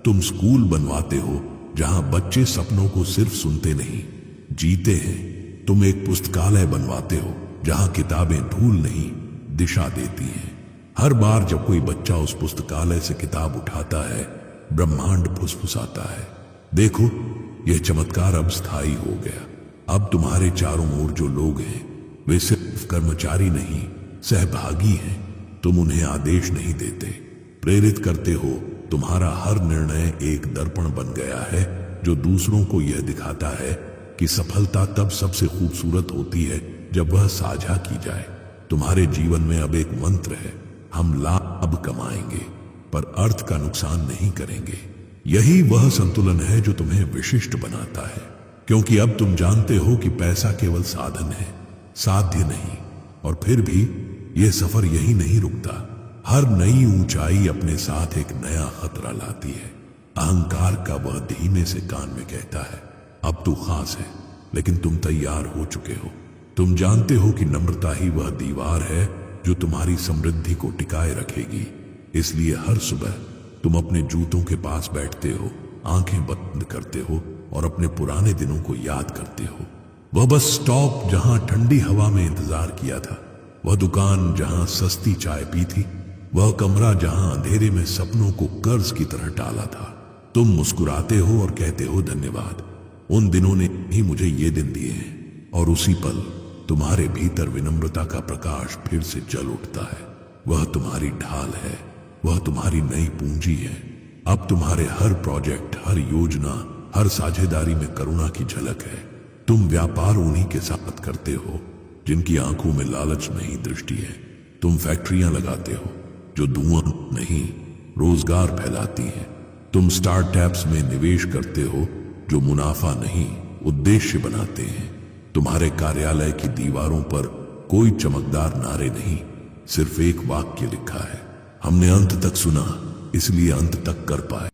तुम स्कूल बनवाते हो जहां बच्चे सपनों को सिर्फ सुनते नहीं, जीते हैं। तुम एक पुस्तकालय बनवाते हो जहां किताबें धूल नहीं, दिशा देती हैं। हर बार जब कोई बच्चा उस पुस्तकालय से किताब उठाता है, ब्रह्मांड फुसफुसाता है, देखो यह चमत्कार अब स्थायी हो गया। अब तुम्हारे चारों ओर जो लोग हैं वे सिर्फ कर्मचारी नहीं, सहभागी हैं। तुम उन्हें आदेश नहीं देते, प्रेरित करते हो। तुम्हारा हर निर्णय एक दर्पण बन गया है जो दूसरों को यह दिखाता है कि सफलता तब सबसे खूबसूरत होती है जब वह साझा की जाए। तुम्हारे जीवन में अब एक मंत्र है, हम लाभ कमाएंगे पर अर्थ का नुकसान नहीं करेंगे। यही वह संतुलन है जो तुम्हें विशिष्ट बनाता है, क्योंकि अब तुम जानते हो कि पैसा केवल साधन है, साध्य नहीं। और फिर भी यह सफर यही नहीं रुकता। हर नई ऊंचाई अपने साथ एक नया खतरा लाती है। अहंकार का वह धीमे से कान में कहता है अब तू खास है, लेकिन तुम तैयार हो चुके हो। तुम जानते हो कि नम्रता ही वह दीवार है जो तुम्हारी समृद्धि को टिकाए रखेगी। इसलिए हर सुबह तुम अपने जूतों के पास बैठते हो, आंखें बंद करते हो और अपने पुराने दिनों को याद करते हो। वह बस स्टॉप जहां ठंडी हवा में इंतजार किया था, वह दुकान जहां सस्ती चाय पी थी, वह कमरा जहां अंधेरे में सपनों को कर्ज की तरह टाला था। तुम मुस्कुराते हो और कहते हो धन्यवाद, उन दिनों ने ही मुझे ये दिन दिए हैं। और उसी पल तुम्हारे भीतर विनम्रता का प्रकाश फिर से जल उठता है। वह तुम्हारी ढाल है, वह तुम्हारी नई पूंजी है। अब तुम्हारे हर प्रोजेक्ट, हर योजना, हर साझेदारी में करुणा की झलक है। तुम व्यापार उन्हीं के साथ करते हो जिनकी आंखों में लालच नहीं दृष्टि है। तुम फैक्ट्रियां लगाते हो जो धुआं नहीं रोजगार फैलाती हैं। तुम स्टार्टअप्स में निवेश करते हो जो मुनाफा नहीं उद्देश्य बनाते हैं। तुम्हारे कार्यालय की दीवारों पर कोई चमकदार नारे नहीं, सिर्फ एक वाक्य लिखा है, हमने अंत तक सुना इसलिए अंत तक कर पाए।